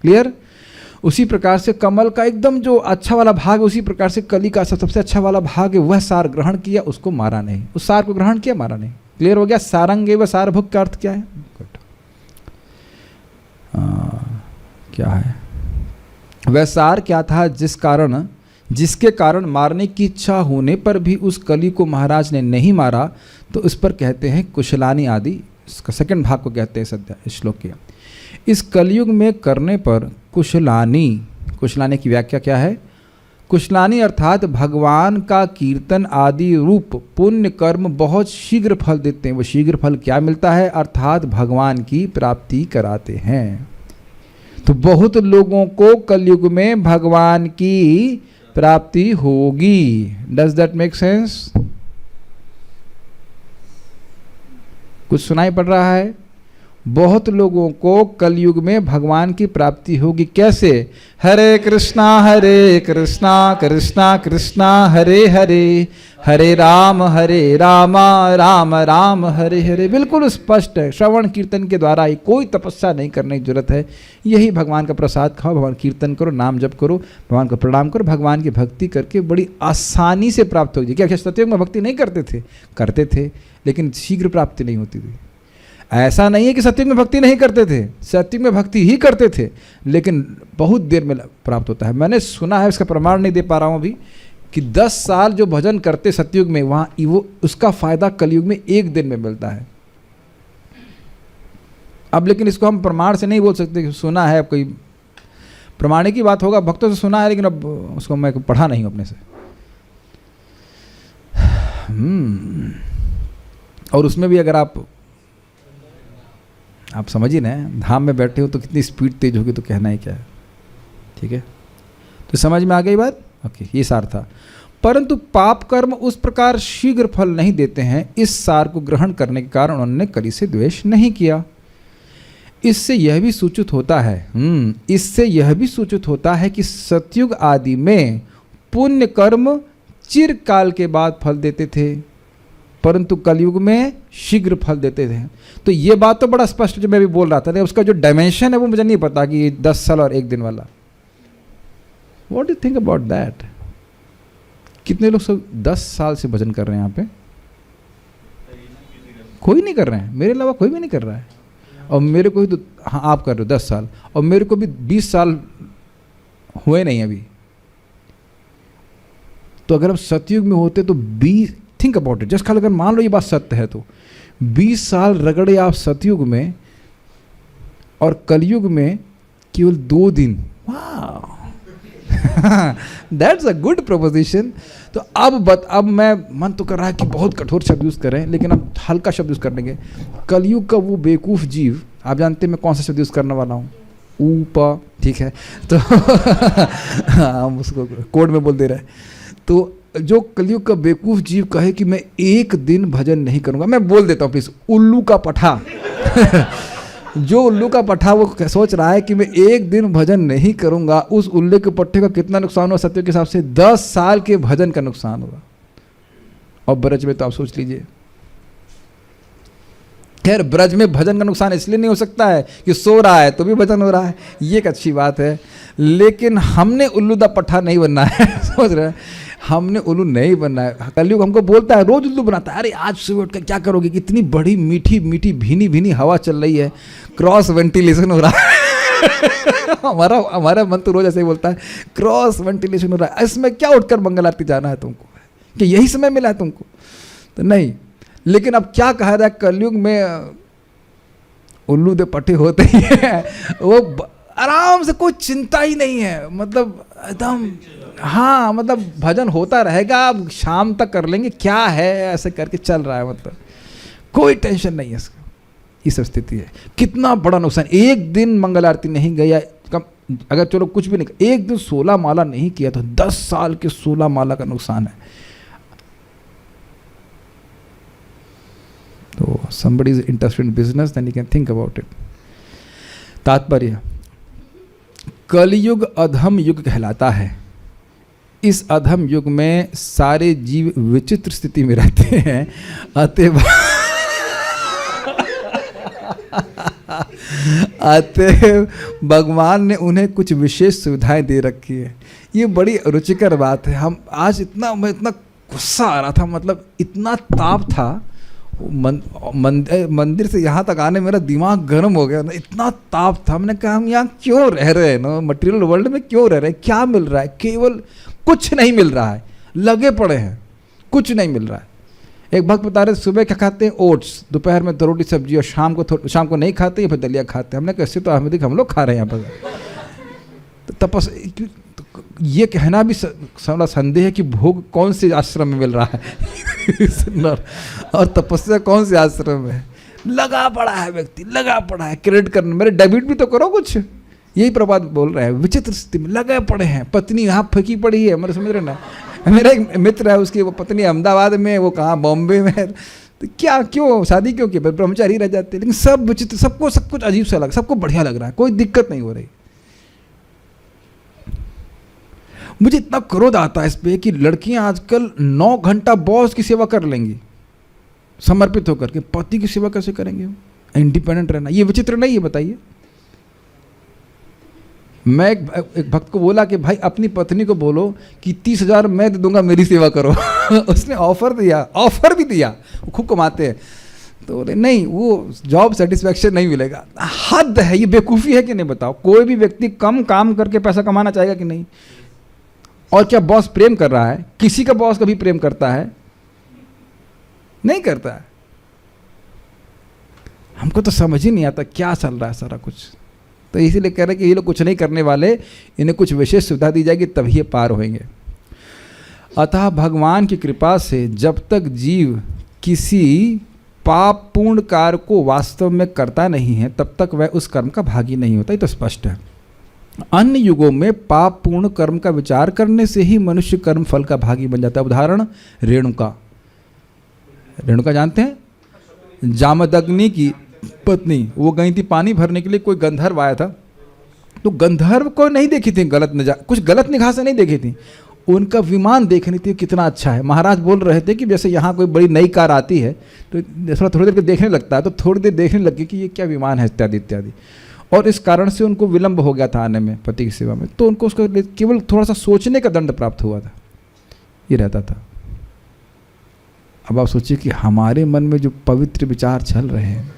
क्लियर? उसी प्रकार से कमल का एकदम जो अच्छा वाला भाग है, उसी प्रकार से कली का सबसे अच्छा वाला भाग है, वह सार ग्रहण किया, उसको मारा नहीं। उस सार को ग्रहण किया, मारा नहीं। क्लियर हो गया? सारंग व सारभुक का अर्थ क्या है? क्या है? वह सार क्या था जिसके कारण मारने की इच्छा होने पर भी उस कली को महाराज ने नहीं मारा, तो इस पर कहते हैं कुशलानी आदि। इसका सेकंड भाग को कहते हैं सद्या इस श्लोक के। इस कलयुग में करने पर कुशलानी की व्याख्या क्या है? कुशलानी अर्थात भगवान का कीर्तन आदि रूप पुण्य कर्म बहुत शीघ्र फल देते हैं। वो शीघ्र फल क्या मिलता है? अर्थात भगवान की प्राप्ति कराते हैं। तो बहुत लोगों को कलयुग में भगवान की प्राप्ति होगी। Does that make sense? कुछ सुनाई पड़ रहा है? बहुत लोगों को कलयुग में भगवान की प्राप्ति होगी। कैसे? हरे कृष्णा कृष्णा कृष्णा हरे हरे, हरे राम राम राम हरे हरे। बिल्कुल स्पष्ट है। श्रवण कीर्तन के द्वारा ही, कोई तपस्या नहीं करने की जरूरत है। यही भगवान का प्रसाद खाओ, भगवान कीर्तन करो, नाम जप करो, भगवान को प्रणाम करो, भगवान की भक्ति करके बड़ी आसानी से प्राप्त होगी। क्या सतयुग में भक्ति नहीं करते थे? करते थे, लेकिन शीघ्र प्राप्ति नहीं होती थी। ऐसा नहीं है कि सतयुग में भक्ति नहीं करते थे, सतयुग में भक्ति ही करते थे, लेकिन बहुत देर में प्राप्त होता है। मैंने सुना है, इसका प्रमाण नहीं दे पा रहा हूँ अभी, कि 10 साल जो भजन करते सतयुग में, वहाँ वो उसका फायदा कलयुग में 1 दिन में मिलता है। अब लेकिन इसको हम प्रमाण से नहीं बोल सकते कि सुना है, कोई प्रमाण की बात होगा, भक्तों से सुना है, लेकिन अब उसको मैं पढ़ा नहीं हूँ अपने से। और उसमें भी अगर आप समझ ही ना, धाम में बैठे हो तो कितनी स्पीड तेज होगी तो कहना ही क्या है। ठीक है, तो समझ में आ गई बात? ओके, ये सार था। परंतु पाप कर्म उस प्रकार शीघ्र फल नहीं देते हैं। इस सार को ग्रहण करने के कारण उन्होंने कली से द्वेष नहीं किया। इससे यह भी सूचित होता है कि सतयुग आदि में पुण्य कर्म चिरकाल के बाद फल देते थे, परंतु कलयुग में शीघ्र फल देते थे। तो ये बात तो बड़ा स्पष्ट जो मैं भी बोल रहा था, उसका जो डायमेंशन है वो मुझे नहीं पता कि 10 साल और 1 दिन वाला। What do you think about that? कितने लोग सब 10 साल से भजन कर रहे हैं यहाँ पे? कोई नहीं कर रहे हैं, मेरे अलावा कोई भी नहीं कर रहा है। और मेरे को ही तो, हाँ आप कर रहे हो 10 साल, और मेरे को भी 20 साल हुए नहीं अभी। तो अगर हम सतयुग में होते तो 20, थिंक अबाउट इट, जस्ट खाली अगर मान लो ये बात सत्य है तो 20 साल रगड़े आप सतयुग में, और कलयुग में केवल 2 दिन। वाह, दैट्स अ गुड प्रोपोजिशन। तो अब मैं मन तो कर रहा है कि बहुत कठोर शब्द यूज करें, लेकिन अब हल्का शब्द यूज करेंगे। कलयुग का वो बेवकूफ जीव, आप जानते हैं मैं कौन सा शब्द यूज करने वाला हूँ? ऊपर, ठीक है, तो हम उसको कोड में बोल दे रहे हैं। तो जो कलयुग का बेवकूफ जीव कहे कि मैं 1 दिन भजन नहीं करूंगा, मैं बोल देता हूँ प्लीज, उल्लू का पठा जो उल्लू का पठा वो सोच रहा है कि मैं 1 दिन भजन नहीं करूंगा, उस उल्लू के पट्टे का कितना नुकसान हुआ सत्य के हिसाब से? 10 साल के भजन का नुकसान होगा। और ब्रज में तो आप सोच लीजिए। खैर, ब्रज में भजन का नुकसान इसलिए नहीं हो सकता है कि सो रहा है तो भी भजन हो रहा है, ये एक अच्छी बात है। लेकिन हमने उल्लू दा पट्टा नहीं बनना है समझ रहे हैं, हमने उल्लू नहीं बनना है। कलयुग हमको बोलता है, रोज उल्लू बनाता है, अरे आज सुबह उठ कर क्या करोगे, कितनी बड़ी मीठी मीठी भीनी भीनी हवा चल रही है, क्रॉस वेंटिलेशन हो रहा है हमारा मन तो रोज ऐसे ही बोलता है, क्रॉस वेंटिलेशन हो रहा है, इसमें क्या उठकर मंगल आरती जाना है तुमको, कि यही समय मिला है तुमको? तो नहीं। लेकिन अब क्या कहा जाए, कलयुग में उल्लू दे पट्टे होते ही है, वो आराम से, कोई चिंता ही नहीं है, मतलब एकदम, हाँ, मतलब भजन होता रहेगा, अब शाम तक कर लेंगे, क्या है, ऐसे करके चल रहा है, मतलब कोई टेंशन नहीं है इसका। ये सब स्थिति है। कितना बड़ा नुकसान, 1 दिन मंगल आरती नहीं गया, कम अगर चलो कुछ भी नहीं, 1 दिन 16 माला नहीं किया तो 10 साल के 16 माला का नुकसान है। तो somebody is interested in business, then you can think about it. तात्पर्य, कलयुग अधम युग कहलाता है। इस अधम युग में सारे जीव विचित्र स्थिति में रहते हैं, अतः भगवान ने उन्हें कुछ विशेष सुविधाएं दे रखी है। ये बड़ी रुचिकर बात है। हम आज मैं इतना गुस्सा आ रहा था, मतलब इतना ताप था, मंदिर से यहाँ तक आने मेरा दिमाग गर्म हो गया ना, इतना ताप था। मैंने कहा हम यहाँ क्यों रह रहे हैं ना, मटेरियल वर्ल्ड में क्यों रह रहे हैं, क्या मिल रहा है? केवल कुछ नहीं मिल रहा है, लगे पड़े हैं, कुछ नहीं मिल रहा है। एक भक्त बता रहे सुबह क्या खाते हैं? ओट्स, दोपहर में तो रोटी सब्जी, और शाम को नहीं खाते, फिर दलिया खाते हैं। हमने कैसे तो अहमदी हम लोग खा रहे हैं यहाँ पर। तो ये कहना भी थोड़ा संदेह है कि भोग कौन से आश्रम में मिल रहा है और तपस्या कौन से आश्रम में है। लगा पड़ा है व्यक्ति, लगा पड़ा है क्रेडिट करने, मेरे डेबिट भी तो करो कुछ, यही प्रभात बोल रहे हैं। विचित्र स्थिति में लगे पड़े हैं, पत्नी यहाँ फंकी पड़ी है, मेरे समझ रहे ना। मेरा एक मित्र है, उसकी वो पत्नी अहमदाबाद में, वो कहाँ बॉम्बे में, तो क्या क्यों शादी क्यों की, ब्रह्मचारी रह जाते हैं। लेकिन सब विचित्र, सबको सब कुछ अजीब सा लग, सबको बढ़िया लग रहा है, कोई दिक्कत नहीं हो रही। मुझे इतना क्रोध आता है इस पे कि लड़कियां आजकल 9 घंटा बॉस की सेवा कर लेंगी समर्पित होकर के, पति की सेवा कैसे करेंगे? इंडिपेंडेंट रहना ये विचित्र नहीं है? बताइए। मैं एक भक्त को बोला कि भाई अपनी पत्नी को बोलो कि 30,000 मैं दे दूंगा, मेरी सेवा करो। उसने ऑफर दिया, ऑफर भी दिया, वो खूब कमाते हैं। तो बोले नहीं, वो जॉब सेटिस्फैक्शन नहीं मिलेगा। हद है, ये बेवकूफ़ी है कि नहीं बताओ? कोई भी व्यक्ति कम काम करके पैसा कमाना चाहेगा कि नहीं? और क्या बॉस प्रेम कर रहा है? किसी का बॉस कभी प्रेम करता है? नहीं करता है। हमको तो समझ ही नहीं आता क्या चल रहा है सारा कुछ। तो इसीलिए कह रहे हैं कि ये लोग कुछ नहीं करने वाले, इन्हें कुछ विशेष सुविधा दी जाएगी तभी ये पार होंगे। अतः भगवान की कृपा से जब तक जीव किसी पाप पूर्ण कार्य को वास्तव में करता नहीं है तब तक वह उस कर्म का भागी नहीं होता। ये तो स्पष्ट है। अन्य युगों में पाप पूर्ण कर्म का विचार करने से ही मनुष्य कर्म फल का भागी बन जाता है। उदाहरण रेणुका। रेणुका जानते हैं? जामदग्नि की पत्नी, वो गई थी पानी भरने के लिए, कोई गंधर्व आया था, तो गंधर्व को नहीं देखी थी कुछ गलत निगाह से नहीं देखी थी, उनका विमान देखनी थी कितना अच्छा है। महाराज बोल रहे थे कि जैसे यहाँ कोई बड़ी नई कार आती है तो थोड़ा थोड़ी देर के देखने लगता है, तो थोड़ी देर देखने लगी कि ये क्या विमान है इत्यादि इत्यादि, और इस कारण से उनको विलंब हो गया था आने में पति की सेवा में, तो उनको उसका केवल थोड़ा सा सोचने का दंड प्राप्त हुआ था, ये रहता था। अब आप सोचिए कि हमारे मन में जो पवित्र विचार चल रहे हैं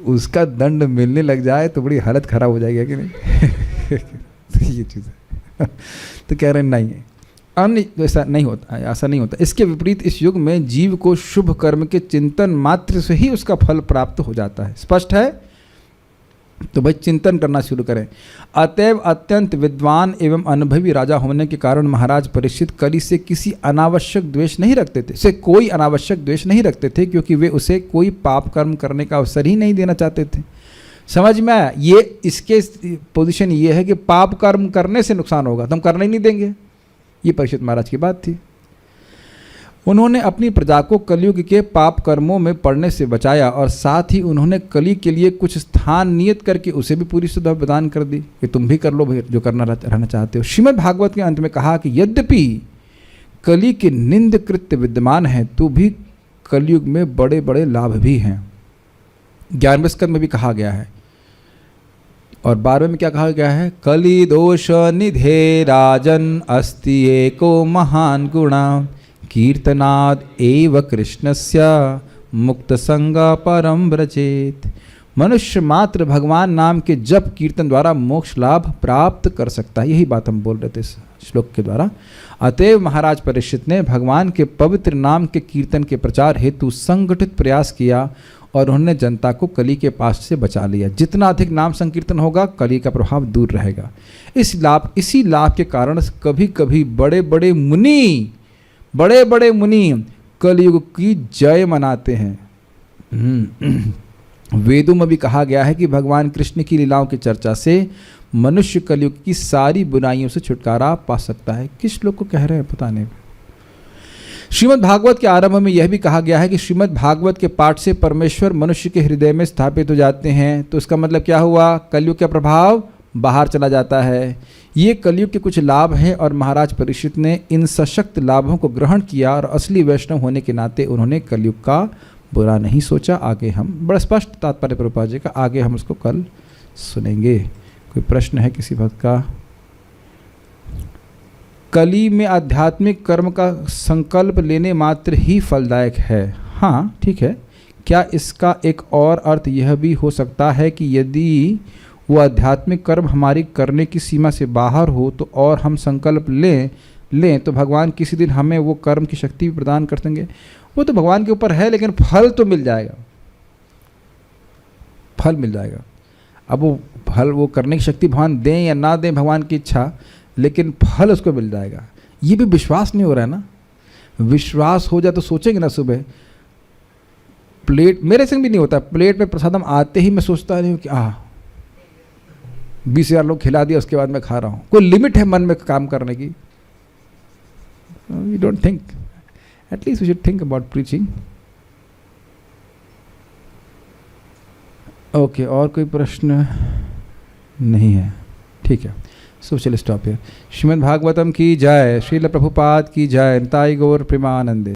उसका दंड मिलने लग जाए तो बड़ी हालत खराब हो जाएगी कि नहीं? तो ये चीज़ है। तो कह रहे हैं नहीं, अन्य ऐसा नहीं होता, ऐसा नहीं होता। इसके विपरीत इस युग में जीव को शुभ कर्म के चिंतन मात्र से ही उसका फल प्राप्त हो जाता है। स्पष्ट है? तो भाई चिंतन करना शुरू करें। अतएव अत्यंत विद्वान एवं अनुभवी राजा होने के कारण महाराज परीक्षित कली से किसी अनावश्यक द्वेष नहीं रखते थे, से कोई अनावश्यक द्वेष नहीं रखते थे, क्योंकि वे उसे कोई पाप कर्म करने का अवसर ही नहीं देना चाहते थे। समझ में आया? ये इसके पोजीशन ये है कि पाप कर्म करने से नुकसान होगा तो हम करने ही नहीं देंगे। ये परीक्षित महाराज की बात थी। उन्होंने अपनी प्रजा को कलयुग के पाप कर्मों में पड़ने से बचाया और साथ ही उन्होंने कली के लिए कुछ स्थान नियत करके उसे भी पूरी सुविधा प्रदान कर दी कि तुम भी कर लो भाई जो करना रहना चाहते हो। श्रीमद् भागवत के अंत में कहा कि यद्यपि कली के निंद कृत्य विद्यमान है तो भी कलयुग में बड़े बड़े लाभ भी हैं। 11वें स्कंद में भी कहा गया है, और 12वें में क्या कहा गया है? कली दोष निधे राजन अस्ति एको महान गुणा कीर्तनाद एव कृष्णस्य मुक्त संगा परम व्रजेत। मनुष्य मात्र भगवान नाम के जप कीर्तन द्वारा मोक्ष लाभ प्राप्त कर सकता है। यही बात हम बोल रहे थे इस श्लोक के द्वारा। अतएव महाराज परीक्षित ने भगवान के पवित्र नाम के कीर्तन के प्रचार हेतु संगठित प्रयास किया और उन्होंने जनता को कली के पास से बचा लिया। जितना अधिक नाम संकीर्तन होगा कली का प्रभाव दूर रहेगा। इसी लाभ के कारण कभी कभी बड़े बड़े मुनि कलयुग की जय मनाते हैं। वेदों में भी कहा गया है कि भगवान कृष्ण की लीलाओं की चर्चा से मनुष्य कलयुग की सारी बुराइयों से छुटकारा पा सकता है। किस लोग को कह रहे हैं पता नहीं। श्रीमद् भागवत के आरंभ में यह भी कहा गया है कि श्रीमद् भागवत के पाठ से परमेश्वर मनुष्य के हृदय में स्थापित हो जाते हैं। तो इसका मतलब क्या हुआ? कलयुग का प्रभाव बाहर चला जाता है। ये कलयुग के कुछ लाभ हैं और महाराज परीक्षित ने इन सशक्त लाभों को ग्रहण किया और असली वैष्णव होने के नाते उन्होंने कलयुग का बुरा नहीं सोचा। आगे हम बड़ा स्पष्ट तात्पर्य प्रभुपाद जी का, आगे हम उसको कल सुनेंगे। कोई प्रश्न है किसी भक्त का? कली में आध्यात्मिक कर्म का संकल्प लेने मात्र ही फलदायक है। हाँ ठीक है। क्या इसका एक और अर्थ यह भी हो सकता है कि यदि वो आध्यात्मिक कर्म हमारी करने की सीमा से बाहर हो तो और हम संकल्प लें तो भगवान किसी दिन हमें वो कर्म की शक्ति भी प्रदान कर देंगे? वो तो भगवान के ऊपर है, लेकिन फल तो मिल जाएगा, फल मिल जाएगा। अब वो फल वो करने की शक्ति भगवान दें या ना दें, भगवान की इच्छा, लेकिन फल उसको मिल जाएगा। ये भी विश्वास नहीं हो रहा है ना। विश्वास हो जाए तो सोचेंगे ना, सुबह प्लेट, मेरे संग भी नहीं होता, प्लेट में प्रसादम आते ही मैं सोचता नहीं हूँ कि 20,000 लोग खिला दिया उसके बाद मैं खा रहा हूँ। कोई लिमिट है मन में काम करने की। We don't think, at least we should think about preaching. Okay, और कोई प्रश्न नहीं है, ठीक है। सो चलिए स्टॉप हियर। श्रीमद् भागवतम की जय, श्रील प्रभुपाद की जय, निताई गौर प्रेमानंदे।